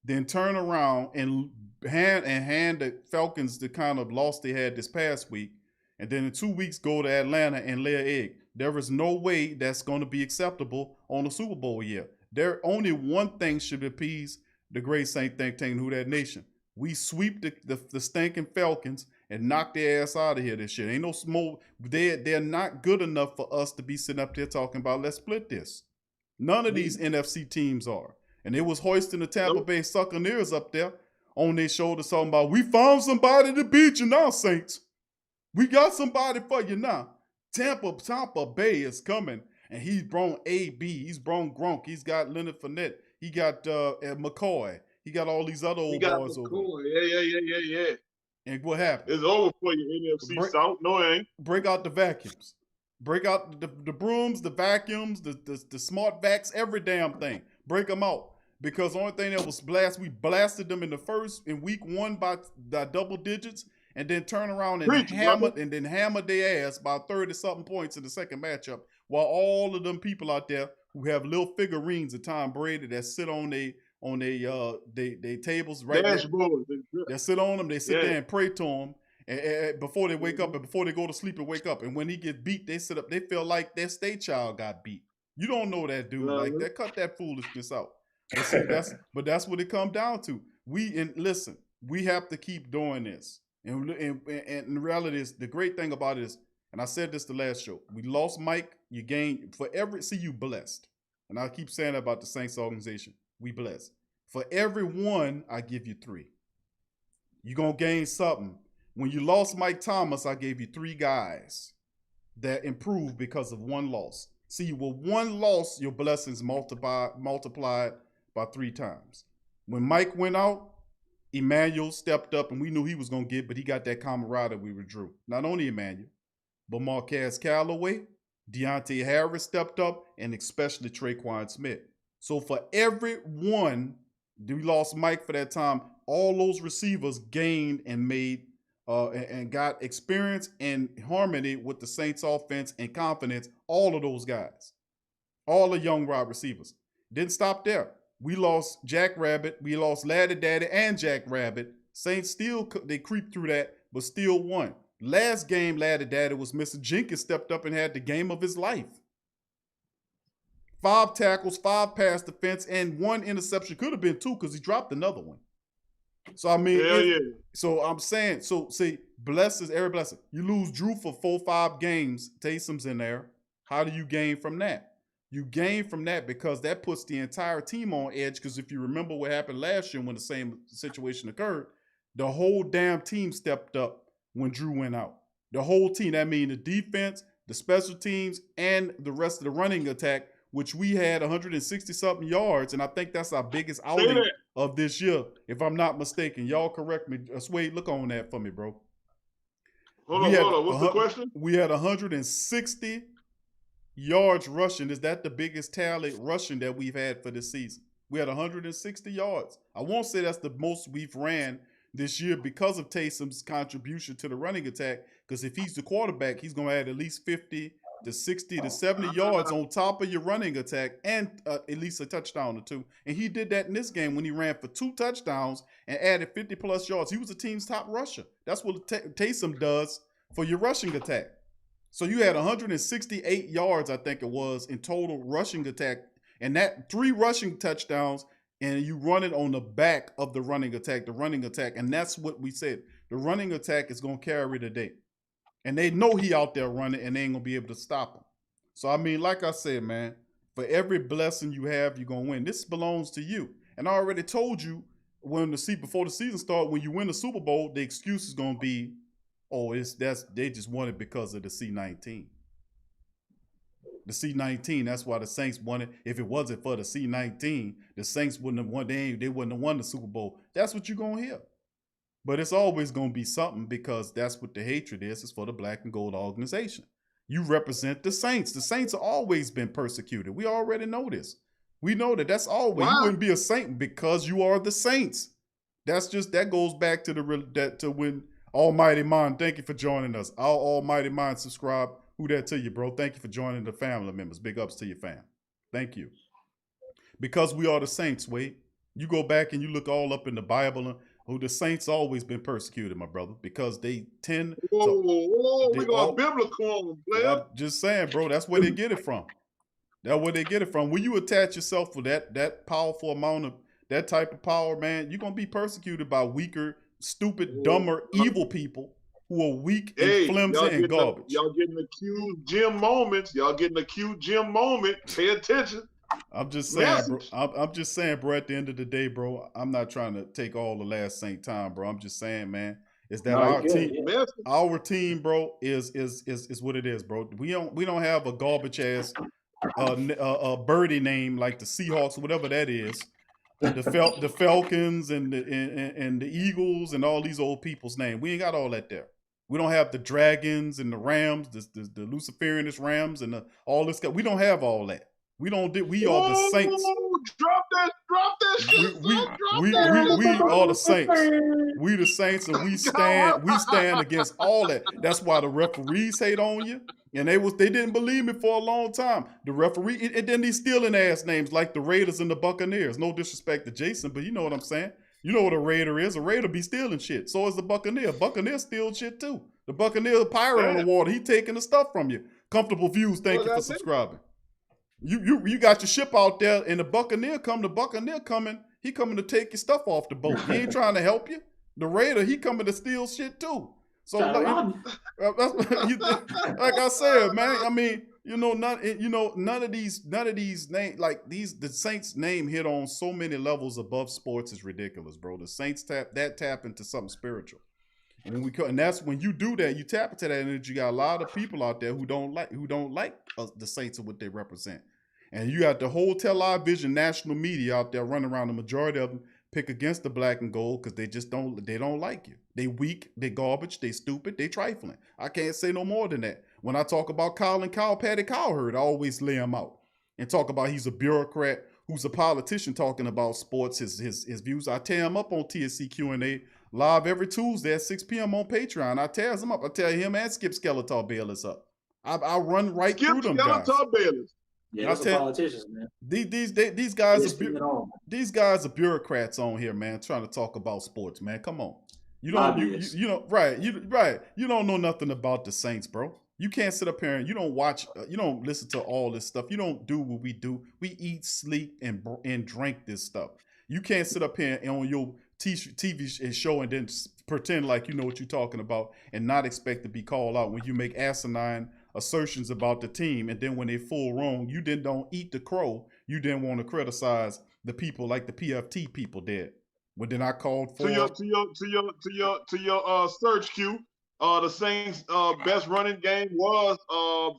then turn around and hand the Falcons the kind of loss they had this past week, and then in 2 weeks go to Atlanta and lay an egg. There is no way that's going to be acceptable on a Super Bowl year. There only one thing should appease the great Saint think tank, Who Dat Nation. We sweep the stinking Falcons and knock their ass out of here this year. Ain't no smoke. They're not good enough for us to be sitting up there talking about let's split this. None of these NFC teams are. And they was hoisting the Tampa Bay Succaneers up there on their shoulders talking about, we found somebody to beat you now, Saints. We got somebody for you now. Tampa Bay is coming, and he's brought AB. He's brought Gronk. He's got Leonard Fournette. He got McCoy. He got all these other old boys over there. Yeah. And what happened? It's over for you, NFC South. No, it ain't. Break out the vacuums. Break out the brooms, the vacuums, the smart vacs, every damn thing. Break them out. Because the only thing that was we blasted them in week 1 by double digits, and then turn around and hammer their ass by 30-something points in the second matchup, while all of them people out there who have little figurines of Tom Brady that sit on they tables right there. They sit on them, they sit there and pray to him and before they wake up and before they go to sleep and wake up. And when he gets beat, they sit up, they feel like their state child got beat. You don't know that dude like that. Cut that foolishness out. But see, that's what it comes down to. Listen, we have to keep doing this. And the reality is, the great thing about it is, and I said this the last show, we lost Mike, you gain you blessed. And I keep saying that about the Saints organization. We blessed. For every one, I give you 3. You're going to gain something. When you lost Mike Thomas, I gave you 3 guys that improved because of 1 loss. See, with 1 loss, your blessings multiplied by 3 times. When Mike went out, Emmanuel stepped up, and we knew he was going to get, but he got that camaraderie we withdrew. Not only Emmanuel, but Marquez Callaway, Deontay Harris stepped up, and especially Traquan Smith. So for every one, we lost Mike for that time, all those receivers gained and made and got experience and harmony with the Saints offense and confidence, all of those guys. All the young wide receivers. Didn't stop there. We lost Jack Rabbit, we lost Laddie Daddy and Jack Rabbit. Saints still, they creeped through that, but still won. Last game, Laddie Daddy was missing. Jenkins stepped up and had the game of his life. 5 tackles, 5 pass defense, and 1 interception. Could have been 2 because he dropped another one. So, I mean, so I'm saying, see, every blessing. You lose Drew for 4-5 games. Taysom's in there. How do you gain from that? You gain from that because that puts the entire team on edge. Because if you remember what happened last year when the same situation occurred, the whole damn team stepped up when Drew went out. The whole team. That means the defense, the special teams, and the rest of the running attack, which we had 160-something yards, and I think that's our biggest outing of this year, if I'm not mistaken. Y'all correct me. Swade, look on that for me, bro. Hold on. What's the question? We had 160 yards rushing. Is that the biggest tally rushing that we've had for this season? We had 160 yards. I won't say that's the most we've ran this year because of Taysom's contribution to the running attack, because if he's the quarterback, he's going to add at least 50 to 60 to 70 yards on top of your running attack and at least a touchdown or 2. And he did that in this game when he ran for 2 touchdowns and added 50-plus yards. He was the team's top rusher. That's what Taysom does for your rushing attack. So you had 168 yards, I think it was, in total rushing attack, and that 3 rushing touchdowns, and you run it on the back of the running attack, and that's what we said. The running attack is going to carry the day. And they know he out there running, and they ain't going to be able to stop him. So, I mean, like I said, man, for every blessing you have, you're going to win. This belongs to you. And I already told you before the season started, when you win the Super Bowl, the excuse is going to be, they just won it because of the C-19. The C-19, that's why the Saints won it. If it wasn't for the C-19, the Saints wouldn't have won. They wouldn't have won the Super Bowl. That's what you're going to hear. But it's always going to be something because that's what the hatred is. It's for the black and gold organization. You represent the Saints. The Saints have always been persecuted. We already know this. We know that. That's always. Wow. You wouldn't be a Saint because you are the Saints. That goes back to when Almighty Mind, thank you for joining us. Our Almighty Mind subscribe. Who that to you, bro? Thank you for joining the family members. Big ups to your fam. Thank you. Because we are the Saints, Wade. You go back and you look all up in the Bible, who the Saints always been persecuted, my brother, because they tend. We got biblical, player. I'm just saying, bro. That's where they get it from. That's where they get it from. When you attach yourself with that powerful amount of that type of power, man, you're gonna be persecuted by weaker, stupid, dumber, evil people who are weak and flimsy and garbage. Y'all getting accused Jim moments. Pay attention. I'm just saying, bro. I'm just saying, bro. At the end of the day, bro, I'm not trying to take all the last Saint time, bro. I'm just saying, man, is that our team, bro, is what it is, bro. We don't have a garbage ass birdie name like the Seahawks or whatever that is, the Falcons and the Eagles and all these old people's name. We ain't got all that there. We don't have the dragons and the rams, the Luciferianist rams and all this stuff. We don't have all that. We don't. We are the saints. Drop that shit. We are the saints. We the saints, and we stand against all that. That's why the referees hate on you, and they didn't believe me for a long time. The referee, and then these stealing ass names like the Raiders and the Buccaneers. No disrespect to Jason, but you know what I'm saying. You know what a Raider is. A Raider be stealing shit. So is the Buccaneer. Buccaneer steal shit too. The Buccaneer pirate on the water. He taking the stuff from you. Comfortable views. Thank you for subscribing. You got your ship out there, and the Buccaneer coming. He coming to take your stuff off the boat. He ain't trying to help you. The Raider, he coming to steal shit too. So like I said, man. I mean, none of these names, like the Saints name hit on so many levels above sports is ridiculous, bro. The Saints tap into something spiritual. And that's when you do that, you tap into that, and you got a lot of people out there who don't like the Saints and what they represent. And you got the whole television national media out there running around. The majority of them pick against the black and gold because they don't like you. They weak, they garbage, they stupid, they trifling. I can't say no more than that. When I talk about Patty Cowherd, I always lay him out and talk about he's a bureaucrat who's a politician talking about sports, his views. I tear him up on TSC Q&A live every Tuesday at 6 p.m. on Patreon. I tears him up. I tell him and Skip Skeletor Bayless up. I run right through them guys. Skeletor Bayless. Yeah, those are politicians, man. These guys are bureaucrats on here, man, trying to talk about sports, man. Come on. You don't know nothing about the Saints, bro. You can't sit up here and you don't watch, you don't listen to all this stuff. You don't do what we do. We eat, sleep, and drink this stuff. You can't sit up here and on your TV show and then pretend like you know what you're talking about and not expect to be called out when you make asinine assertions about the team, and then when they full wrong, you then don't eat the crow. You didn't want to criticize the people like the PFT people did. But then I called for to your search queue. The Saints' best running game was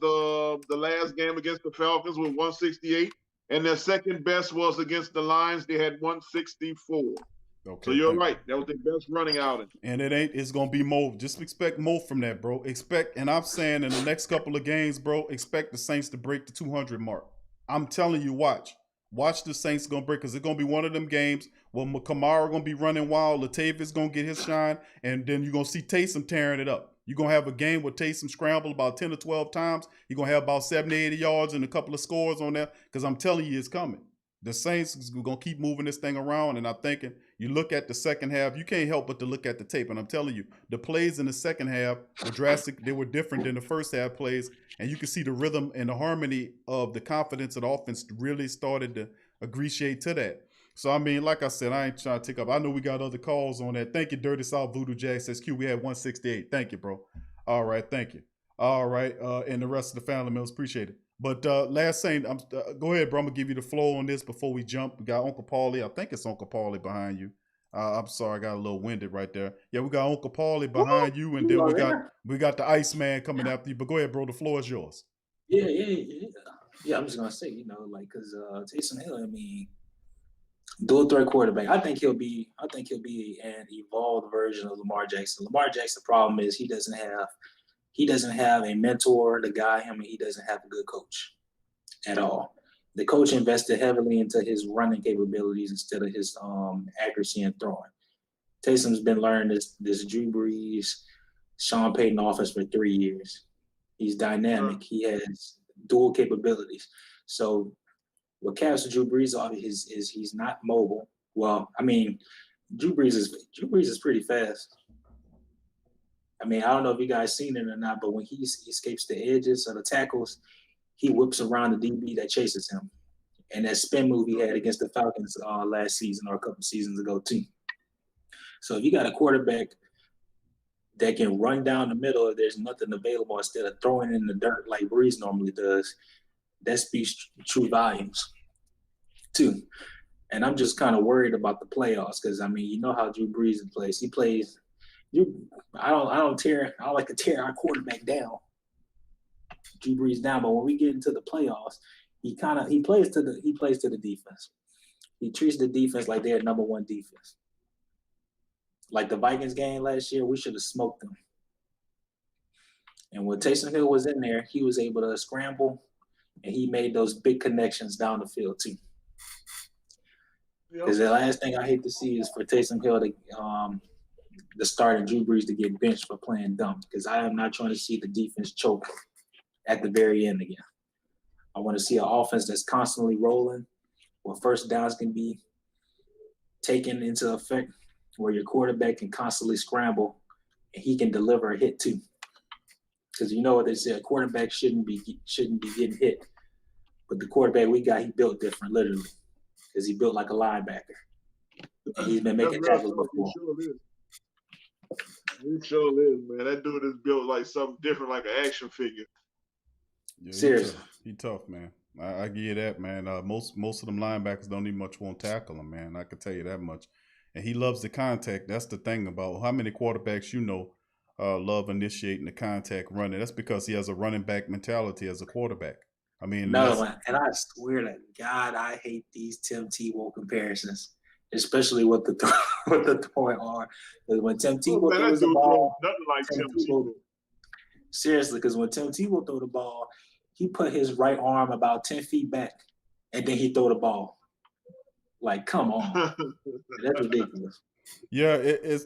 the last game against the Falcons with 168, and their second best was against the Lions. They had 164. Okay, so you're right. That was their best running outing. And it's gonna be more. Just expect more from that, bro. And I'm saying in the next couple of games, bro, expect the Saints to break the 200 mark. I'm telling you, watch the Saints gonna break, because it's gonna be one of them games where Kamara gonna be running wild, Latavius gonna get his shine, and then you're gonna see Taysom tearing it up. You're gonna have a game where Taysom scrambled about 10 or 12 times. You're gonna have about 70, 80 yards and a couple of scores on there, because I'm telling you, it's coming. The Saints is gonna keep moving this thing around, and I'm thinking you look at the second half, you can't help but to look at the tape. And I'm telling you, the plays in the second half were drastic. They were different than the first half plays, and you can see the rhythm and the harmony of the confidence of the offense really started to appreciate to that. So I mean, like I said, I ain't trying to take up. I know we got other calls on that. Thank you, Dirty South Voodoo Jack says Q. We had 168. Thank you, bro. All right, thank you. All right, and the rest of the family members, appreciate it. But last thing, go ahead, bro. I'm gonna give you the flow on this before we jump. We got Uncle Paulie. I think it's Uncle Paulie behind you. I'm sorry, I got a little winded right there. Yeah, we got Uncle Paulie behind you, and then we got the Iceman coming after you. But go ahead, bro. The floor is yours. Yeah. I'm just gonna say, because Taysom Hill, I mean, dual threat quarterback. I think he'll be an evolved version of Lamar Jackson. Lamar Jackson's problem is he doesn't have a mentor to guide him, and he doesn't have a good coach at all. The coach invested heavily into his running capabilities instead of his accuracy and throwing. Taysom's been learning this Drew Brees, Sean Payton offense for 3 years. He's dynamic. He has dual capabilities. So what caps Drew Brees off is he's not mobile. Well, I mean, Drew Brees is pretty fast. I mean, I don't know if you guys seen it or not, but when he escapes the edges of the tackles, he whips around the DB that chases him. And that spin move he had against the Falcons last season or a couple seasons ago too. So if you got a quarterback that can run down the middle if there's nothing available instead of throwing in the dirt like Brees normally does, that speaks true volumes too. And I'm just kind of worried about the playoffs because, I mean, you know how Drew Brees plays. He plays – I don't like to tear our quarterback down, Drew Brees down. But when we get into the playoffs, he plays to the defense. He treats the defense like they're number one defense. Like the Vikings game last year, we should have smoked them. And when Taysom Hill was in there, he was able to scramble, and he made those big connections down the field too. Because the last thing I hate to see is for Taysom Hill to start and Drew Brees to get benched for playing dumb. Because I am not trying to see the defense choke at the very end again. I want to see an offense that's constantly rolling, where first downs can be taken into effect, where your quarterback can constantly scramble and he can deliver a hit too. Because you know what they say, a quarterback shouldn't be getting hit. But the quarterback we got, he built different, literally. Because he built like a linebacker. And he's been making tackles before. He sure is, man. That dude is built like something different, like an action figure. Yeah, Seriously. He tough, man. I give you that, man. Most of them linebackers don't even much want to tackle him, man. I can tell you that much. And he loves the contact. That's the thing about how many quarterbacks love initiating the contact running. That's because he has a running back mentality as a quarterback. I mean, and I swear to God, I hate these Tim Tebow comparisons, especially with the throwing arm. Because when Tim Tebow throws the ball, nothing like Tim Tebow. Seriously, because when Tim Tebow throw the ball, he put his right arm about 10 feet back, and then he throw the ball. Like, come on, that's ridiculous. Yeah,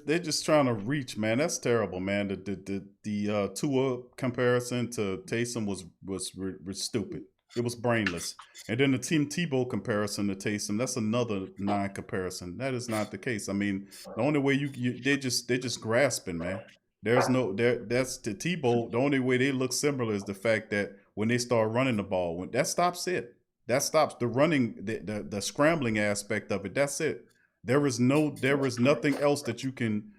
they're just trying to reach, man. That's terrible, man. The Tua comparison to Taysom was stupid. It was brainless. And then the Tim Tebow comparison to Taysom, that's another non-comparison. That is not the case. I mean, the only way they're just grasping, man. That's the Tebow. The only way they look similar is the fact that when they start running the ball, that stops it. That stops the running, the scrambling aspect of it. That's it. There is nothing else that you can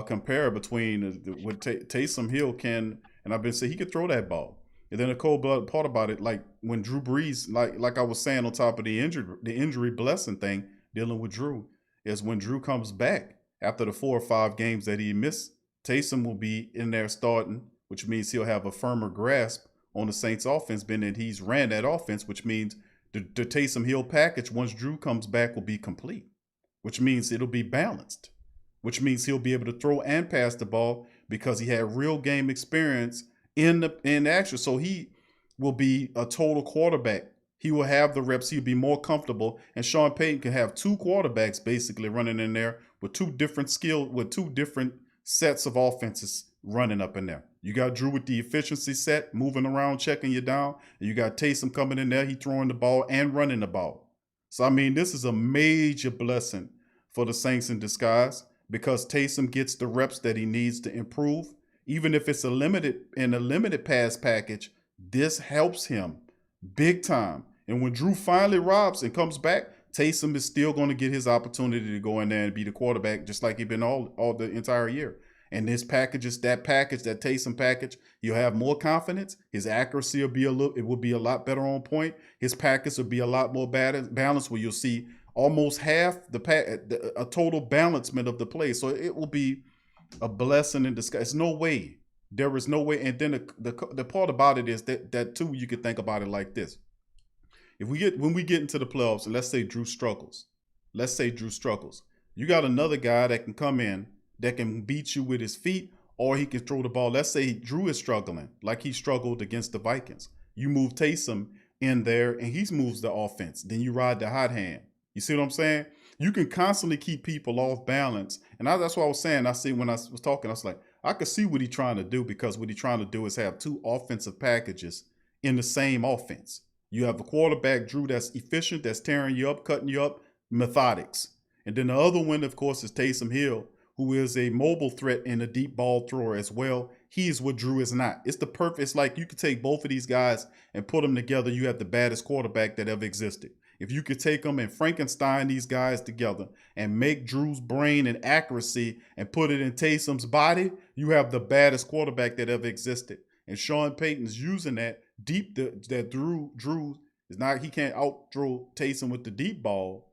compare between what Taysom Hill can, and I've been saying he could throw that ball. And then the cold-blooded part about it, like when Drew Brees, like I was saying on top of the injury blessing thing, dealing with Drew, is when Drew comes back after the 4 or 5 games that he missed, Taysom will be in there starting, which means he'll have a firmer grasp on the Saints offense, being that he's ran that offense, which means the Taysom Hill package, once Drew comes back, will be complete, which means it'll be balanced, which means he'll be able to throw and pass the ball because he had real game experience in action. So he will be a total quarterback. He will have the reps. He'll be more comfortable. And Sean Payton can have 2 quarterbacks basically running in there with 2 different sets of offenses running up in there. You got Drew with the efficiency set, moving around, checking you down. And you got Taysom coming in there. He throwing the ball and running the ball. So, I mean, this is a major blessing for the Saints in disguise because Taysom gets the reps that he needs to improve. Even if it's a limited pass package, this helps him big time. And when Drew finally robs and comes back, Taysom is still going to get his opportunity to go in there and be the quarterback, just like he's been all the entire year. And this package is that Taysom package, you'll have more confidence. His accuracy will be a lot better on point. His package will be a lot more balanced, where you'll see almost half a total balancement of the play. So it will be a blessing in disguise. There is no way. And then the part about it is that too, you could think about it like this. When we get into the playoffs, and let's say Drew struggles, you got another guy that can come in that can beat you with his feet, or he can throw the ball. Let's say Drew is struggling, like he struggled against the Vikings. You move Taysom in there, and he moves the offense. Then you ride the hot hand. You see what I'm saying? You can constantly keep people off balance. And that's what I was saying. When I was talking, I was like, I could see what he's trying to do, because what he's trying to do is have 2 offensive packages in the same offense. You have a quarterback, Drew, that's efficient, that's tearing you up, cutting you up, methodics. And then the other one, of course, is Taysom Hill, who is a mobile threat and a deep ball thrower as well. He is what Drew is not. It's like you could take both of these guys and put them together. You have the baddest quarterback that ever existed. If you could take them and Frankenstein these guys together and make Drew's brain and accuracy and put it in Taysom's body, you have the baddest quarterback that ever existed. And Sean Payton's using that Drew is not, he can't out throw Taysom with the deep ball.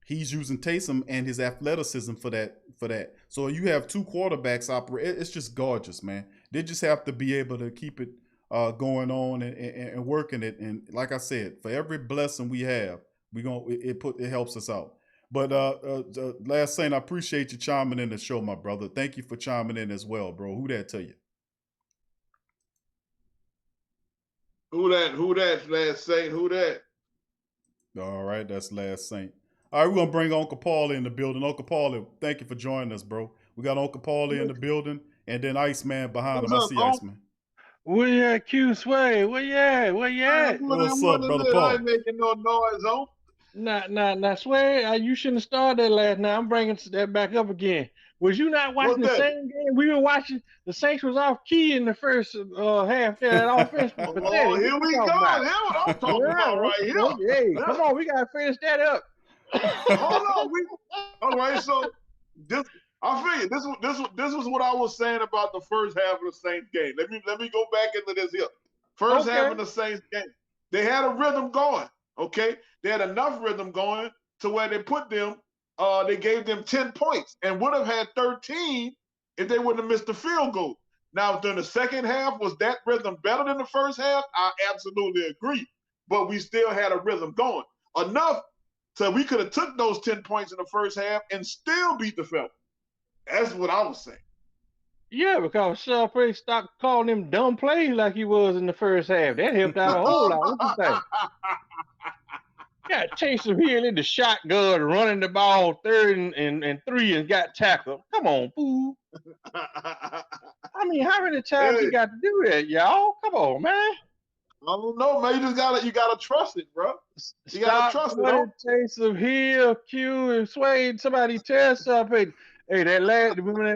He's using Taysom and his athleticism for that. So you have 2 quarterbacks operate. It's just gorgeous, man. They just have to be able to keep it going on and working it. And like I said, for every blessing we have, it helps us out. But last Saint, I appreciate you chiming in the show, my brother. Thank you for chiming in as well, bro. Who that to you? Who that, Last Saint? Who that? All right, that's Last Saint. All right, we're going to bring Uncle Paulie in the building. Uncle Paulie, thank you for joining us, bro. We got Uncle Paulie in the building, and then Iceman behind him. I see Iceman. Where you at, Q Sway? Where you at? Where you at? What's up, Brother I Paul? ain't making no noise, on. Nah, Sway, you shouldn't have started that last night. I'm bringing that back up again. Was you not watching the same game? We were watching. The Saints was off key in the first half there. That offense was pathetic. Here we go. Here's what I'm talking about right here. Hey, come on. We got to finish that up. Hold on. All right, so I figured this was what I was saying about the first half of the Saints game. Let me go back into this here. First half of the Saints game, they had a rhythm going. Okay, they had enough rhythm going to where they put them. They gave them 10 points and would have had 13 if they wouldn't have missed the field goal. Now, during the second half, was that rhythm better than the first half? I absolutely agree. But we still had a rhythm going enough so we could have took those 10 points in the first half and still beat the Falcons. That's what I was saying. Yeah, because Sean Payton stopped calling them dumb plays like he was in the first half. That helped out a whole lot. What you think? Yeah, Taysom Hill in the shotgun, running the ball 3rd and 3 and got tackled. Come on, fool. I mean, how many times you got to do that, y'all? Come on, man. I don't know, man. You gotta trust it, bro. You gotta trust it. Taysom Hill, Q, and Sway. Somebody tell something. Hey, that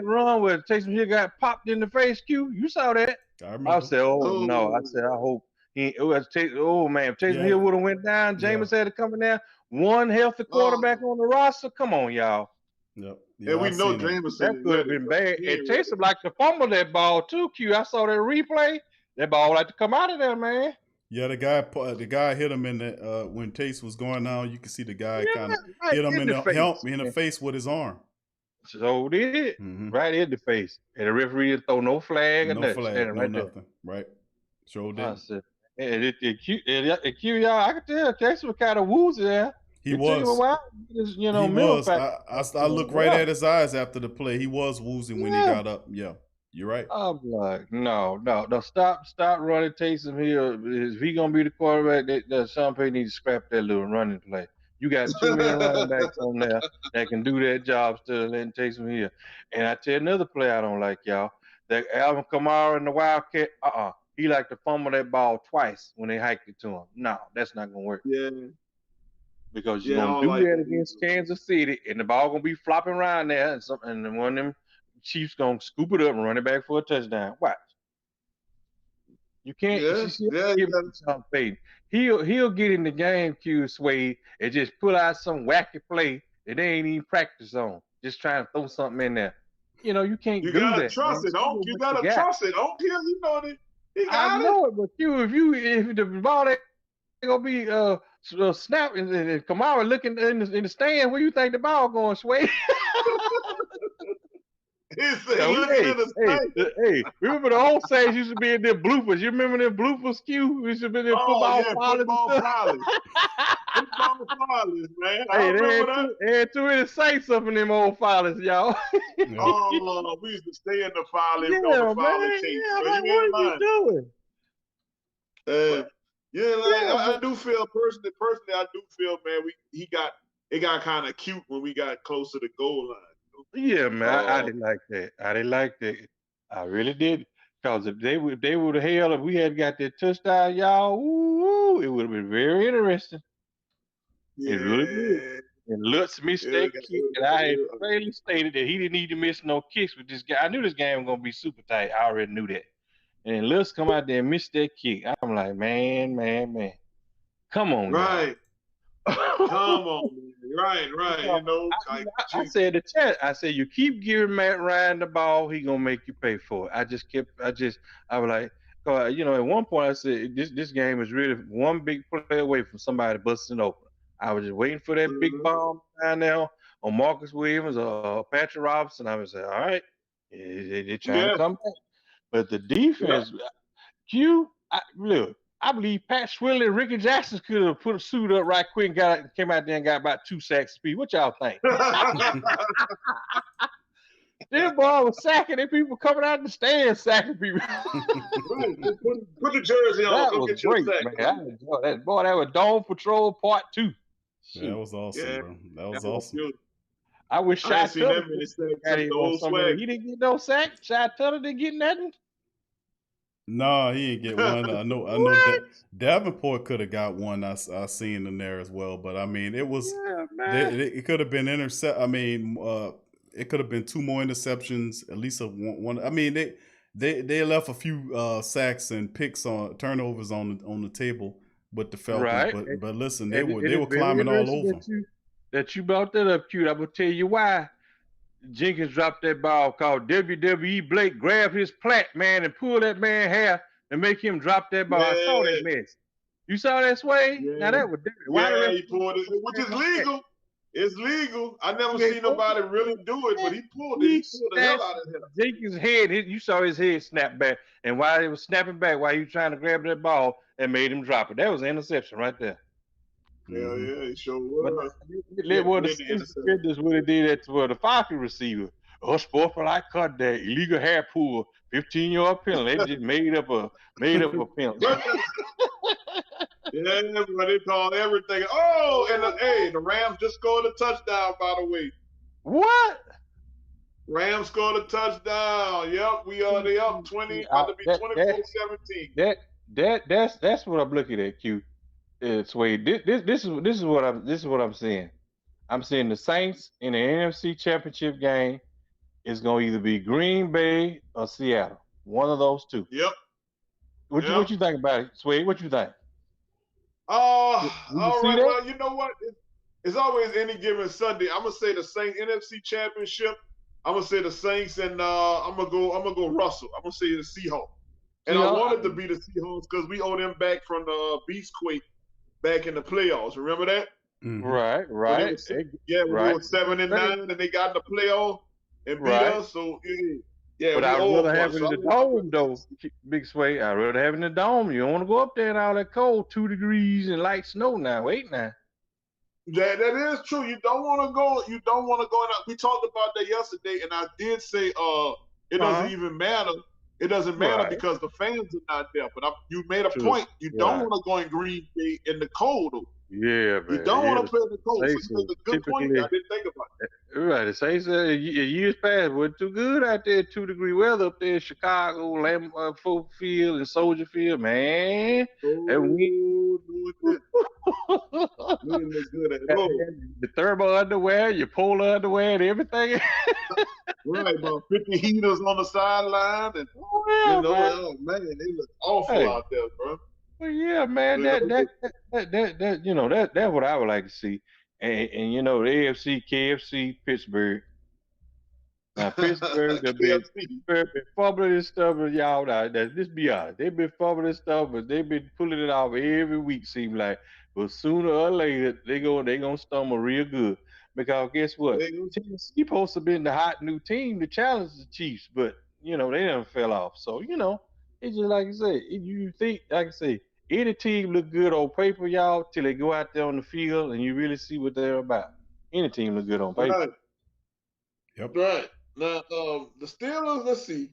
run where Taysom Hill got popped in the face, Q. You saw that? I said, no. I said, I hope. If Taysom Hill would have went down, Jameis had to come in there. One healthy quarterback on the roster. Come on, y'all. Yep. Yeah, we know Jameis. That could have been bad. And Taysom like to fumble that ball too, Q. I saw that replay. That ball like to come out of there, man. Yeah, the guy hit him in the when Taysom was going down. You can see the guy kind of hit him in the face with his arm. So did right in the face, and the referee didn't throw no flag or nothing. Nothing. Right. Sure did. I said, and Q, y'all, I could tell Taysom was kind of woozy there. He was. He was. I looked right at his eyes after the play. He was woozy when he got up. Yeah, you're right. I'm like, no. Stop running Taysom Hill. If he gonna be the quarterback, that Sean Payton needs to scrap that little running play. You got too many running backs on there that can do that job still letting Taysom Hill. And I tell you another play I don't like, y'all. That Alvin Kamara and the Wildcat, he like to fumble that ball twice when they hiked it to him. No, that's not gonna work. Yeah. Because you're gonna do that against Kansas City, and the ball gonna be flopping around there, and one of them Chiefs gonna scoop it up and run it back for a touchdown. Watch. You can't. Sean Payton. He'll get in the game, Q Sway, and just pull out some wacky play that they ain't even practice on. Just trying to throw something in there. You know, you can't do that. You gotta trust it, don't you? Gotta trust it, don't you? You know that. I know it, but if the ball ain't gonna be snap and Kamara looking in the stand, where you think the ball going, Sway? Hey, remember the old Saints used to be in their bloopers. You remember them bloopers, Q? We used to be in their football pilots. Football pilots, man. I remember that. They had too many Saints up in them old pilots, y'all. We used to stay in the pilot. What are you doing? I do feel personally, I do feel, man, it got kind of cute when we got close to the goal line. Yeah, man, I didn't like that. I really did. Because if they would have held, if we had got that touchdown, y'all, it would have been very interesting. Yeah. It really did. And Lutz missed that kick, and I had clearly stated that he didn't need to miss no kicks with this guy. I knew this game was gonna be super tight. I already knew that. And Lutz come out there and miss that kick. I'm like, man. Come on, right. Come on, right. You know, I said the chat. I said you keep giving Matt Ryan the ball, he gonna make you pay for it. I was like, at one point I said this game is really one big play away from somebody busting open. I was just waiting for that big bomb down there on Marcus Williams or Patrick Robinson. I was like, all right, they're trying to come back, but the defense, I believe Pat Swilly and Ricky Jackson could have put a suit up right quick and came out there and got about 2 sacks speed. What y'all think? This boy was sacking and people coming out the stands sacking people. Right. Put the jersey on. That Go was get your great, sack. man. I enjoyed that. Boy, that was Dome Patrol Part 2. That was awesome, Yeah. bro. That was awesome. Beautiful. I wish I Shy ain't seen Tutter that many sacks got since him the on old some of swag. it. He didn't get no sack. Shy Tutter didn't get nothing. No, he didn't get one. I know Davenport could have got one. I seen in there as well, but I mean, it was it could have been intercept. I mean, it could have been 2 more interceptions, at least one. I mean, they left a few sacks and picks on turnovers on the table with the Falcons. Right. But listen, And they were climbing all over. That you brought that up, cute. I'm gonna tell you why. Jenkins dropped that ball called WWE. Blake grabbed his plait, man, and pulled that man hair and make him drop that ball. I saw that mess. You saw that sway? Yeah. Now that was different. Yeah, he pulled it, which is legal. It's legal. I never seen nobody really do it, but he pulled it. He pulled the hell out of him. Jenkins' head, you saw his head snap back, and while he was snapping back, while he was trying to grab that ball, and made him drop it. That was an interception right there. Hell yeah, he sure was. It was the defenders would have did that to the Falcons receiver. Unsportsmanlike contact, illegal hair pull, 15-yard penalty. They just made up a penalty. Yeah, but they called everything. Oh, and the Rams just scored a touchdown, by the way. What? Rams scored a touchdown. Yep, they up 20, about to be 24-17. That's what I'm looking at, Q. Sway. This is what I'm seeing. I'm seeing the Saints in the NFC Championship game is going to either be Green Bay or Seattle. One of those two. Yep. What you think about it, Sway? What you think? All right. Well, you know what? It's always any given Sunday. I'm gonna say the Saints NFC Championship. I'm gonna say the Saints, and I'm gonna go Russell. I'm gonna say the Seahawks. And I wanted to be the Seahawks because we owe them back from the Beastquake back in the playoffs. Remember that? Mm-hmm. Right. We were 7-9, and they got in the playoff and beat us. So yeah. But I'd rather have it in the dome, though, Big Sway. I'd rather have it in the dome. You don't want to go up there in all that cold, 2 degrees and light snow now. Wait now. Yeah, that is true. You don't want to go. You don't want to go. We talked about that yesterday, and I did say it doesn't even matter. It doesn't matter because the fans are not there. But you made a point. You don't want to go in Green Bay in the cold, though. Yeah, man. You don't want to play in the cold. So you make a good point. I didn't think about that. Right. The Saints years past wasn't too good out there. 2-degree weather up there in Chicago, Lambeau Field, and Soldier Field, man. The thermal underwear, your polar underwear, and everything. Right, about 50 heaters on the sideline, and man, they look awful out there, bro. Well, yeah, man, that's what I would like to see. And the AFC, KFC, Pittsburgh. Now Pittsburgh have been fumbling this stuff, and y'all. Let's be honest, they've been fumbling this stuff, but they've been pulling it off every week. Seems like, but sooner or later they gonna stumble real good. Because guess what? TSC supposed to be the hot new team to challenge the Chiefs, but they done fell off. So it's just like I say. You think, like I say, any team look good on paper, y'all, till they go out there on the field and you really see what they're about. Any team look good on paper. Right. Yep. Right. Now, the Steelers, let's see.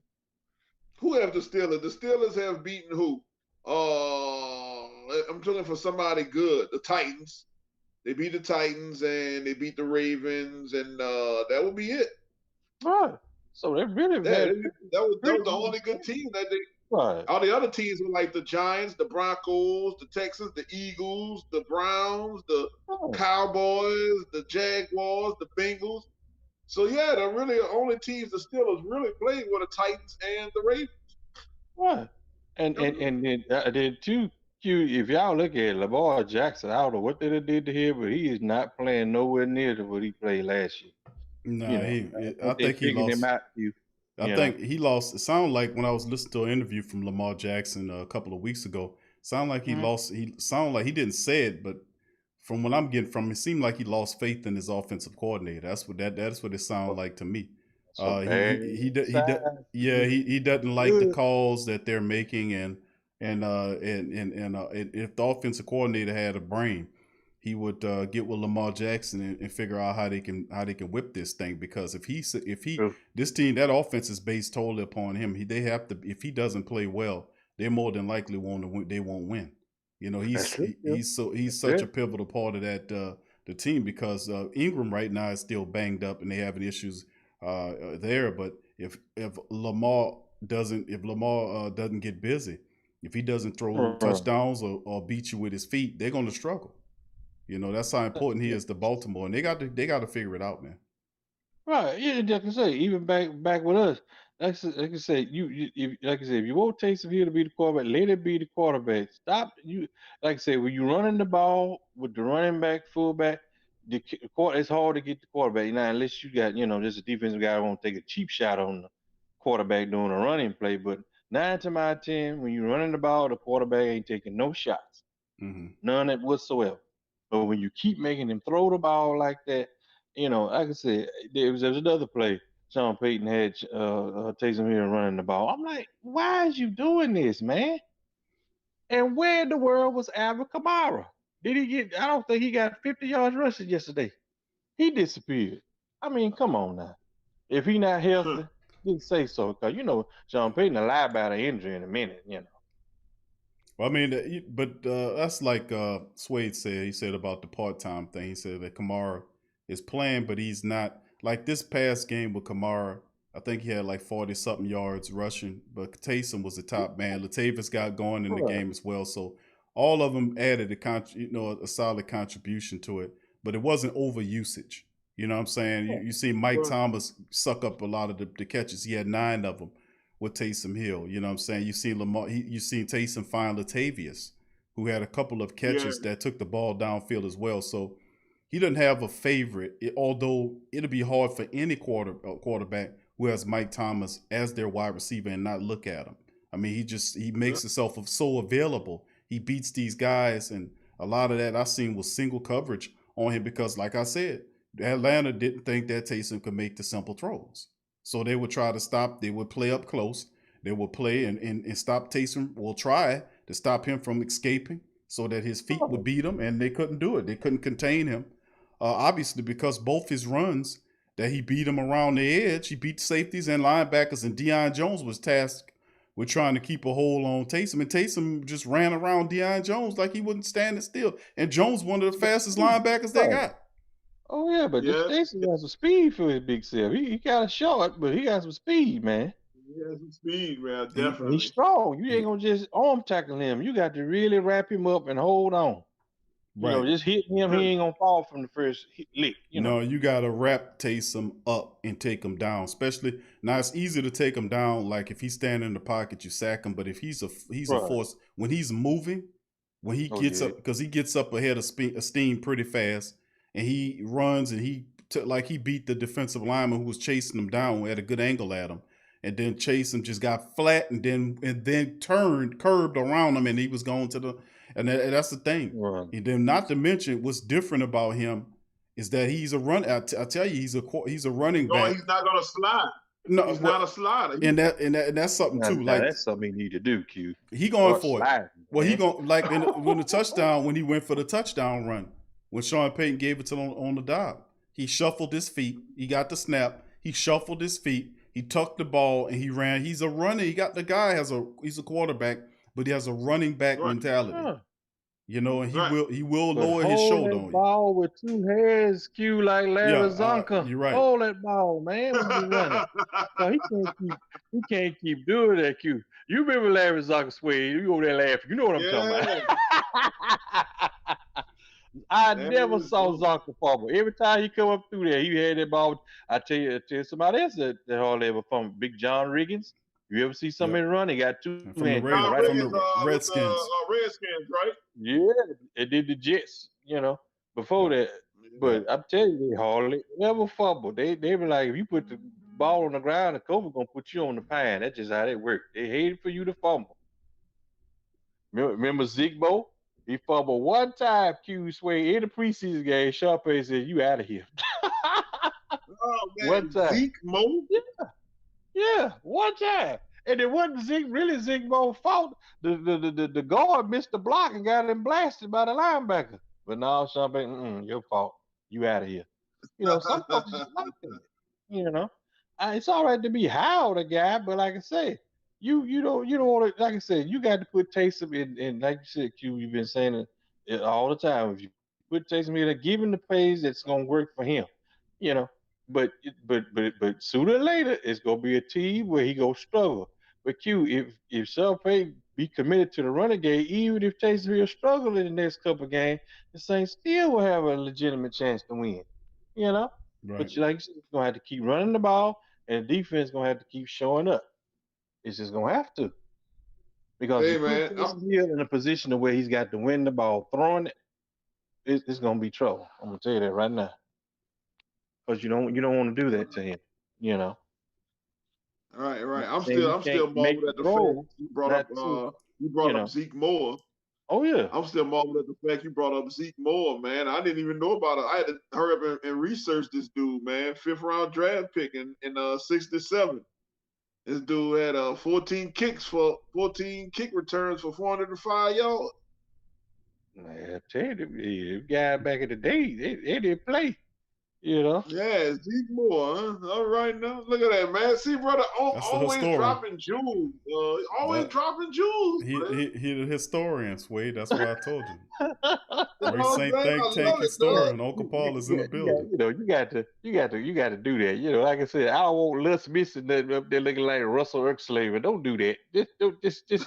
Who have the Steelers? The Steelers have beaten who? I'm looking for somebody good. The Titans. They beat the Titans and they beat the Ravens, and that would be it. Right. So they really that was the only good team that they. Right. All the other teams were like the Giants, the Broncos, the Texans, the Eagles, the Browns, the Cowboys, the Jaguars, the Bengals. So yeah, the really only teams the Steelers really played were the Titans and the Ravens. Right. And then too, if y'all look at Lamar Jackson, I don't know what they did to him, but he is not playing nowhere near to what he played last year. No, I think he lost. Him out, I think he lost. It sounded like when I was listening to an interview from Lamar Jackson a couple of weeks ago, sounded like he lost. He sounded like he didn't say it, but from what I'm getting from him, it seemed like he lost faith in his offensive coordinator. That's what it sounded like to me. He doesn't like the calls that they're making, and if the offensive coordinator had a brain, he would get with Lamar Jackson and figure out how they can whip this thing. Because if this team, that offense is based totally upon him. They have to, if he doesn't play well, they're more than likely they won't win. You know, he's such a pivotal part of that the team, because Ingram right now is still banged up and they having issues there. But if Lamar doesn't get busy, if he doesn't throw touchdowns or beat you with his feet, they're going to struggle. You know, that's how important he is to Baltimore, and they got to figure it out, man. Right. Yeah, like I say, even back with us, like I say, if you want Taysom Hill to be the quarterback, let it be the quarterback. Stop you. Like I say, when you running the ball with the running back, fullback, it's hard to get the quarterback now, unless you got just a defensive guy who won't take a cheap shot on the quarterback doing a running play. But 9 to my 10, when you're running the ball, the quarterback ain't taking no shots, none whatsoever. But when you keep making him throw the ball like that, like I said, there was another play. Sean Payton had Taysom Hill running the ball. I'm like, why is you doing this, man? And where in the world was Alvin Kamara? Did he get? I don't think he got 50 yards rushing yesterday. He disappeared. I mean, come on now. If he not healthy, didn't say so, because Sean Payton will lie about an injury in a minute. Well, I mean, but that's like Suede said. He said about the part-time thing. He said that Kamara is playing, but he's not. Like this past game with Kamara, I think he had like 40-something yards rushing, but Taysom was the top man. Latavius got going in the game as well. So all of them added a solid contribution to it, but it wasn't over usage. You know what I'm saying? You see Mike Thomas suck up a lot of the catches. He had 9 of them with Taysom Hill. You know what I'm saying? You see you seen Taysom find Latavius, who had a couple of catches that took the ball downfield as well. So he doesn't have a favorite, although it'll be hard for any quarterback who has Mike Thomas as their wide receiver and not look at him. I mean, he makes himself so available. He beats these guys, and a lot of that I seen was single coverage on him because, like I said, Atlanta didn't think that Taysom could make the simple throws. So they would try to stop. They would play up close. They would play and stop Taysom. Will try to stop him from escaping so that his feet would beat him, and they couldn't do it. They couldn't contain him. Obviously, because both his runs that he beat him around the edge, he beat safeties and linebackers, and Deion Jones was tasked with trying to keep a hold on Taysom. And Taysom just ran around Deion Jones like he wasn't standing still. And Jones, one of the fastest linebackers they got. Oh, yeah, but Taysom got some speed for his big self. He got a short, but he got some speed, man. He has some speed, man, definitely. He's strong. You ain't going to just arm tackle him. You got to really wrap him up and hold on. Right. Just hit him, he ain't going to fall from the first lick. No, you got to wrap Taysom up and take him down. Especially, now it's easy to take him down. Like if he's standing in the pocket, you sack him. But if he's a force, when he's moving, when he gets up, because he gets up ahead of steam pretty fast, and he runs and he beat the defensive lineman who was chasing him down at a good angle at him. And then Taysom just got flat and then curved around him, and he was going to the. And that's the thing. Right. And then, not to mention, what's different about him is that he's a run. I tell you, he's a running back. No, he's not gonna slide. No, he's not a slider. And that's something too. Like that's something he need to do. Q. He going for it. Well, he going like when the touchdown, when he went for the touchdown run, when Sean Payton gave it to him on the dive, he shuffled his feet. He got the snap. He shuffled his feet. He tucked the ball and he ran. He's a runner. He's a quarterback, but he has a running back mentality. Yeah. And he will lower his shoulder on you. Ball with 2 hands, Q, like Larry Zonka. You're right. Hold that ball, man. So he can't keep doing that, Q. You remember Larry Zonka sway? You over there laughing. You know what I'm talking about. I never saw Zonka fumble. Every time he come up through there, he had that ball. I tell you somebody else that hardly ever fumble. Big John Riggins. You ever see somebody run? They got 2 hands. From the Redskins. Redskins, right? Yeah, they did the Jets, before that. But I'm telling you, they hardly ever fumble. They were like, if you put the ball on the ground, the coach gonna put you on the pan. That's just how they work. They hated for you to fumble. Remember Zigbo? He fumbled one time, Q Sway, in the preseason game. Sharpay said, "You out of here." Oh, man. One time. Zigmo? Yeah, one time. And it wasn't Zigmo's fault. The guard missed the block and got him blasted by the linebacker. But now Sean Payton, your fault. You out of here. Some folks just like that. You know, it's all right to be how the guy, but like I said, you don't want to. Like I said, you got to put Taysom in. Like you said, Q, you've been saying it all the time. If you put Taysom in, give him the plays that's gonna work for him. You know, but sooner or later it's gonna be a team where he gonna struggle. But Q, if Sean Payton be committed to the running game, even if Taysom Hill struggle in the next couple of games, the Saints still will have a legitimate chance to win. You know. Right. But like you said, you're gonna have to keep running the ball, and the defense gonna have to keep showing up. It's just gonna have to, because if you put Taysom Hill in a position where he's got to win the ball, throwing it, it's gonna be trouble. I'm gonna tell you that right now, because you don't want to do that to him. You know. Right. I'm still marveled at the fact you brought up Zeke Moore. Oh yeah. I'm still marveled at the fact you brought up Zeke Moore, man. I didn't even know about it. I had to hurry up and research this dude, man. 5th round draft pick in 67. This dude had 14 kick returns for 405 yards. Man, I tell you, the guy back in the day, they didn't play. You know? Yeah, Zeke Moore, huh? All right now. Look at that, man. See, brother, always dropping jewels. Dropping jewels. He the historian, Sway. That's why I told you. Recent think tank historian. Uncle Paul is in the building. You got to do that. Like I said, I don't want Les Missing up there looking like Russell Erxlaver. Don't do that. Just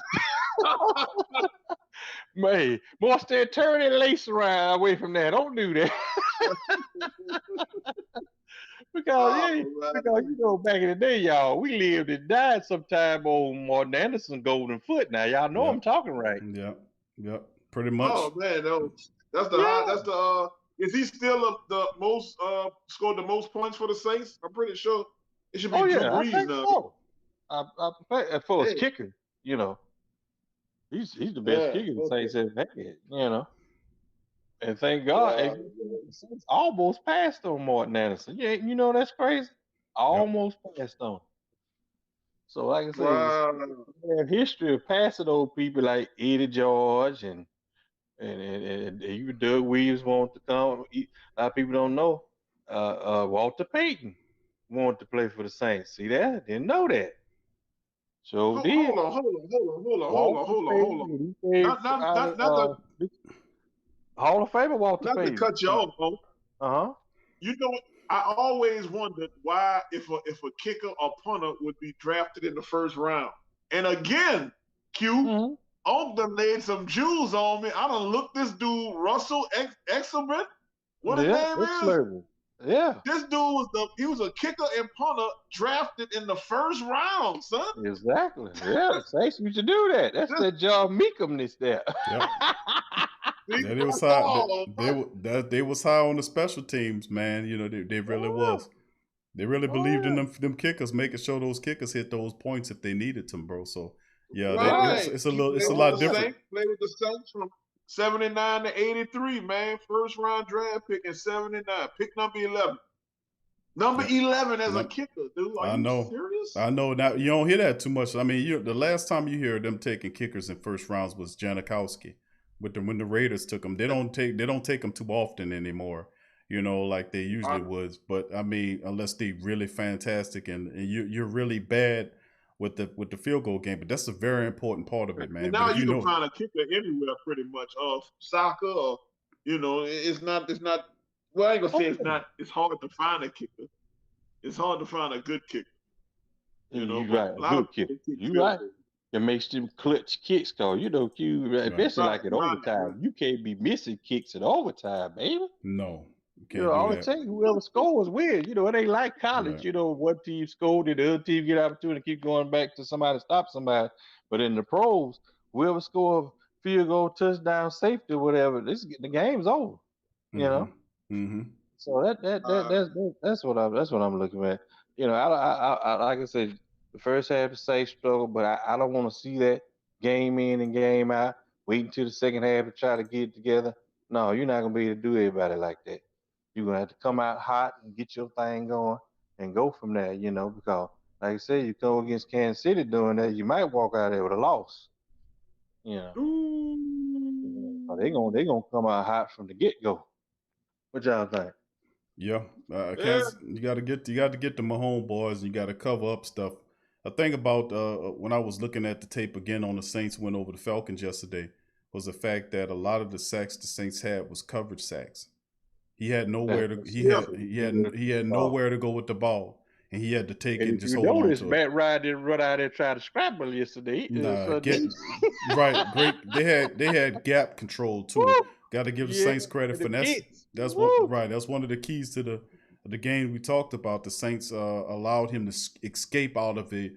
man, Monster, turn that lace around away from that. Don't do that. because back in the day, y'all, we lived and died sometime on Martin Anderson golden foot. Now y'all know I'm talking right. Yep, pretty much. Oh man, that's the is he still the most scored the most points for the Saints? I'm pretty sure it should be Drew Brees now. I for his kicker, he's the best kicker the Saints have had, And thank God, Saints almost passed on Martin Anderson. Yeah, that's crazy. Almost passed on. So, like I said, we have history of passing on people like Eddie George and even Doug Williams wanted to come. A lot of people don't know. Walter Payton wanted to play for the Saints. See that? Didn't know that. So hold on. Hall of Famer Walter Payton. Not to cut you off, bro. You know what? I always wondered why if a kicker or punter would be drafted in the first round. And again, Q, Oakland laid some jewels on me. I done looked this dude, Russell Exelman. What his name is? Yeah. This dude was a kicker and punter drafted in the first round, son. Exactly. Yeah, Saints used to do that. That's that John Meekumness there. Yep. They was high. They was high on the special teams, man. They really was. They really believed in them kickers, making sure those kickers hit those points if they needed them, bro. So it's a lot different. Played with the Saints from 79 to 83, man. First round draft pick in 79. Pick number 11. Number 11 as a kicker, dude. Are you serious? I know. Now you don't hear that too much. I mean, the last time you hear them taking kickers in first rounds was Janikowski. When the Raiders took them, they don't take them too often anymore, like they usually was. But I mean, unless they really fantastic and you're really bad with the field goal game, but that's a very important part of it, man. And now you can find a kicker anywhere, pretty much. Soccer, or it's not. Well, I ain't gonna say it's not. It's hard to find a kicker. It's hard to find a good kicker. You right, good kicker. You right. It makes them clutch kicks, cause especially like at overtime, you can't be missing kicks at overtime, baby. No, all it takes, whoever scores wins. It ain't like college. Right. One team scored, and the other team get an opportunity to keep going back to somebody to stop somebody. But in the pros, whoever scores field goal, touchdown, safety, whatever, the game's over. Mm-hmm. So that's what I'm looking at. I like I said. The first half is safe struggle, but I don't want to see that game in and game out. Wait until the second half to try to get it together. No, you're not going to be able to do everybody like that. You're going to have to come out hot and get your thing going and go from there, because, like I said, you go against Kansas City doing that, you might walk out there with a loss. They gonna come out hot from the get go. What y'all think? Yeah, Kansas, you got to get the Mahomes boys. And you got to cover up stuff. A thing about when I was looking at the tape again on the Saints win over the Falcons yesterday was the fact that a lot of the sacks the Saints had was coverage sacks. He had nowhere to he had nowhere to go with the ball, and he had to take it and just hold on to it. Matt Ryan didn't run out there and try to scramble yesterday. Right, great. They had gap control too. Got to give the Saints credit for that. That's one of the keys to the game we talked about. The Saints allowed him to escape out of the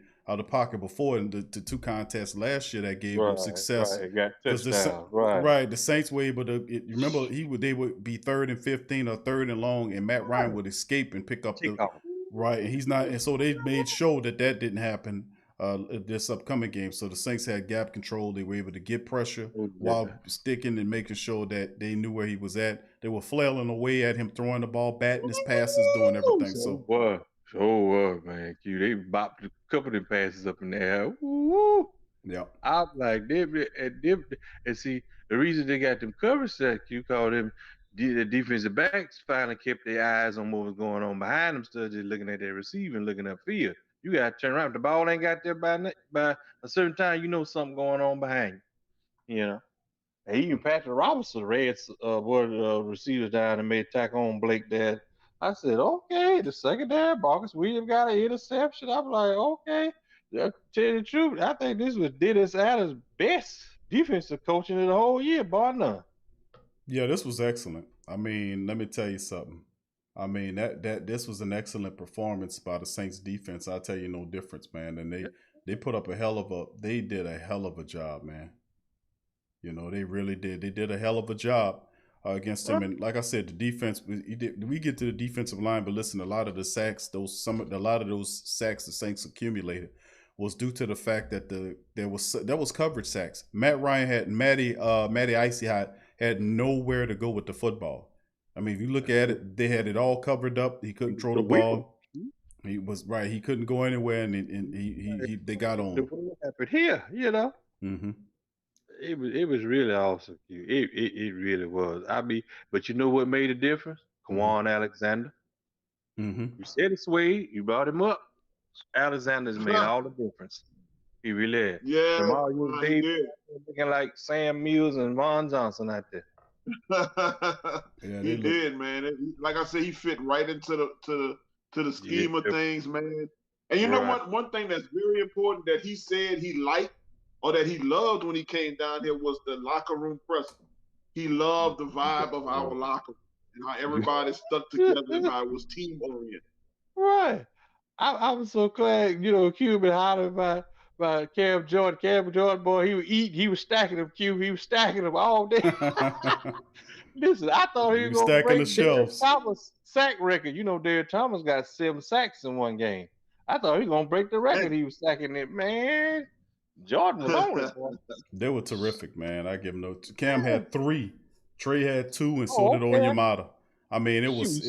pocket before in the two contests last year that gave him success. The Saints were able to. Remember, they would be 3rd and 15 or 3rd and long, and Matt Ryan would escape and pick up the right. And he's not, and so they made sure that didn't happen this upcoming game. So the Saints had gap control. They were able to get pressure while sticking and making sure that they knew where he was at. They were flailing away at him, throwing the ball, batting his passes, doing everything. Man, Q. They bopped a couple of them passes up in the air. Woo! Yeah. I'm like, and see, the reason they got them coverage sacks, Q, called them the defensive backs finally kept their eyes on what was going on behind them, instead of just looking at their receiver and looking upfield. You got to turn around. If the ball ain't got there by a certain time, you know something going on behind you. You know? And even Patrick Robinson read one of the receivers down and made tack on Blake there. I said, okay, the secondary, Marcus Williams got an interception. I'm like, okay. To tell you the truth, I think this was Dennis Allen's best defensive coaching of the whole year, bar none. Yeah, this was excellent. I mean, let me tell you something. I mean, this was an excellent performance by the Saints defense. I'll tell you no difference, man. And they put up they did a hell of a job, man. You know, they really did. They did a hell of a job against him. And like I said, the defense, we get to the defensive line, but listen, a lot of the sacks, a lot of those sacks the Saints accumulated was due to the fact that there was coverage sacks. Matt Ryan had Matty Icy Hot had nowhere to go with the football. I mean, if you look at it, they had it all covered up. He couldn't throw the ball. He was right. He couldn't go anywhere, and they got on him. What happened here? You know, it was really awesome. It really was. I mean, but you know what made a difference? Kwan Alexander. You said it's Wade. You brought him up. Alexander's made all the difference. He really had. Yeah, he did. Looking like Sam Mills and Vaughn Johnson out there. He did, man. Like I said, he fit right into the scheme of things, man. And you know what? One thing that's very important that he said he liked or that he loved when he came down here was the locker room presence. He loved the vibe of our locker room and how everybody stuck together and how it was team oriented. Right. I was so glad, you know, Q been hollering by Cam Jordan. Cam Jordan, boy, he would eat. He was stacking them, Q. He was stacking them all day. Listen, I thought he was going to break the shelves. Thomas sack record. You know, Derrick Thomas got 7 sacks in one game. I thought he was going to break the record. He was stacking it, man. Jordan was on it. They were terrific, man. I give him no. Cam had 3. Trey had 2, and so did Onyemata. I mean, it was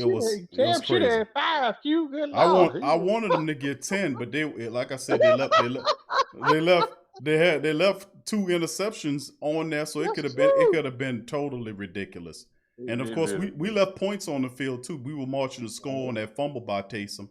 Cam should have 5. Q, good Lord. I wanted them to get 10, but they, like I said, they left 2 interceptions on there, so it could have been totally ridiculous. And of course, we left points on the field too. We were marching to score on that fumble by Taysom.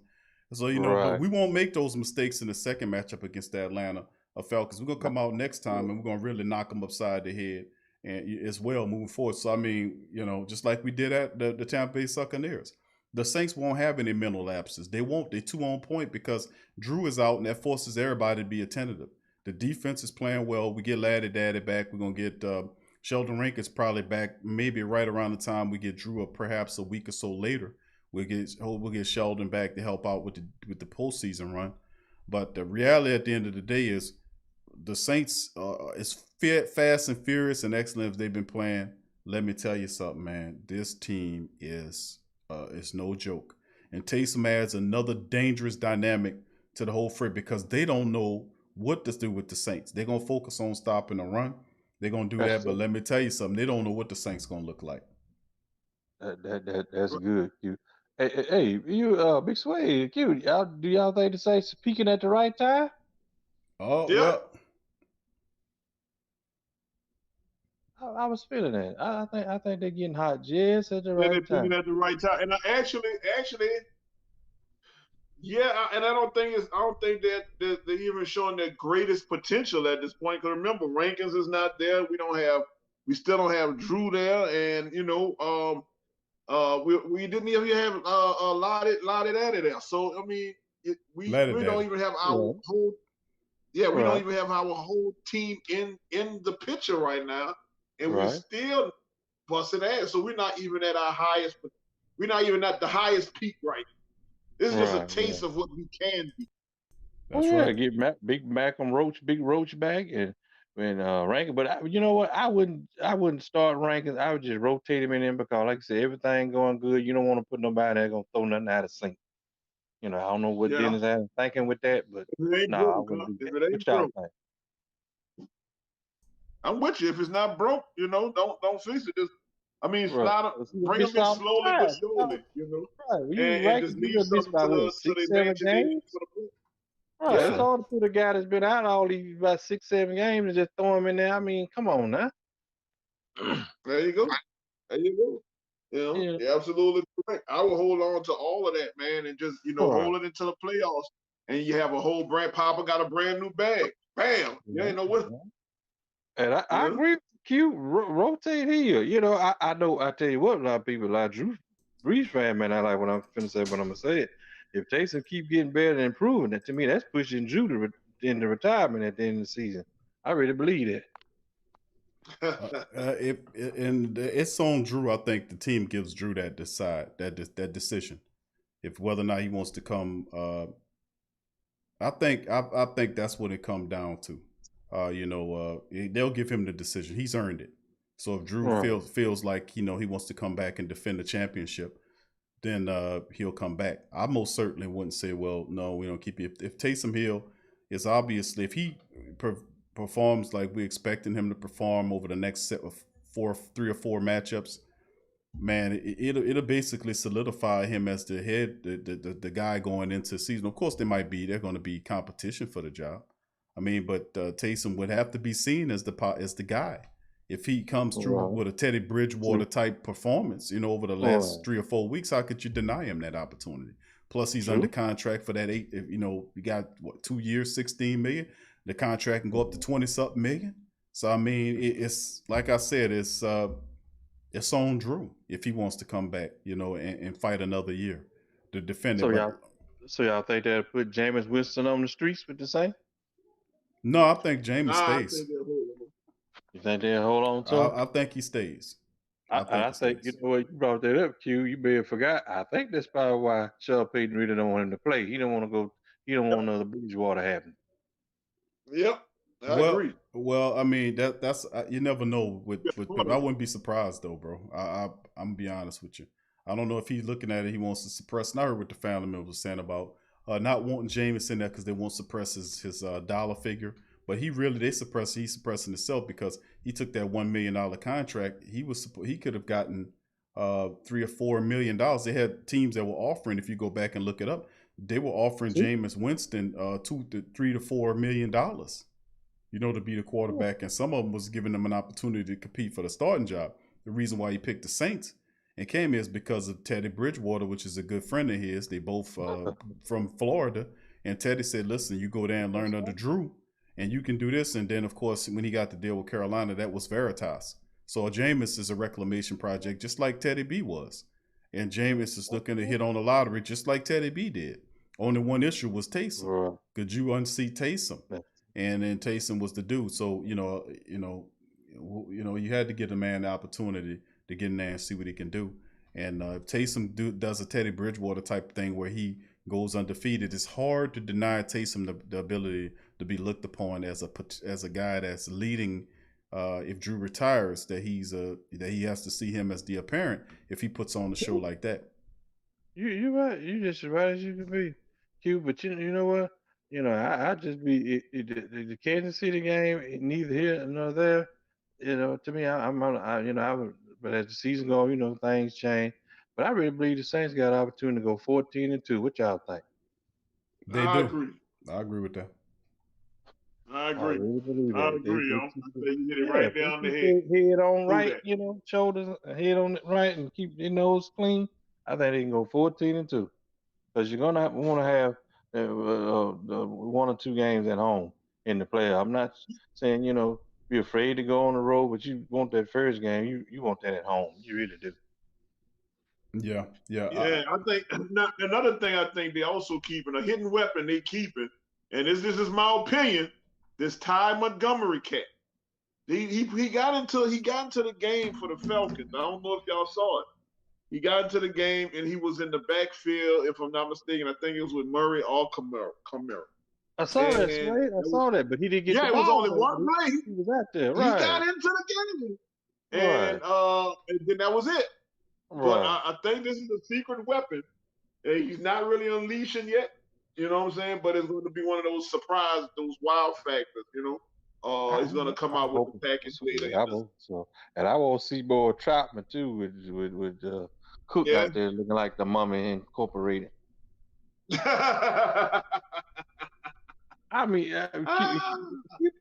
So but we won't make those mistakes in the second matchup against the Atlanta Falcons. We're gonna come out next time and we're gonna really knock them upside the head and as well moving forward. So I mean, just like we did at the Tampa Bay Buccaneers. The Saints won't have any mental lapses. They won't. They're too on point because Drew is out and that forces everybody to be attentive. The defense is playing well. We get Laddie Daddy back. We're going to get Sheldon Rankins probably back maybe right around the time we get Drew, or perhaps a week or so later. We'll get Sheldon back to help out with the postseason run. But the reality at the end of the day is the Saints is fast and furious and excellent as they've been playing. Let me tell you something, man. This team is no joke. And Taysom adds another dangerous dynamic to the whole fray because they don't know what to do with the Saints. They're going to focus on stopping the run. They're going to do that, but let me tell you something. They don't know what the Saints going to look like. That's good, Q. Hey, you, Big Sway, Q, do y'all think the Saints are peaking at the right time? Oh, yeah. I was feeling that. I think they're getting hot just at the And they right put it time. at the right time. And I actually, yeah, and I don't think that they're even showing their greatest potential at this point. Because remember, Rankins is not there. We still don't have Drew there, and we didn't even have Lottie Daddy there. So I mean, we don't even have our whole. Yeah, we don't even have our whole team in the picture right now, and we're still busting ass. So we're not even at our highest. We're not even at the highest peak right now. This is just a taste of what we can be. That's right. Get Big Roach back and Rankin. But you know what? I wouldn't start Rankins. I would just rotate him in there because, like I said, everything going good. You don't want to put nobody that's gonna throw nothing out of sync. I don't know what Dennis is thinking with that, but no, I wouldn't do that. What y'all think? I'm with you. If it's not broke, don't fix it. Bring them in slowly but surely, and just leave something to the 6-7 games. Right, it's hard to put a guy that's been out all these about 6-7 games and just throw him in there. I mean, come on now. There you go. You're absolutely correct. I will hold on to all of that, man, and just hold it until the playoffs, and you have a whole Papa got a brand new bag. Bam! You ain't know what. And I agree with Q. Rotate here. I know. I tell you what, a lot of people like Drew Brees fan, man. I like what I'm finna say, but I'm gonna say it. If Taysom keep getting better and improving, that to me, that's pushing Drew into retirement at the end of the season. I really believe that. It's on Drew. I think the team gives Drew that decision, if whether or not he wants to come. I think that's what it comes down to. They'll give him the decision. He's earned it. So if Drew feels like he wants to come back and defend the championship, then he'll come back. I most certainly wouldn't say, well, no, we don't keep you. If Taysom Hill is obviously, if he performs like we're expecting him to perform over the next set of 3 or 4 matchups, man, it'll basically solidify him as the head, the guy going into the season. Of course, they're going to be competition for the job. I mean, but Taysom would have to be seen as the guy. If he comes through with a Teddy Bridgewater type performance, over the last 3 or 4 weeks, how could you deny him that opportunity? Plus, he's under contract for that 8. We got 2 years, $16 million. The contract can go up to 20-something million. So I mean, it's like I said, it's on Drew if he wants to come back, and fight another year to defend it. So y'all think they'll put Jameis Winston on the streets with the same? No, I think Jameis stays. You think they'll hold on to him? I think he stays. I think you know what, you brought that up, Q. You may have forgot. I think that's probably why Sean Payton really don't want him to play. He don't want to go. He don't want another Bridgewater happen. Yep, I agree. Well, I mean that's you never know with I wouldn't be surprised though, bro. I'm gonna be honest with you. I don't know if he's looking at it. He wants to suppress. And I heard what the family member was saying about not wanting Jameis in there because they won't suppress his dollar figure. But he's suppressing himself because he took that $1 million contract. He could have gotten $3 or $4 million. They had teams that were offering, if you go back and look it up, they were offering Jameis Winston $3 to $4 million, to be the quarterback. And some of them was giving them an opportunity to compete for the starting job. The reason why he picked the Saints and came here is because of Teddy Bridgewater, which is a good friend of his. They both from Florida. And Teddy said, listen, you go there and learn under Drew, and you can do this. And then, of course, when he got to deal with Carolina, that was Veritas. So Jameis is a reclamation project, just like Teddy B was. And Jameis is looking to hit on the lottery, just like Teddy B did. Only one issue was Taysom. Could you unseat Taysom? And then Taysom was the dude. So, you had to give the man the opportunity to get in there and see what he can do. And if Taysom does a Teddy Bridgewater type thing where he goes undefeated, it's hard to deny Taysom the ability to be looked upon as a guy that's leading. If Drew retires, that he has to see him as the apparent if he puts on a show like that. You're right. You're just as right as you can be, Q. But you know what? I just be the Kansas City game. Neither here nor there. To me, but as the season goes, things change. But I really believe the Saints got an opportunity to go 14-2. What y'all think? They do. I agree with that. I I agree. really believe I that. agree, yo. Keep I say you hit it yeah, right if they down the keep head. their head on Who right, that? shoulders, head on it right, and keep their nose clean, I think they can go 14-2. Because you're gonna want to have one or two games at home in the playoff. I'm not saying be afraid to go on the road, but you want that first game. You want that at home. You really do. Yeah, yeah. Yeah, I think another thing I think they also keeping a hidden weapon they keeping, and this is my opinion. This Ty Montgomery cat. He got into the game for the Falcons. I don't know if y'all saw it. He got into the game and he was in the backfield, if I'm not mistaken. I think it was with Murray or Kamara. I saw that, Slade. I saw that, but he didn't get the Yeah, it was ball. only one play. He was out there, He right? got into the game, Right. and then that was it. But Right. I think this is a secret weapon. He's not really unleashing yet. You know what I'm saying? But it's going to be one of those surprise, those wow factors. He's going to come out with the package later. I hope so. And I want to see more Troutman too with Cook Yeah. out there looking like the Mummy Incorporated. I mean,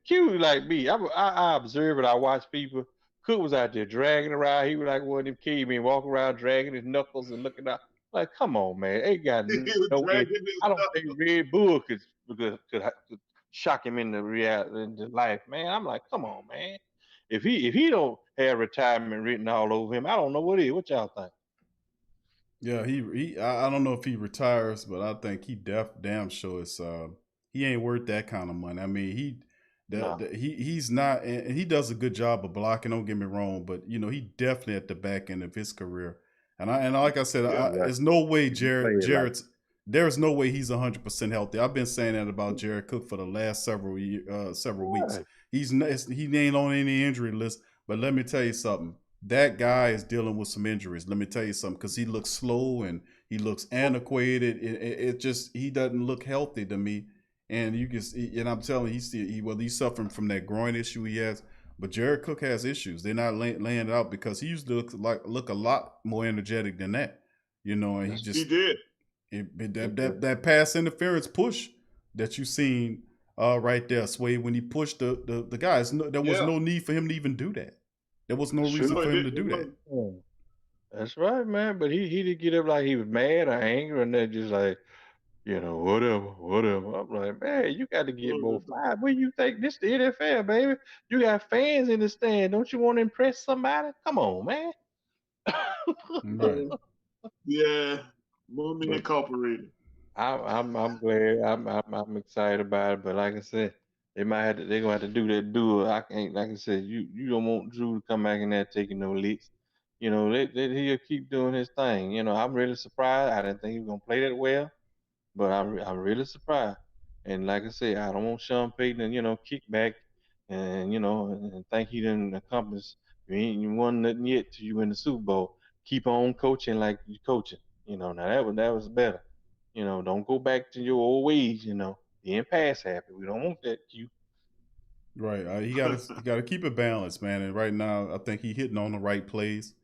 cute like me. I observe it. I watch people. Cook was out there dragging around. He was like one of them cavemen walking around dragging his knuckles and looking out. Like, come on, man. Ain't got no way. I don't think Red Bull could shock him into reality, into life, man. I'm like, come on, man. If he don't have retirement written all over him, I don't know what is. What y'all think? Yeah, I don't know if he retires, but I think he damn sure is. He ain't worth that kind of money. I mean, he's not, and he does a good job of blocking. Don't get me wrong, but he definitely at the back end of his career. And like I said, there's no way Jared's. There's no way he's 100% healthy. I've been saying that about Jared Cook for the last several weeks. He ain't on any injury list. But let me tell you something. That guy is dealing with some injuries. Let me tell you something, because he looks slow and he looks antiquated. It just, he doesn't look healthy to me. And you can see, and I'm telling you, he's suffering from that groin issue he has. But Jared Cook has issues. They're not laying it out because he used to look a lot more energetic than that. And he did. That pass interference push that you seen right there, Sway, when he pushed the guys, there was no need for him to even do that. There was no reason for him to do that. That's right, man. But he didn't get up like he was mad or angry, and then just like, whatever. I'm like, man, you got to get more fired. What do you think? This the NFL, baby. You got fans in the stand. Don't you want to impress somebody? Come on, man. Right. Yeah. Mummy Incorporated. I'm glad. I'm excited about it. But like I said, they're gonna have to do that duel. I can't. Like I said, you don't want Drew to come back in there taking no licks. He'll keep doing his thing. I'm really surprised. I didn't think he was gonna play that well, but I'm really surprised. And like I said, I don't want Sean Payton to kick back and and think he didn't accomplish. You won nothing yet till you win the Super Bowl. Keep on coaching like you coaching. Now that was better. Don't go back to your old ways. Being pass happy. We don't want that. Right. He got to keep it balanced, man. And right now, I think he's hitting on the right plays.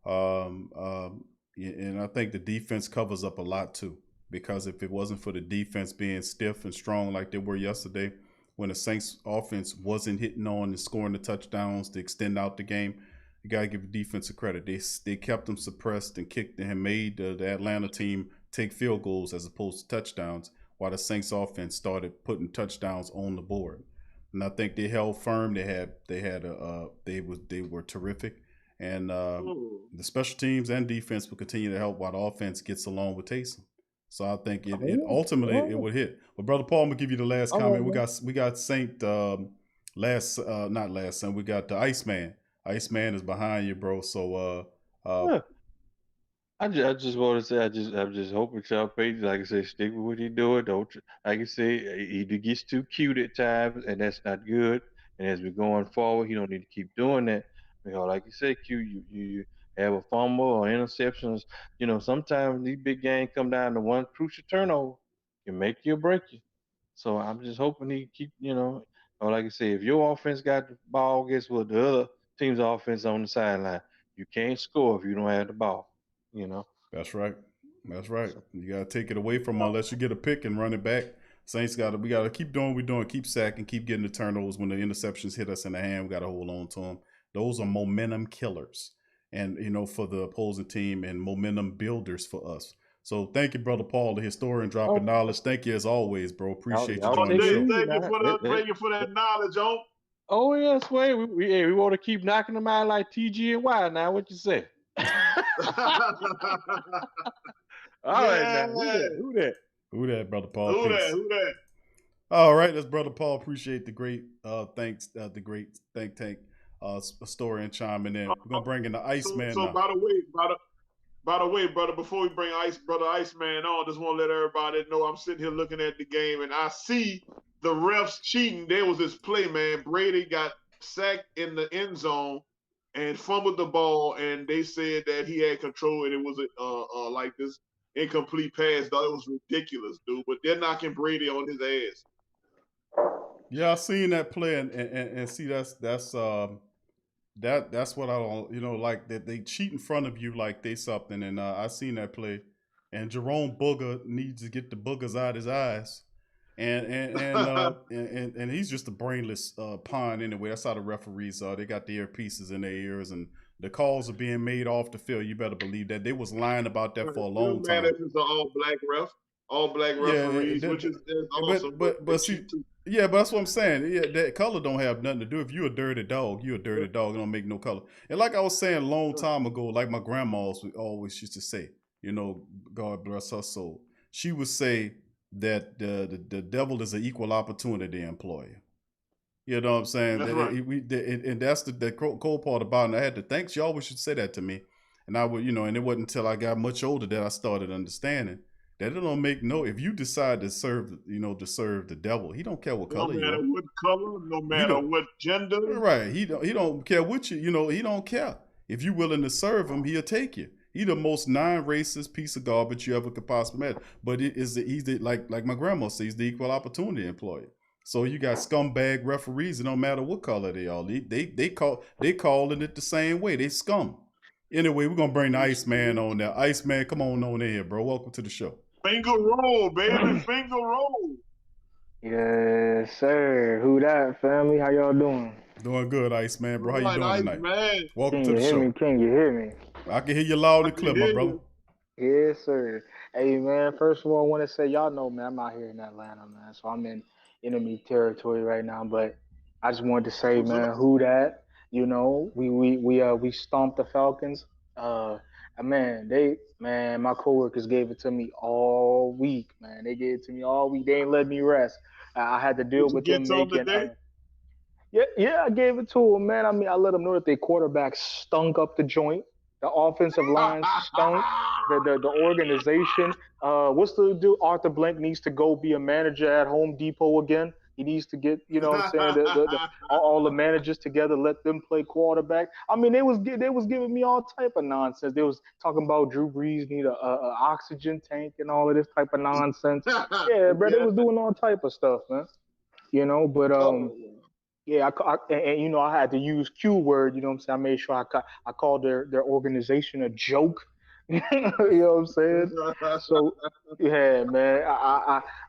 And I think the defense covers up a lot too. Because if it wasn't for the defense being stiff and strong like they were yesterday, when the Saints offense wasn't hitting on and scoring the touchdowns to extend out the game, you got to give the defense a credit. They kept them suppressed and kicked and made the Atlanta team take field goals as opposed to touchdowns, while the Saints offense started putting touchdowns on the board. And I think they held firm. They were terrific. And the special teams and defense will continue to help while the offense gets along with Taysom. So I think it ultimately it would hit. But Brother Paul, I'm gonna give you the last comment. We got Saint not last Saint. We got the Iceman. Iceman is behind you, bro. So I just want to say I'm just hoping Sean Payton, like I say, stick with what he's doing. Don't like I say, he gets too cute at times, and that's not good. And as we're going forward, he don't need to keep doing that. Like you said, Q, you have a fumble or interceptions. Sometimes these big games come down to one crucial turnover, can make you or break you. So I'm just hoping he keep, or like I say, if your offense got the ball, guess what? The other team's offense on the sideline. You can't score if you don't have the ball. That's right. You got to take it away from them unless you get a pick and run it back. Saints we gotta keep doing what we're doing, keep sacking, keep getting the turnovers. When the interceptions hit us in the hand, we gotta hold on to them. Those are momentum killers, and for the opposing team, and momentum builders for us. So thank you, Brother Paul, the historian, dropping knowledge. Thank you as always, bro. Appreciate you joining the show. Thank you for that knowledge, on. Oh yes, way we want to keep knocking them out like TG and Y. Now, what you say? All right, now who that? Who that, Brother Paul? Who that? All right, that's Brother Paul. Appreciate the great the great think tank historian chiming in. We're gonna bring in the Iceman. So by the way, brother, before we bring Brother Iceman on, just want to let everybody know I'm sitting here looking at the game and I see the refs cheating. There was this play, man. Brady got sacked in the end zone and fumbled the ball, and they said that he had control, and it was like this incomplete pass. Though it was ridiculous, dude. But they're knocking Brady on his ass. Yeah, I seen that play, and see that's what I don't like that they cheat in front of you like they something, and I seen that play, and Jerome Booger needs to get the boogers out his eyes. And he's just a brainless pawn anyway. That's how the referees are. They got the earpieces in their ears, and the calls are being made off the field. You better believe that. They was lying about that for a long time. It's an all black referees, which is awesome. But see, yeah, but that's what I'm saying. Yeah, that color don't have nothing to do. If you're a dirty dog, you're a dirty dog. It don't make no color. And like I was saying a long time ago, like my grandma always used to say, God bless her soul. She would say that the devil is an equal opportunity employer. You know what I'm saying? That's right. And that's the cold part about it. And I had to think. She always should say that to me. And I would, and it wasn't until I got much older that I started understanding that it don't make if you decide to serve the devil, he don't care what color you are. No matter what color, no matter what gender. Right. He don't care what he don't care. If you're willing to serve him, he'll take you. He's the most non-racist piece of garbage you ever could possibly imagine. But he's like my grandma says, he's the equal opportunity employer. So you got scumbag referees. It don't matter what color they are. They calling it the same way. They scum. Anyway, we're gonna bring the Iceman on there. Iceman, come on in here, bro. Welcome to the show. Finger roll, baby. Finger roll. Yes, sir. Who that, family? How y'all doing? Doing good, Iceman, bro. How you doing tonight? Man. Welcome to the show. Can you hear me? I can hear you loud and clear, my brother. Yes, sir. Hey, man, first of all, I want to say, y'all know, man, I'm out here in Atlanta, man. So I'm in enemy territory right now. But I just wanted to say, man, who that? We stomped the Falcons. My coworkers gave it to me all week, man. They gave it to me all week. They ain't let me rest. I had to deal with them making. Yeah, I gave it to them, man. I mean, I let them know that their quarterback stunk up the joint. The offensive line stunk. The organization. What's the dude? Arthur Blank needs to go be a manager at Home Depot again. He needs to get, what I'm saying, all the managers together, let them play quarterback. I mean, they was giving me all type of nonsense. They was talking about Drew Brees need a oxygen tank and all of this type of nonsense. Yeah, bro, they was doing all type of stuff, man. But yeah, I had to use Q word. You know what I'm saying? I made sure I called their organization a joke. You know what I'm saying? So yeah, man,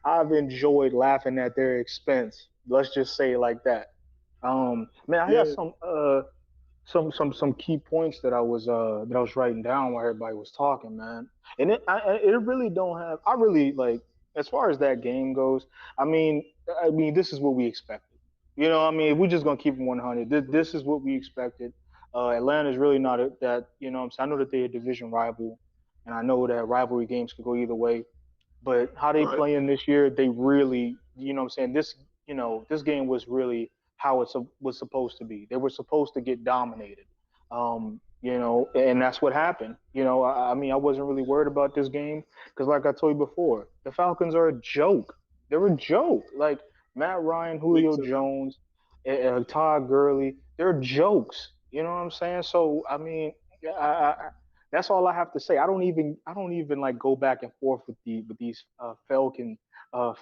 I've enjoyed laughing at their expense. Let's just say it like that. Man, I got some key points that I was writing down while everybody was talking, man. And it really don't have. I really like as far as that game goes. I mean, this is what we expected. If we're just gonna keep it 100, this is what we expected. Atlanta's really not that. I know that they're a division rival, and I know that rivalry games could go either way. But how they playing this year, they really, this game was really how it was supposed to be. They were supposed to get dominated, and that's what happened. I wasn't really worried about this game because, like I told you before, the Falcons are a joke. They're a joke. Like Matt Ryan, Julio Jones, Todd Gurley, they're jokes. You know what I'm saying? So that's all I have to say. I don't even like go back and forth with these Falcon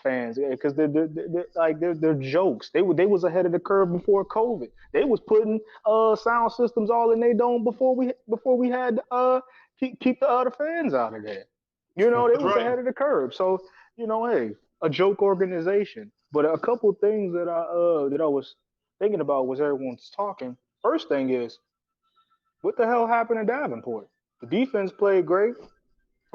fans because they're jokes. They was ahead of the curve before COVID. They was putting sound systems all in their dome before we had keep the other fans out of there. They was ahead of the curve. So hey, a joke organization. But a couple things that I was thinking about was everyone's talking. First thing is, what the hell happened to Davenport? The defense played great.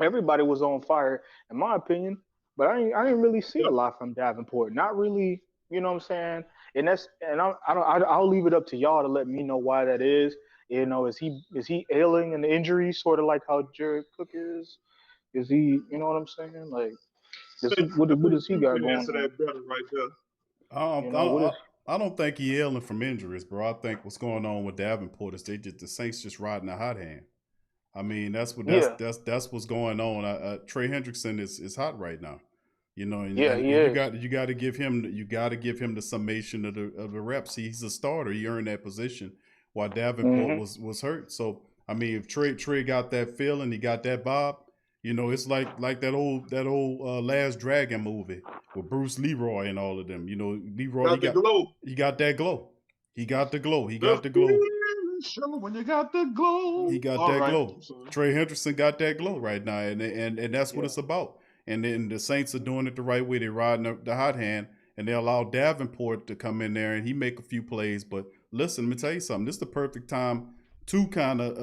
Everybody was on fire, in my opinion. But I didn't really see a lot from Davenport. Not really, you know what I'm saying? I'll leave it up to y'all to let me know why that is. You know, is he ailing an injury, sort of like how Jared Cook is? Is he, you know what I'm saying? Like, what does he You got can going answer on? that better right there. You know, what is I don't think he ailing from injuries, bro. I think what's going on with Davenport is the Saints just riding a hot hand. I mean, that's Yeah. what's going on. Trey Hendrickson is hot right now. You know, Yeah, and he you is. got to give him the summation of the reps. He's a starter. He earned that position while Davenport Mm-hmm. was hurt. So I mean, if Trey got that feeling, he got that bob. You know, it's like that old Last Dragon movie with Bruce Leroy and all of them. You know, Leroy Got the glow. he got that glow. He got the glow. He The got the glow. feeling show when you got the glow. He got All that right. glow. Trey Hendrickson got that glow right now, and that's what Yeah. it's about. And then the Saints are doing it the right way. They're riding the hot hand, and they allow Davenport to come in there and he make a few plays. But listen, let me tell you something. This is the perfect time to kind of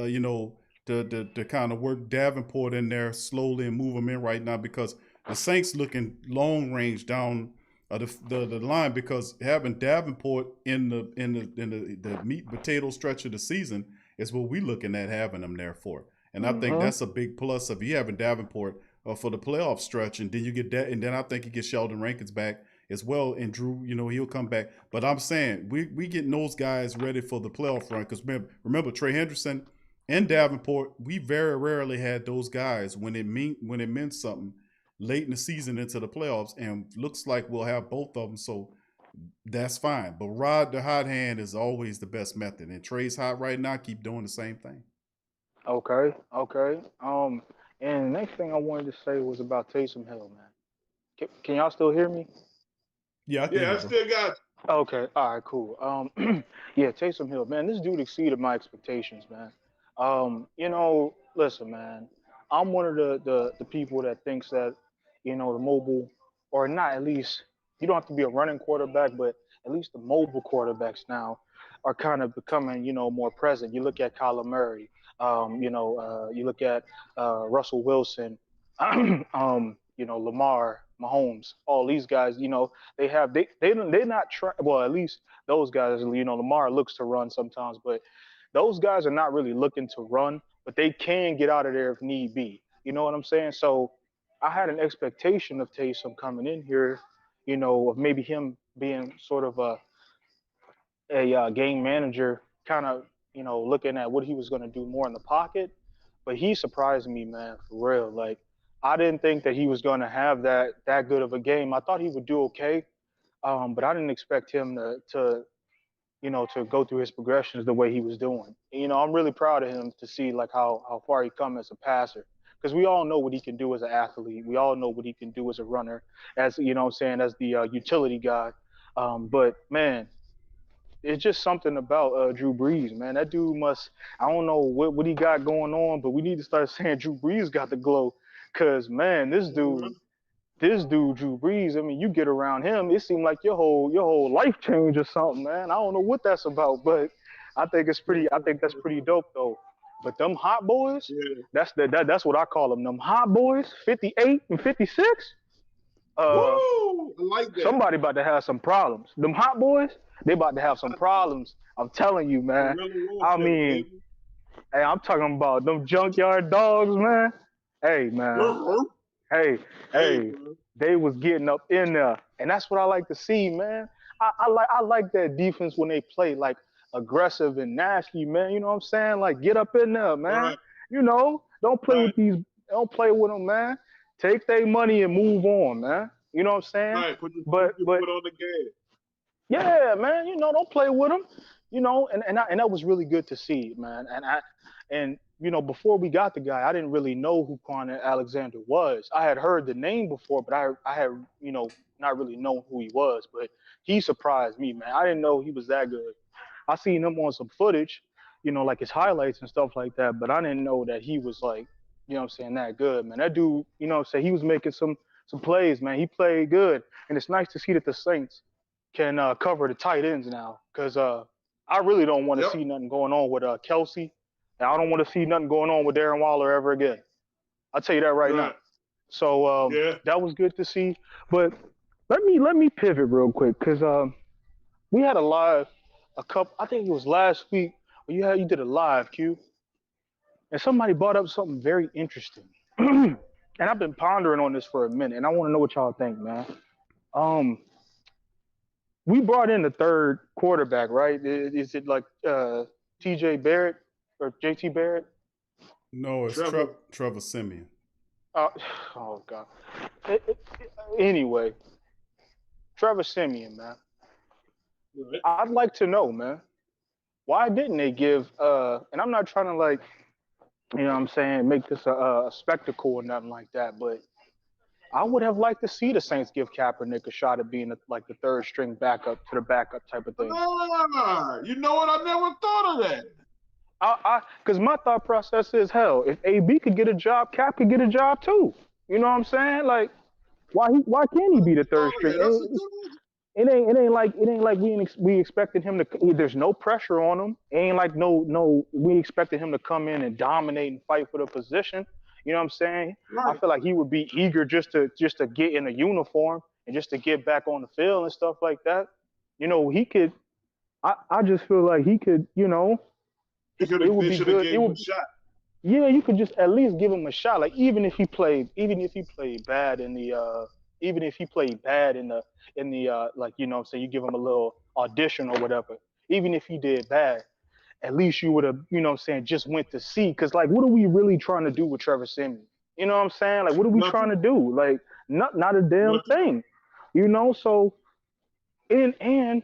to kind of work Davenport in there slowly and move him in right now because the Saints looking long range down the line because having Davenport in the meat and potato stretch of the season is what we looking at having him there for. And I think that's a big plus of you having Davenport for the playoff stretch, and then you get that, and then I think you get Sheldon Rankins back as well, and Drew, you know, he'll come back. But I'm saying we getting those guys ready for the playoff run because remember Trey Hendrickson and Davenport, we very rarely had those guys when it meant something late in the season into the playoffs, and looks like we'll have both of them. So that's fine. But ride the hot hand is always the best method, and Trey's hot right now. Keep doing the same thing. Okay. Okay. And the next thing I wanted to say was about Taysom Hill, man. Can y'all still hear me? Yeah, I can Yeah, hear I you, bro. still got Okay. All right. Cool. Yeah, Taysom Hill, man. This dude exceeded my expectations, man. You know, listen, man. I'm one of the people that thinks that, you know, the mobile, or not at least, you don't have to be a running quarterback, but at least the mobile quarterbacks now are kind of becoming, you know, more present. You look at Kyler Murray. You look at Russell Wilson. You know, Lamar, Mahomes, all these guys. You know, they're not trying. Well, at least those guys. You know, Lamar looks to run sometimes, but those guys are not really looking to run, but they can get out of there if need be. You know what I'm saying? So I had an expectation of Taysom coming in here, you know, of maybe him being sort of a game manager, kind of, you know, looking at what he was going to do more in the pocket. But he surprised me, man, for real. Like, I didn't think that he was going to have that good of a game. I thought he would do okay, but I didn't expect him to to go through his progressions the way he was doing. You know, I'm really proud of him to see like how far he come as a passer. Because we all know what he can do as an athlete. We all know what he can do as a runner, as you know what I'm saying, as the utility guy. But man, it's just something about Drew Brees, man. That dude must, I don't know what he got going on, but we need to start saying Drew Brees got the glow. Cause man, this dude, Drew Brees, I mean, you get around him, it seemed like your whole life changed or something, man. I don't know what that's about, but I think that's pretty dope though. But them hot boys, that's what I call them. Them hot boys, 58 and 56. Woo! I like that. Somebody about to have some problems. Them hot boys, they about to have some problems. I'm telling you, man. I mean, hey, I'm talking about them junkyard dogs, man. Hey, man. Hey, they was getting up in there, and that's what I like to see, man. I like that defense when they play like aggressive and nasty, man. You know what I'm saying? Like get up in there, man. Right. You know, don't play with them, man. Take their money and move on, man. You know what I'm saying? Right, put your but foot on the gas. yeah, man, you know, don't play with them, you know, and that was really good to see, man. And you know, before we got the guy, I didn't really know who Quan Alexander was. I had heard the name before, but I had, you know, not really known who he was. But he surprised me, man. I didn't know he was that good. I seen him on some footage, you know, like his highlights and stuff like that, but I didn't know that he was like, you know what I'm saying, that good, man. That dude, you know what I'm saying, he was making some some plays, man. He played good, and it's nice to see that the Saints can cover the tight ends now, because I really don't want to see nothing going on with Kelsey, and I don't want to see nothing going on with Darren Waller ever again. I'll tell you that right now. So that was good to see. But let me pivot real quick, because we had I think it was last week, you did a live, Q, and somebody brought up something very interesting. And I've been pondering on this for a minute, and I want to know what y'all think, man. We brought in the third quarterback, right? Is it like T.J. Barrett or J.T. Barrett? No, it's Trevor Siemian. Oh, God. Anyway, Trevor Siemian, man. Right. I'd like to know, man, why didn't they give, and I'm not trying to, like, you know what I'm saying, make this a spectacle or nothing like that, but I would have liked to see the Saints give Kaepernick a shot at being the third string backup to the backup type of thing. You know what? I never thought of that. Because my thought process is, hell, if AB could get a job, Cap could get a job too. You know what I'm saying? Like, why can't he be the third string? It ain't like we expected him to. There's no pressure on him. It ain't like we expected him to come in and dominate and fight for the position. You know what I'm saying? Right. I feel like he would be eager just to get in a uniform and just to get back on the field and stuff like that. You know, he could. I just feel like he could. You know, it would be good. It would. Yeah, you could just at least give him a shot. Like even if he played bad in the. Even if he played bad in the like, you know what I'm saying, you give him a little audition or whatever. Even if he did bad, at least you would have, you know what I'm saying, just went to see. Because, like, what are we really trying to do with Trevor Siemian? You know what I'm saying? Like, what are we trying to do? Like, not a damn thing. You know, so, and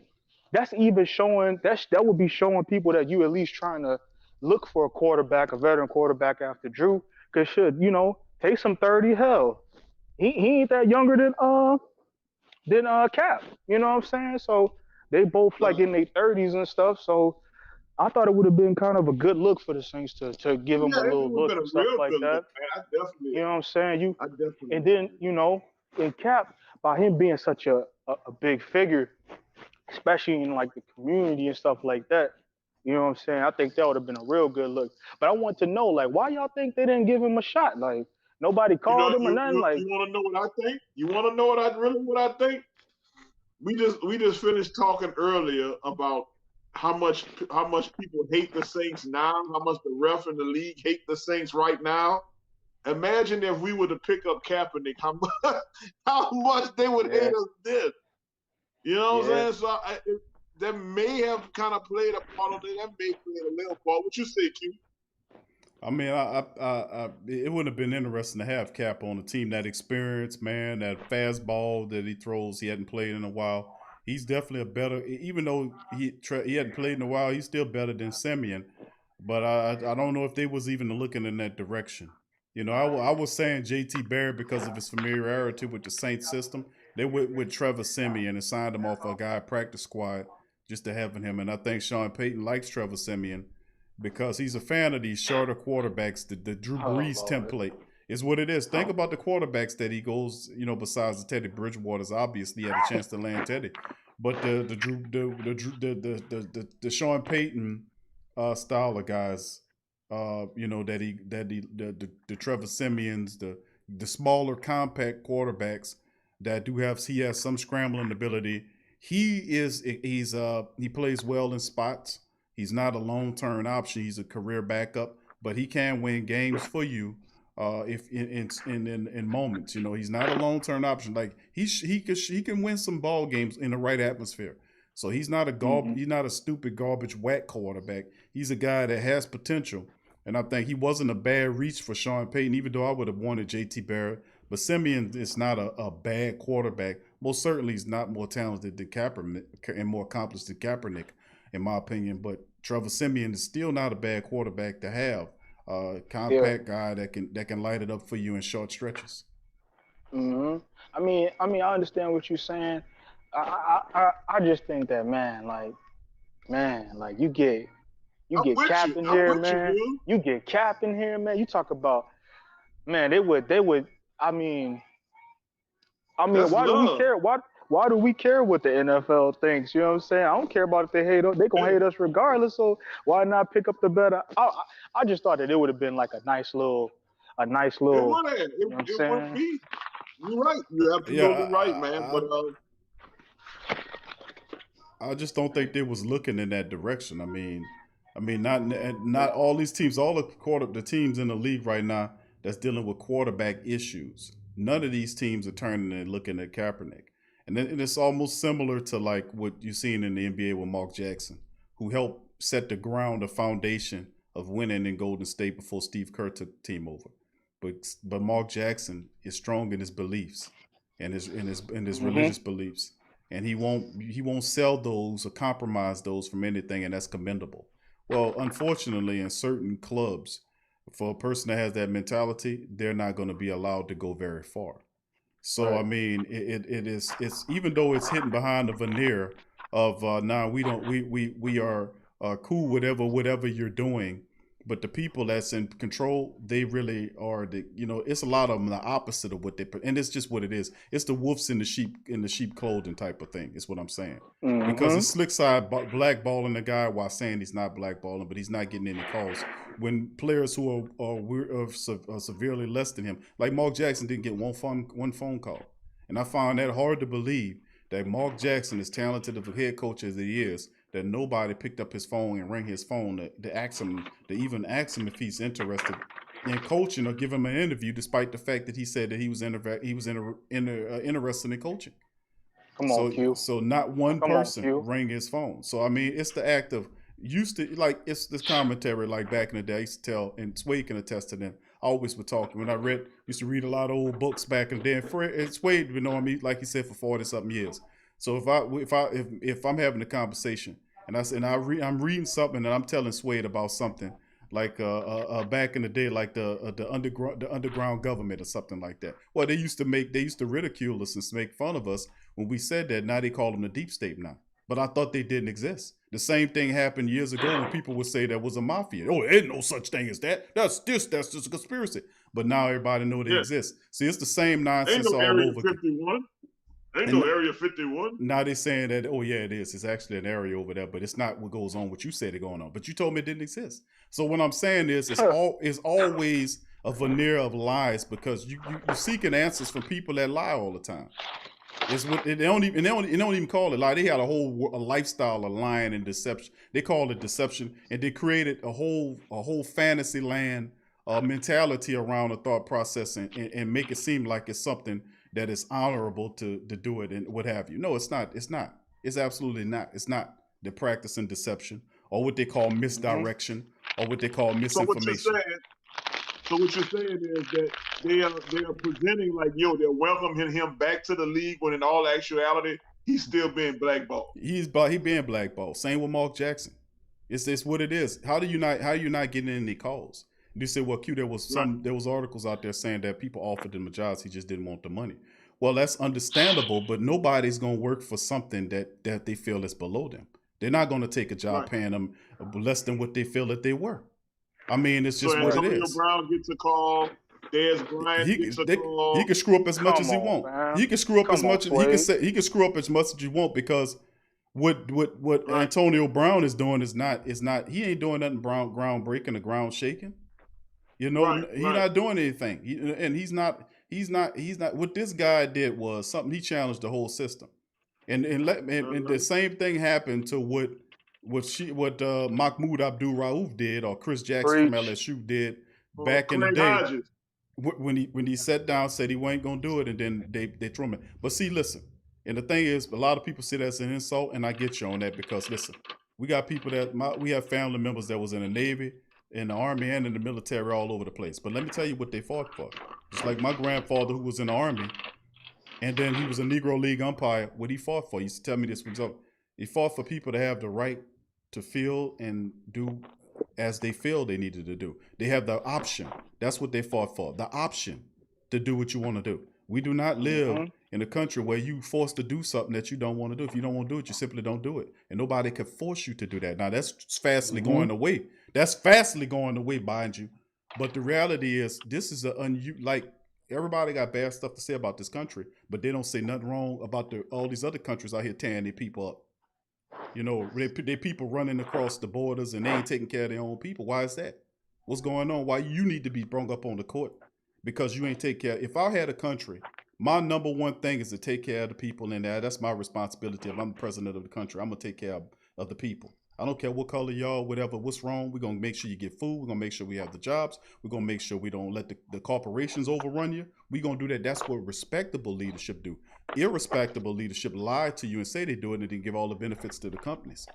that's even showing, that would be showing people that you at least trying to look for a quarterback, a veteran quarterback after Drew. Because you know, take some 30, hell. He ain't that younger than Cap. You know what I'm saying? So they both like in their 30s and stuff. So I thought it would have been kind of a good look for the Saints to give him a little look and stuff like that. You know what I'm saying? And then, you know, in Cap, by him being such a big figure, especially in like the community and stuff like that, you know what I'm saying? I think that would have been a real good look. But I want to know, like, why y'all think they didn't give him a shot? Like, nobody called him or nothing. Like, you want to know what I think? You want to know what I think? We just finished talking earlier about how much people hate the Saints now, how much the ref and the league hate the Saints right now. Imagine if we were to pick up Kaepernick, how much they would hate us then. You know what I'm saying? So that may have kind of played a part of it. That may have played a little part. What you say, Q? I mean, it would have been interesting to have Cap on the team. That experience, man, that fastball that he throws, he hadn't played in a while. He's definitely a better, even though he hadn't played in a while, he's still better than Siemian. But I don't know if they was even looking in that direction. You know, I was saying J.T. Barrett because of his familiarity with the Saints system. They went with Trevor Siemian and signed him off a guy practice squad just to have him. And I think Sean Payton likes Trevor Siemian because he's a fan of these shorter quarterbacks. The Drew Brees template is what it is. Think about the quarterbacks that he goes, you know, besides the Teddy Bridgewater's, obviously had a chance to land Teddy. But the Sean Payton style of guys, you know, the Trevor Siemians, the smaller compact quarterbacks that he has some scrambling ability. He plays well in spots. He's not a long-term option. He's a career backup, but he can win games for you if in moments. You know, he's not a long-term option. Like he can win some ball games in the right atmosphere. So he's not he's not a stupid garbage whack quarterback. He's a guy that has potential, and I think he wasn't a bad reach for Sean Payton. Even though I would have wanted J.T. Barrett, but Siemian is not a bad quarterback. Most certainly, he's not more talented than Kaepernick and more accomplished than Kaepernick, in my opinion. But Trevor Siemian is still not a bad quarterback to have. Compact guy that can light it up for you in short stretches. Mm-hmm. I mean, I understand what you're saying. I just think that, man, you get Cap in here, man. You get Cap in here, man. You talk about, man, they would. I mean, I mean, why do we care? Why do we care what the NFL thinks? You know what I'm saying? I don't care about if they hate us. They gonna hate us regardless. So why not pick up the better? I just thought that it would have been like a nice little. It would have. You know what I'm saying? Would be. You're right. You're absolutely right, man. But I just don't think they was looking in that direction. I mean, not all these teams, all the teams in the league right now that's dealing with quarterback issues. None of these teams are turning and looking at Kaepernick. And it's almost similar to like what you've seen in the NBA with Mark Jackson, who helped set the foundation of winning in Golden State before Steve Kerr took the team over. But Mark Jackson is strong in his beliefs and his religious beliefs, and he won't sell those or compromise those from anything, and that's commendable. Well, unfortunately, in certain clubs, for a person that has that mentality, they're not going to be allowed to go very far. So right. I mean, it's even though it's hidden behind the veneer of we are cool whatever you're doing. But the people that's in control, they really are it's a lot of them the opposite of what and it's just what it is. It's the wolves in the sheep clothing type of thing. Is what I'm saying. Mm-hmm. Because it's slick side blackballing the guy while saying he's not blackballing, but he's not getting any calls. When players who are severely less than him, like Mark Jackson, didn't get one phone call, and I found that hard to believe that Mark Jackson, as talented of a head coach as he is, that nobody picked up his phone and rang his phone to even ask him if he's interested in coaching or give him an interview, despite the fact that he said that he was interested in coaching. Come on, Q. So not one person rang his phone. So I mean, it's the act of it's this commentary like back in the day. I used to tell, and Swade can attest to them. I always would talk when I used to read a lot of old books back in the day. And Swade been knowing me, like he said, for 40-something years. So if I'm having a conversation and I'm reading something and I'm telling Swade about something like back in the day, like the underground government or something like that. Well, they used to ridicule us and make fun of us when we said that. Now they call them the deep state now. But I thought they didn't exist. The same thing happened years ago when people would say there was a mafia. Oh, there ain't no such thing as that. That's just a conspiracy. But now everybody know they exist. See, it's the same nonsense all Area over. 51. Ain't no Area 51. Now they're saying that, oh yeah, it is. It's actually an area over there, but it's not what goes on, what you said is going on. But you told me it didn't exist. So what I'm saying is it's always a veneer of lies because you're seeking answers from people that lie all the time. They don't even call it lie. They had a lifestyle of lying and deception. They call it deception, and they created a whole fantasy land mentality around the thought process and make it seem like it's something that is honorable to do it and what have you. No, it's not. It's not. It's absolutely not. It's not. They're practicing deception or what they call misdirection or what they call misinformation. So what you're saying is that they are presenting like, they're welcoming him back to the league when in all actuality, he's still being blackballed. He being blackballed. Same with Mark Jackson. It's what it is. How are you not getting any calls? You say, well, Q, there was articles out there saying that people offered him jobs, he just didn't want the money. Well, that's understandable, but nobody's gonna work for something that they feel is below them. They're not gonna take a job paying them less than what they feel that they were. I mean, it's just what it is. Antonio Brown gets a call. Dez Bryant gets a call. He can screw up as much as he want. He can screw up as much. He can screw up as much as you want because what Antonio Brown is doing is not. He ain't doing nothing groundbreaking or ground shaking. He's not doing anything. He's not. What this guy did was something. He challenged the whole system, and the same thing happened to what Mahmoud Abdul-Rauf did or Chris Jackson from LSU did back in the day when he sat down, said he wasn't gonna do it, and then they threw him in. But see, listen, and the thing is, a lot of people see that as an insult, and I get you on that because listen, we got people we have family members that was in the Navy, in the Army, and in the military all over the place. But let me tell you what they fought for. Just like my grandfather who was in the Army, and then he was a Negro League umpire. What he fought for, he used to tell me this was he fought for people to have the right to feel and do as they feel they needed to do. They have the option. That's what they fought for. The option to do what you want to do. We do not live in a country where you forced to do something that you don't want to do. If you don't want to do it, you simply don't do it. And nobody can force you to do that. Now that's fastly going away. That's fastly going away, mind you. But the reality is this is everybody got bad stuff to say about this country, but they don't say nothing wrong about all these other countries out here tearing their people up. You know, they people running across the borders and they ain't taking care of their own people. Why is that? What's going on? Why you need to be brought up on the court? Because you ain't take care. If I had a country, my number one thing is to take care of the people in there. That's my responsibility. If I'm the president of the country, I'm going to take care of the people. I don't care what color y'all, whatever, what's wrong. We're going to make sure you get food. We're going to make sure we have the jobs. We're going to make sure we don't let the corporations overrun you. We're going to do that. That's what respectable leadership do. Irrespectable leadership lie to you and say they do it and then give all the benefits to the companies.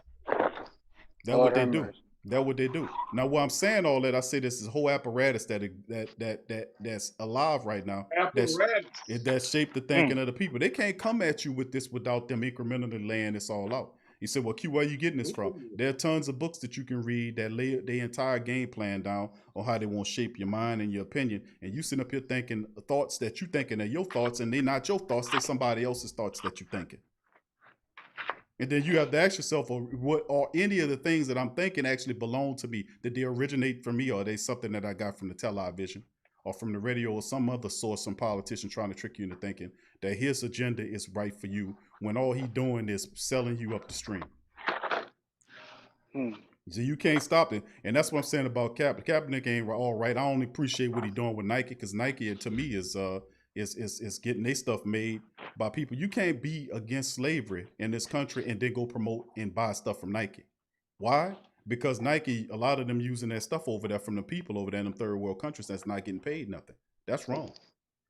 That's what they do. That's what they do. Now, while I'm saying all that, I say this is a whole apparatus that's alive right now. That shaped the thinking of the people. They can't come at you with this without them incrementally laying this all out. You said, well, Q, where are you getting this from? There are tons of books that you can read that lay their entire game plan down on how they want to shape your mind and your opinion. And you sitting up here thinking thoughts that you thinking are your thoughts, and they're not your thoughts. They're somebody else's thoughts that you're thinking. And then you have to ask yourself, what are any of the things that I'm thinking actually belong to me? Did they originate from me, or are they something that I got from the television or from the radio or some other source, some politician trying to trick you into thinking that his agenda is right for you when all he doing is selling you up the stream? So you can't stop it. And that's what I'm saying about Kaepernick. Kaepernick ain't all right. I only appreciate what he's doing with Nike, because Nike, to me, is getting their stuff made by people. You can't be against slavery in this country and then go promote and buy stuff from Nike. Why? Because Nike, a lot of them using that stuff over there from the people over there in them third world countries that's not getting paid nothing. That's wrong.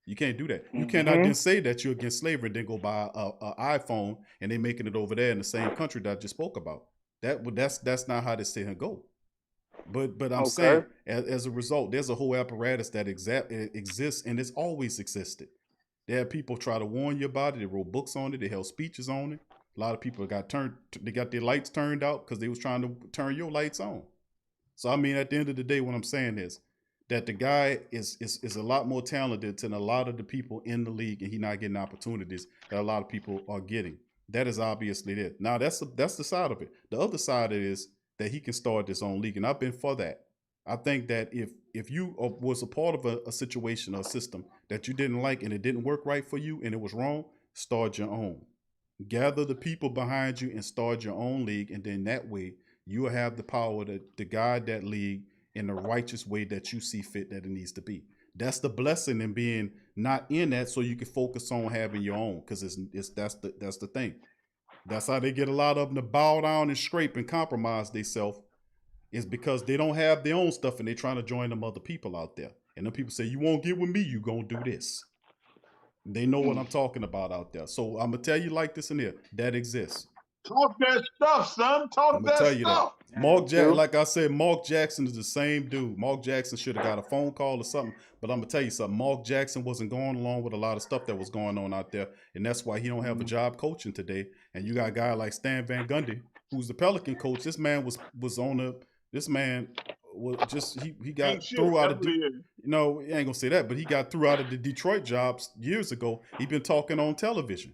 You can't do that. You cannot then say that you're against slavery and then go buy a iPhone and they making it over there in the same country that I just spoke about. That's not how this thing go. But I'm saying as a result, there's a whole apparatus that exists, and it's always existed. They have people try to warn you about it. They wrote books on it. They held speeches on it. A lot of people got their lights turned out because they was trying to turn your lights on. So I mean, at the end of the day, what I'm saying is that the guy is a lot more talented than a lot of the people in the league, and he's not getting opportunities that a lot of people are getting. That is obviously it. Now that's the side of it. The other side is that he can start his own league, and I've been for that. I think that if you was a part of a situation or a system that you didn't like and it didn't work right for you and it was wrong, start your own. Gather the people behind you and start your own league, and then that way you will have the power to guide that league in the righteous way that you see fit that it needs to be. That's the blessing in being not in that, so you can focus on having your own, because that's the thing. That's how they get a lot of them to bow down and scrape and compromise themselves, is because they don't have their own stuff and they're trying to join them other people out there. And then people say, you won't get with me, you gonna do this. They know what I'm talking about out there. So I'm gonna tell you like this in here, that exists. Talk that stuff, son. Talk that stuff. Mark Jackson, like I said, Mark Jackson is the same dude. Mark Jackson should have got a phone call or something. But I'm gonna tell you something. Mark Jackson wasn't going along with a lot of stuff that was going on out there, and that's why he don't have a job coaching today. And you got a guy like Stan Van Gundy, who's the Pelican coach. This man was on the. This man was just he got through out of. No, I ain't gonna say that, but he got through out of the Detroit jobs years ago. He been talking on television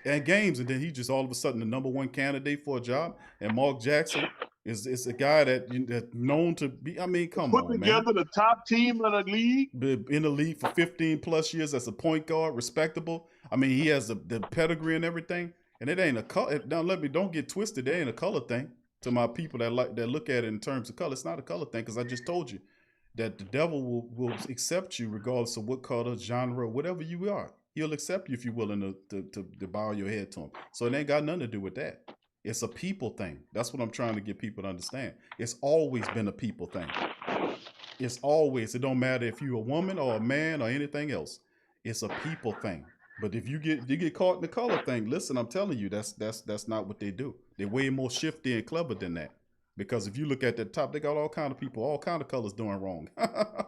and games, and then he just all of a sudden the number one candidate for a job. And Mark Jackson is a guy that's known to be. I mean, come on, man. Put together the top team in the league. In the league for 15 plus years as a point guard, respectable. I mean, he has the pedigree and everything. And it ain't a color. Don't get twisted. It ain't a color thing. To my people that look at it in terms of color, it's not a color thing, because I just told you that the devil will accept you regardless of what color, genre, whatever you are. He'll accept you if you're willing to bow your head to him. So it ain't got nothing to do with that. It's a people thing. That's what I'm trying to get people to understand. It's always been a people thing. It's always. It don't matter if you're a woman or a man or anything else. It's a people thing. But if you get caught in the color thing, listen, I'm telling you, that's not what they do. They're way more shifty and clever than that. Because if you look at the top, they got all kind of people, all kind of colors doing wrong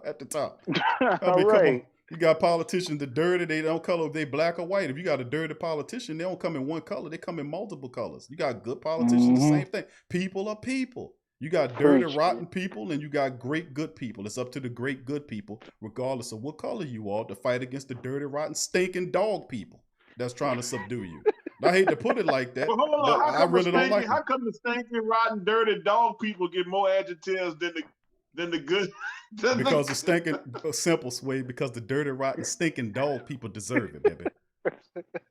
at the top. I mean, come on. You got politicians that dirty, they don't color if they black or white. If you got a dirty politician, they don't come in one color, they come in multiple colors. You got good politicians, the same thing. People are people. You got dirty, rotten people, and you got great, good people. It's up to the great, good people, regardless of what color you are, to fight against the dirty, rotten, stinking dog people that's trying to subdue you. I hate to put it like that, but hold on, I really don't like it. How come the stinking, rotten, dirty dog people get more adjectives than than the good. Because the stinking simple Sway, because the dirty, rotten, stinking dog people deserve it, baby.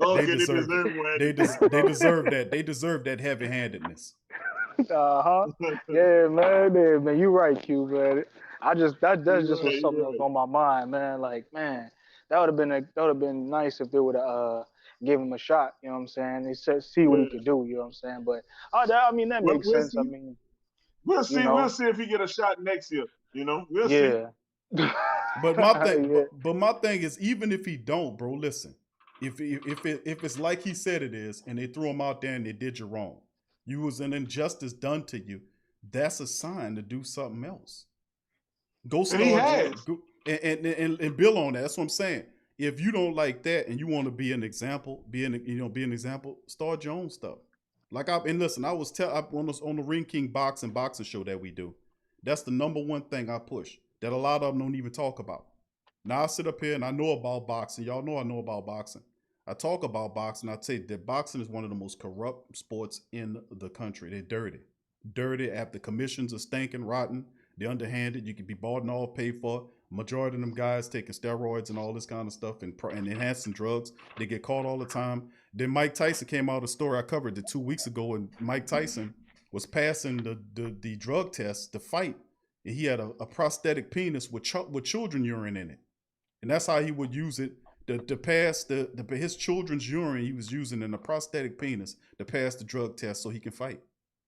Okay, they deserve it. They deserve that. They deserve that heavy-handedness. Yeah, man. You right, Q, man. That's just was something that was on my mind, man. Like, man, that would have been nice if they would have give him a shot. You know what I'm saying? They said see what he could do. You know what I'm saying? But that makes sense. See. I mean, we'll see. We'll see if he get a shot next year. You know, we'll see. But my thing, but my thing is, even if he don't, bro, listen. If it's like he said it is, and they threw him out there and they did you wrong, you was an injustice done to you. That's a sign to do something else. Go start and build on that. That's what I'm saying. If you don't like that and you want to be an example, be an example, start your own stuff. Like I was on the Ring King boxing show that we do. That's the number one thing I push that a lot of them don't even talk about. Now I sit up here and I know about boxing. Y'all know I know about boxing. I talk about boxing. I say that boxing is one of the most corrupt sports in the country. They're dirty. Dirty. The commissions are stinking, rotten. They're underhanded. You can be bought and all paid for. Majority of them guys taking steroids and all this kind of stuff and enhancing drugs. They get caught all the time. Then Mike Tyson came out of a story I covered it 2 weeks ago, and Mike Tyson was passing the drug test to fight. And he had a prosthetic penis with children urine in it. And that's how he would use it to pass his children's urine. He was using in a prosthetic penis to pass the drug test so he can fight.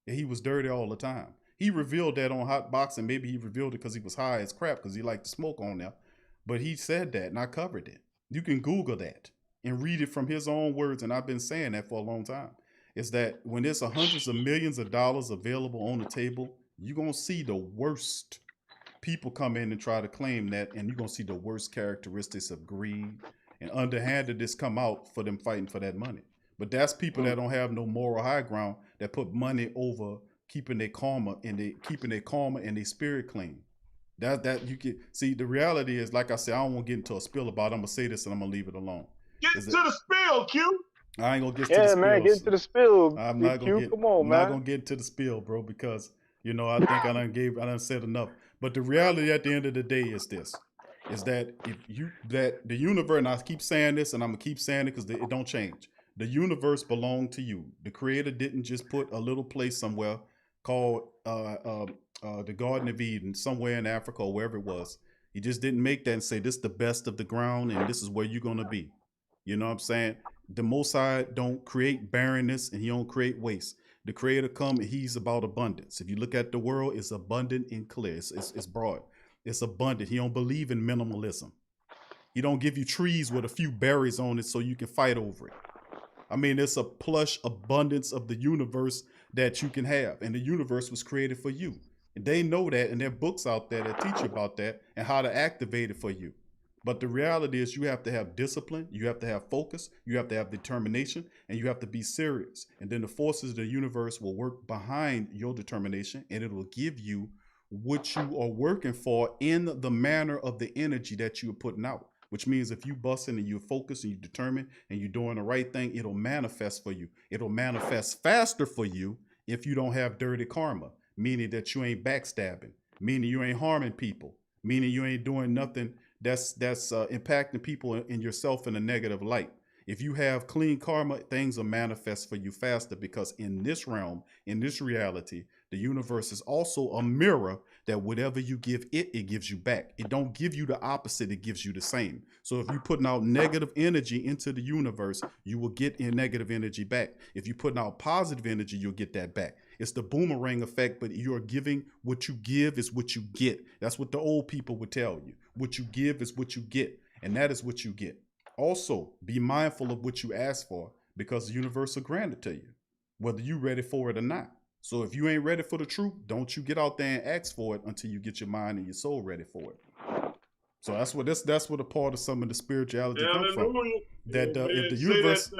And he was dirty all the time. He revealed that on Hot Boxing. Maybe he revealed it because he was high as crap because he liked to smoke on there. But he said that, and I covered it. You can Google that and read it from his own words, and I've been saying that for a long time. Is that when there's hundreds of millions of dollars available on the table, you're going to see the worst people come in and try to claim that, and you're going to see the worst characteristics of greed and underhandedness come out for them fighting for that money. But that's people that don't have no moral high ground, that put money over keeping their karma and their spirit clean. That you can see. The reality is, like I said, I don't want to get into a spill about it. I'm gonna say this and I'm gonna leave it alone. Get to the spill, Q. I ain't gonna get to the spill. Yeah, man, get to the spill. I'm not gonna get. Come on, I'm man. not gonna get into the spill, bro, because I think I done said enough. But the reality at the end of the day is this: is that that the universe, and I keep saying this, and I'm gonna keep saying it because it don't change. The universe belonged to you. The Creator didn't just put a little place somewhere called the Garden of Eden, somewhere in Africa or wherever it was. He just didn't make that and say, this is the best of the ground and this is where you're going to be. You know what I'm saying? The Most High don't create barrenness and he don't create waste. The Creator come and he's about abundance. If you look at the world, it's abundant and clear. It's broad. It's abundant. He don't believe in minimalism. He don't give you trees with a few berries on it so you can fight over it. I mean, it's a plush abundance of the universe that you can have. And the universe was created for you. And they know that, and there are books out there that teach you about that and how to activate it for you. But the reality is you have to have discipline, you have to have focus, you have to have determination, and you have to be serious. And then the forces of the universe will work behind your determination, and it will give you what you are working for in the manner of the energy that you're putting out. Which means if you busting and you're focused and you're determined and you're doing the right thing, it'll manifest for you. It'll manifest faster for you if you don't have dirty karma, meaning that you ain't backstabbing, meaning you ain't harming people, meaning you ain't doing nothing that's impacting people and yourself in a negative light. If you have clean karma, things will manifest for you faster because in this realm, in this reality, the universe is also a mirror that whatever you give it, it gives you back. It don't give you the opposite, it gives you the same. So if you're putting out negative energy into the universe, you will get in negative energy back. If you're putting out positive energy, you'll get that back. It's the boomerang effect, but you're giving what you give is what you get. That's what the old people would tell you. What you give is what you get, and that is what you get. Also, be mindful of what you ask for because the universe will grant it to you, whether you're ready for it or not. So if you ain't ready for the truth, don't you get out there and ask for it until you get your mind and your soul ready for it. So that's what a part of some of the spirituality comes from. That if the universe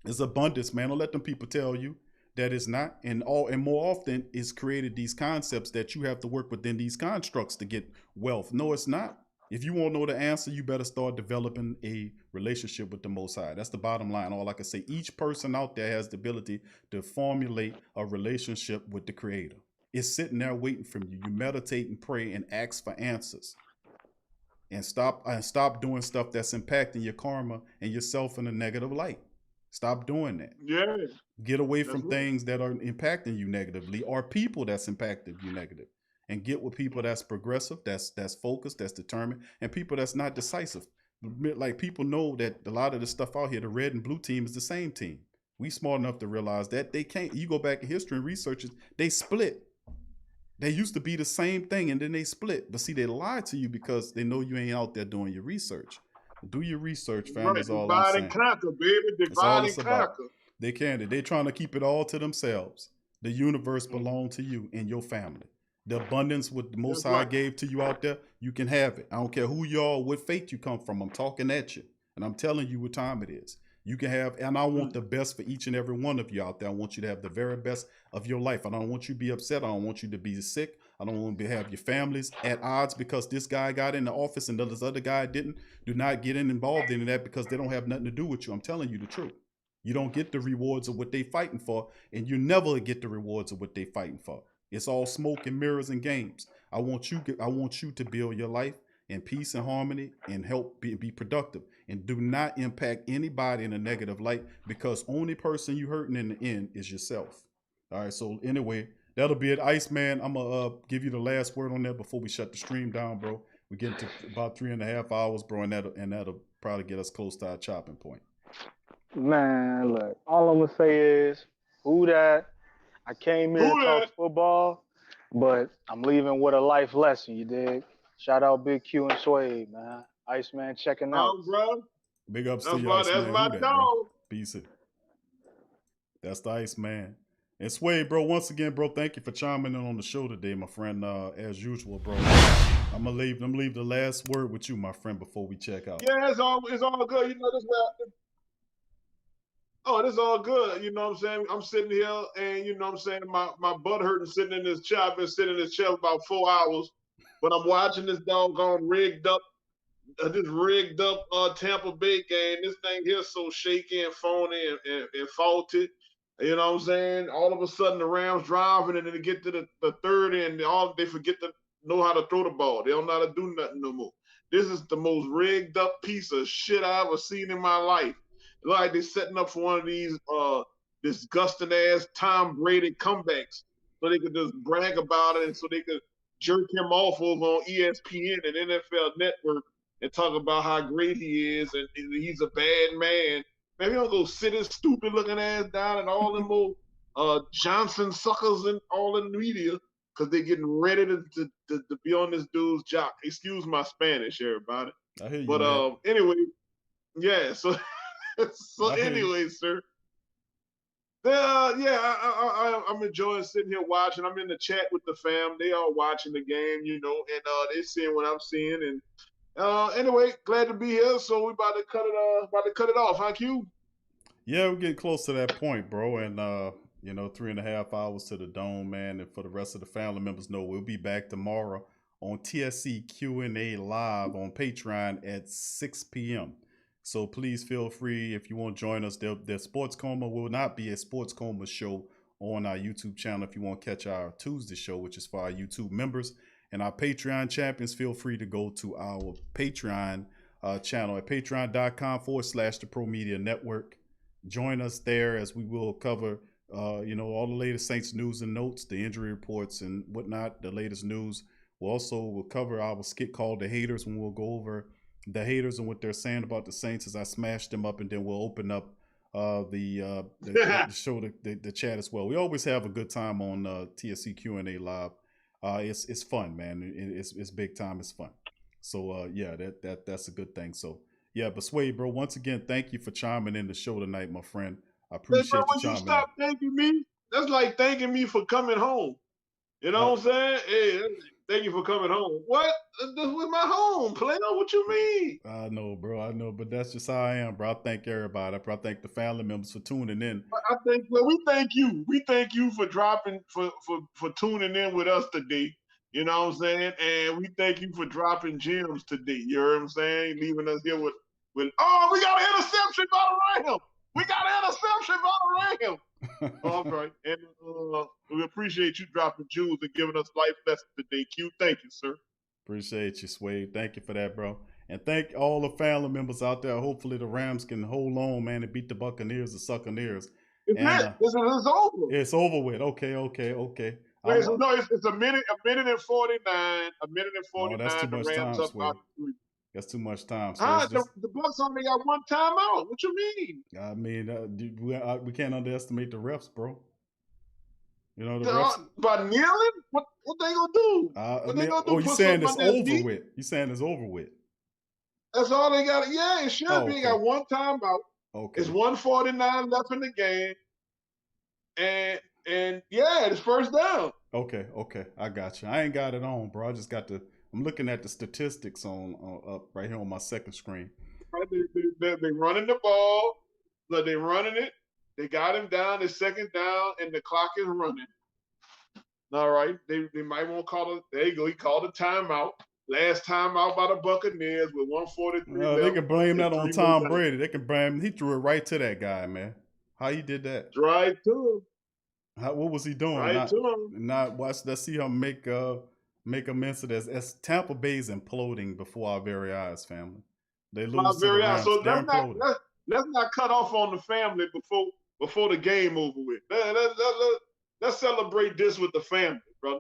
is abundance, man, don't let them people tell you that it's not. And more often it's created these concepts that you have to work within these constructs to get wealth. No, it's not. If you want to know the answer, you better start developing a relationship with the Most High. That's the bottom line. All I can say, each person out there has the ability to formulate a relationship with the Creator. It's sitting there waiting for you. You meditate and pray and ask for answers. And stop doing stuff that's impacting your karma and yourself in a negative light. Stop doing that. Yeah. Get away from things that are impacting you negatively, or people that's impacting you negative, and get with people that's progressive, that's focused, that's determined, and people that's not decisive. Like, people know that a lot of the stuff out here, the red and blue team is the same team. We smart enough to realize that they can't. You go back in history and research it, they split. They used to be the same thing, and then they split. But see, they lied to you because they know you ain't out there doing your research. Do your research, fam. Right, That's all I'm divide saying. and conquer, baby. Divide and conquer. They can't. They're trying to keep it all to themselves. The universe belongs to you and your family. The abundance what the Most High gave to you out there, you can have it. I don't care who you are, what faith you come from. I'm talking at you, and I'm telling you what time it is. You can have, and I want the best for each and every one of you out there. I want you to have the very best of your life. I don't want you to be upset. I don't want you to be sick. I don't want to have your families at odds because this guy got in the office and this other guy didn't. Do not get involved in that because they don't have nothing to do with you. I'm telling you the truth. You don't get the rewards of what they fighting for, and you never get the rewards of what they fighting for. It's all smoke and mirrors and games. I want you to build your life in peace and harmony and help be productive, and do not impact anybody in a negative light, because only person you hurting in the end is yourself. All right. So anyway, that'll be it. Iceman, I'm gonna give you the last word on that before we shut the stream down, bro. We're getting to about 3.5 hours, bro, and that'll probably get us close to our chopping point. Man, look, all I'm gonna say is, who that? I came here to talk football, but I'm leaving with a life lesson, you dig? Shout out Big Q and Sway, man. Iceman checking out. Bro. Big ups to you, Iceman. That's my dog. dog. Peace. That's the Iceman. And Sway, bro, once again, bro, thank you for chiming in on the show today, my friend. As usual, bro. I'm gonna leave the last word with you, my friend, before we check out. Yeah, it's all good. You know, this all good. You know what I'm saying? I'm sitting here and you know what I'm saying, my butt hurting sitting in this chair. I've been sitting in this chair for about 4 hours, but I'm watching this doggone rigged up Tampa Bay game. This thing here so shaky and phony and faulty. You know what I'm saying? All of a sudden the Rams driving, and then they get to the third and they forget to know how to throw the ball. They don't know how to do nothing no more. This is the most rigged up piece of shit I ever seen in my life. Like they're setting up for one of these disgusting ass Tom Brady comebacks, so they could just brag about it, and so they could jerk him off over on ESPN and NFL Network and talk about how great he is and he's a bad man. Man, he don't go sit his stupid looking ass down and all them old Johnson suckers and all in the media because they're getting ready to be on this dude's jock. Excuse my Spanish, everybody. I hear you, but man. anyway, yeah. So anyway, sir. I'm enjoying sitting here watching. I'm in the chat with the fam. They all watching the game, you know, and they seeing what I'm seeing. And anyway, glad to be here. So we about to cut it off, huh, Q? Yeah, we're getting close to that point, bro. And 3.5 hours to the dome, man. And for the rest of the family members, know we'll be back tomorrow on TSC Q&A live on Patreon at 6 p.m. So please feel free if you want to join us. The Sports Coma will not be a Sports Coma show on our YouTube channel. If you want to catch our Tuesday show, which is for our YouTube members and our Patreon champions, feel free to go to our Patreon channel at patreon.com/the Pro Media Network. Join us there as we will cover, all the latest Saints news and notes, the injury reports and whatnot, the latest news. We'll cover our skit called The Haters, when we'll go over the haters and what they're saying about the Saints as I smash them up, and then we'll open up the show, the chat as well. We always have a good time on TSC Q&A live. It's fun, man. It's big time. It's fun. So that's a good thing. So yeah, but Sway, bro, once again, thank you for chiming in the show tonight, my friend. I appreciate you chiming in. You stop thanking me, that's like thanking me for coming home. You know what I'm saying? Hey, thank you for coming home. What? This was my home, player. What you mean? I know, bro. I know, but that's just how I am, bro. I thank everybody. I thank the family members for tuning in. We thank you. We thank you for for tuning in with us today. You know what I'm saying? And we thank you for dropping gems today. You heard what I'm saying? Leaving us here with we got an interception by the Rams. We got an interception by the Rams. All right. And we appreciate you dropping jewels and giving us life lessons today, Q. Thank you, sir. Appreciate you, Swade. Thank you for that, bro. And thank all the family members out there. Hopefully the Rams can hold on, man, and beat the Buccaneers, the Succaneers. It's over. It's over with. Okay. It's a minute and 49. A minute and 49. No, that's too much time, up Swade. 3. That's too much time. So the Bucs only got one timeout. What you mean? I mean, we can't underestimate the refs, bro. You know the refs by kneeling. What they gonna do? You saying it's over with? You saying it's over with? That's all they got. Yeah, it should be. Okay. They got one timeout. Okay. It's 1:49 left in the game, and yeah, it's first down. Okay, I got you. I ain't got it on, bro. I just got I'm looking at the statistics on up right here on my second screen. They running the ball. Look, they running it. They got him down. It's second down, and the clock is running. All right. They might want to call it. There you go. He called a timeout. Last timeout by the Buccaneers with 1:43 left. They can blame that on Tom Brady. They can blame. He threw it right to that guy, man. How he did that? Right to him. What was he doing? Right to him. Let's see him make a mess of this. As Tampa Bay's imploding before our very eyes, family. They lose to the Rams. So let's not cut off on the family before the game over with. Let's celebrate this with the family, brother.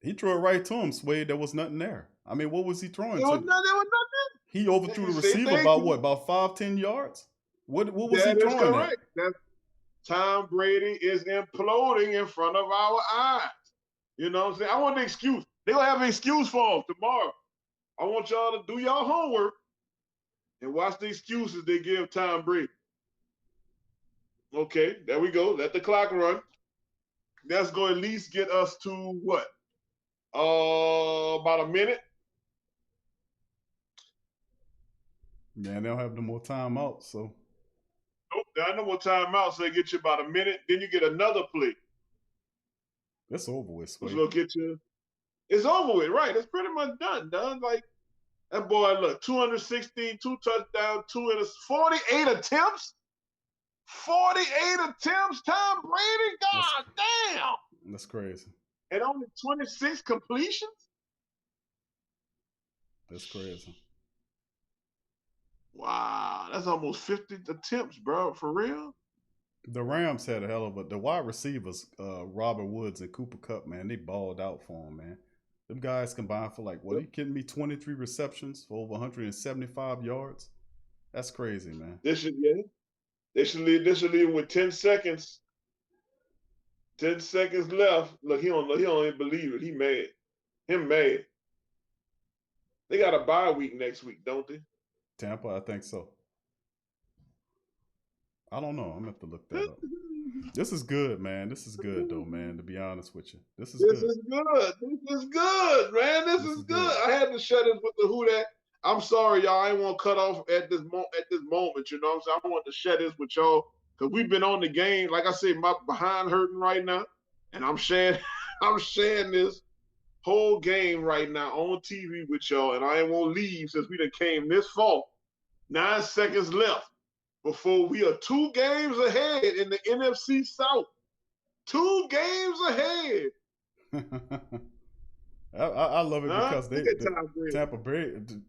He threw it right to him, Swade. There was nothing there. I mean, what was he throwing to? There was nothing. He overthrew the receiver about 5-10 yards? What was he throwing? That is correct. Tom Brady is imploding in front of our eyes. You know what I'm saying? I want the excuse. They're going to have an excuse for him tomorrow. I want y'all to do y'all homework and watch the excuses they give Tom Brady. Okay, there we go. Let the clock run. That's going to at least get us to what? About a minute. Yeah, they don't have no more timeouts, so. Nope, there are no more timeouts, so they get you about a minute. Then you get another play. That's over with, Swade. We'll get you. It's over with, right? It's pretty much done. Like that boy, look, 216, 2 touchdowns, 48 attempts. 48 attempts, Tom Brady. God damn. That's crazy. And only 26 completions. That's crazy. Wow, that's almost 50 attempts, bro. For real. The Rams had a hell of the wide receivers, Robert Woods and Cooper Kupp, man. They balled out for him, man. Them guys combined for are you kidding me? 23 receptions for over 175 yards. That's crazy, man. They should leave with 10 seconds. 10 seconds left. Look, he don't even believe it. He mad. Him mad. They got a bye week next week, don't they? Tampa, I think so. I don't know. I'm gonna have to look that up. This is good, man. This is good, though, man. To be honest with you, this is good. This is good, man. This is good. I had to shut it with the Who Dat. I'm sorry, y'all. I ain't want to cut off at this moment. You know what I'm saying? I want to share this with y'all because we've been on the game. Like I said, my behind hurting right now, and I'm sharing this whole game right now on TV with y'all, and I ain't want to leave since we done came this far. 9 seconds left before we are 2 games ahead in the NFC South. 2 games ahead. I love it because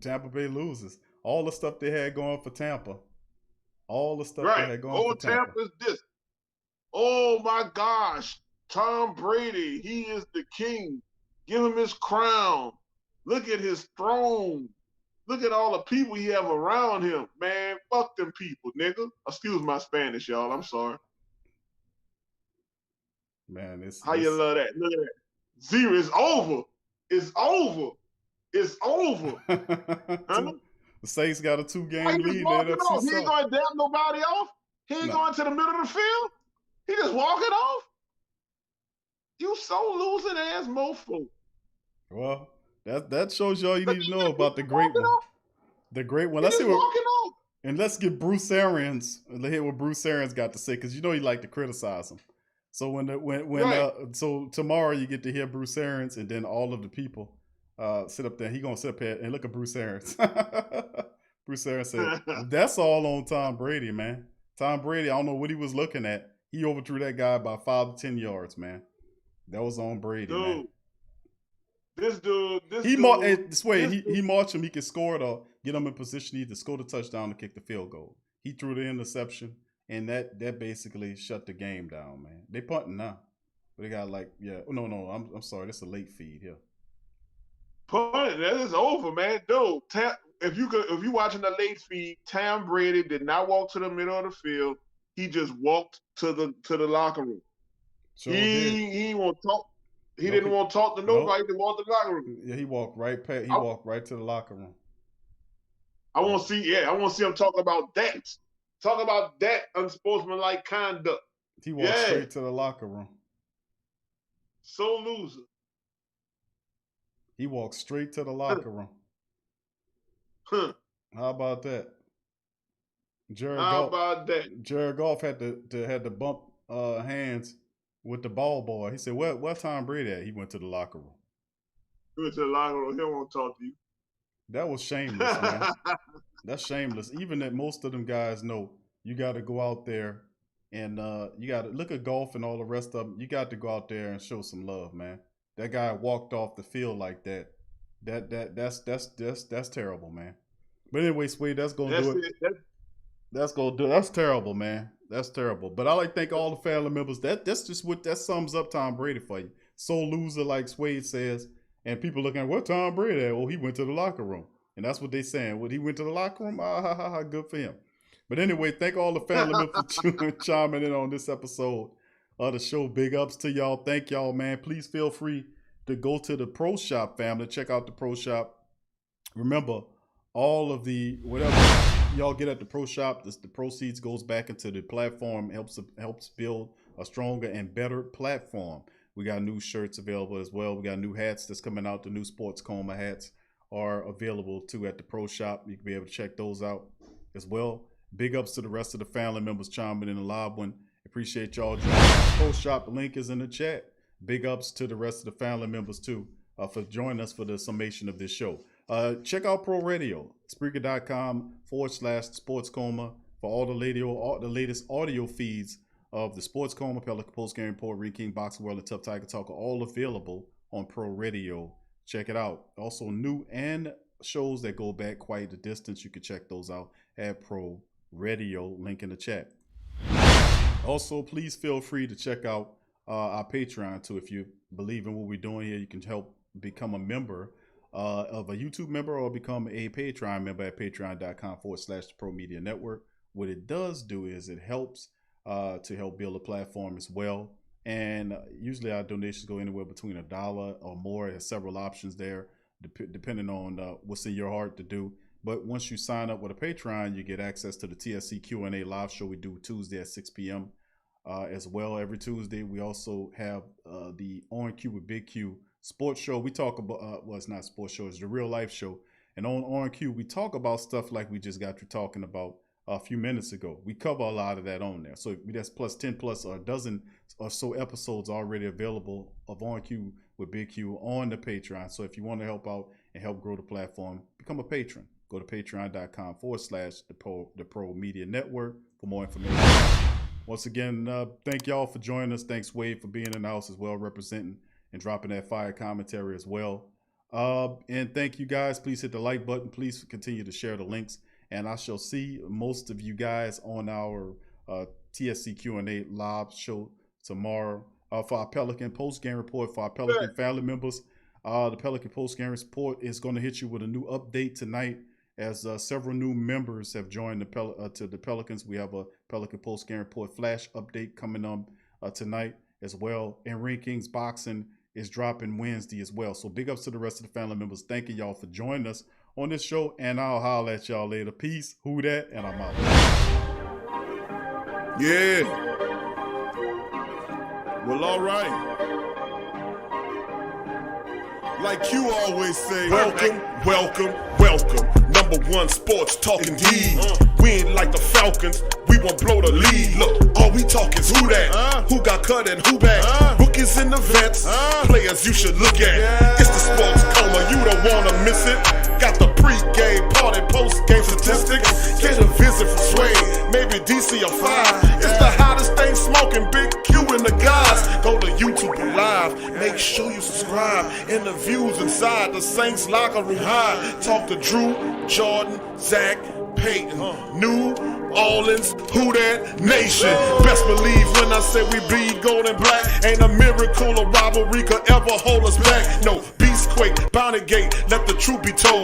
Tampa Bay loses. All the stuff they had going for Tampa. All the stuff they had going for Tampa. Tampa's this. Oh my gosh. Tom Brady, he is the king. Give him his crown. Look at his throne. Look at all the people he have around him. Man, fuck them people, nigga. Excuse my Spanish, y'all. I'm sorry. Man, how you love that? Look at that. 0 is over. It's over. It's over. Huh? The Saints got a 2-game lead. He ain't going to damn nobody off. He ain't going to the middle of the field. He just walking off. You so losing ass mofo. Well, that shows y'all you need to know about the great one. The great one. Let's see and let's get Bruce Arians. Let's hear what Bruce Arians got to say because you know he like to criticize him. So so tomorrow you get to hear Bruce Arians and then all of the people sit up there. He gonna sit up here and look at Bruce Arians. Bruce Arians said, "That's all on Tom Brady, man. Tom Brady. I don't know what he was looking at. He overthrew that guy by 5 to 10 yards, man. That was on Brady, dude, man. He marched him. He could score it or get him in position either score the touchdown or kick the field goal. He threw the interception, and that basically shut the game down, man. They punting now. But they got I'm sorry, this is a late feed here. Punt, that is over, man. Dude, if you watching the late feed, Tom Brady did not walk to the middle of the field. He just walked to the locker room. He didn't want to talk. He didn't want to talk to nobody. He walked to the locker room. Yeah, he walked right past. He walked right to the locker room. I want to see. Yeah, I want to see him talk about that. Talk about that unsportsmanlike conduct. He walked straight to the locker room. So loser. He walked straight to the locker room. How about that? Jared Goff had to bump hands with the ball boy. He said, "Where Tom Brady at?" He went to the locker room. He went to the locker room. He don't want to talk to you. That was shameless, man. That's shameless. Even that most of them guys know you got to go out there and you got to look at Goff and all the rest of them. You got to go out there and show some love, man. That guy walked off the field like that. That's terrible, man. But anyway, Swede, that's gonna do it. That's terrible, man. That's terrible. But I like to thank all the family members. That's just what that sums up Tom Brady for you. So loser, like Swade says, and people looking at what Tom Brady at? Oh, he went to the locker room. And that's what they saying. What, he went to the locker room? Good for him. But anyway, thank all the family members for chiming in on this episode of the show. Big ups to y'all. Thank y'all, man. Please feel free to go to the Pro Shop, family. Check out the Pro Shop. Remember, all of the whatever y'all get at the Pro Shop, the proceeds goes back into the platform, helps build a stronger and better platform. We got new shirts available as well. We got new hats that's coming out. The new Sports Coma hats are available too at the Pro Shop. You can be able to check those out as well. Big ups to the rest of the family members chiming in the live one. Appreciate y'all joining. The Pro Shop link is in the chat. Big ups to the rest of the family members too for joining us for the summation of this show. Check out Pro Radio, Spreaker.com/Sports Coma for all the latest audio feeds of the Sports Coma, Pelican Post Game Report, Ring King, Boxing World, and Tough Tiger Talk are all available on Pro Radio. Check it out. Also, new and shows that go back quite a distance. You can check those out at Pro Radio. Link in the chat. Also, please feel free to check out our Patreon too. If you believe in what we're doing here, you can help become a member of a YouTube member or become a Patreon member at patreon.com/Pro Media Network. What it does do is it helps to help build a platform as well. And usually our donations go anywhere between $1 or more. There's several options there, depending on what's in your heart to do. But once you sign up with a Patreon, you get access to the TSC Q&A live show we do Tuesday at 6 p.m. As well. Every Tuesday, we also have the On Q with Big Q sports show. We talk about, well, it's not a sports show, it's the real life show. And on Q, we talk about stuff like we just got through talking about a few minutes ago. We cover a lot of that on there. So that's plus 10 plus a dozen or so episodes already available of On Q with Big Q on the Patreon. So if you want to help out and help grow the platform, become a patron. Go to patreon.com/the Pro Media Network for more information. Once again, thank y'all for joining us. Thanks, Wade, for being in the house as well, representing and dropping that fire commentary as well. And thank you guys. Please hit the like button. Please continue to share the links. And I shall see most of you guys on our TSC Q&A live show tomorrow for our Pelican post-game report for our Pelican family members. The Pelican post-game report is going to hit you with a new update tonight as several new members have joined to the Pelicans. We have a Pelican post-game report flash update coming up tonight as well. And Ring Kings Boxing is dropping Wednesday as well. So big ups to the rest of the family members. Thanking y'all for joining us on this show, and I'll holler at y'all later. Peace, who dat, and I'm out. Yeah. Well, all right. Like you always say, welcome, welcome, welcome. #1 sports talking D. We ain't like the Falcons, we won't blow the lead. Look, all we talk is who that, who got cut and who back. Rookies in the vets, players you should look at. It's the Sports Coma, you don't wanna miss it. Got the pre-game, party, post-game statistics. Get a visit from Sway, maybe DC or 5. It's the hottest thing smoking. Make sure you subscribe. Interviews inside the Saints locker room high. Talk to Drew, Jordan, Zach, Peyton, New Orleans, Who Dat Nation. Best believe when I say we bleed gold and black. Ain't a miracle or robbery could ever hold us back. No, Beastquake, Bounty Gate, let the truth be told.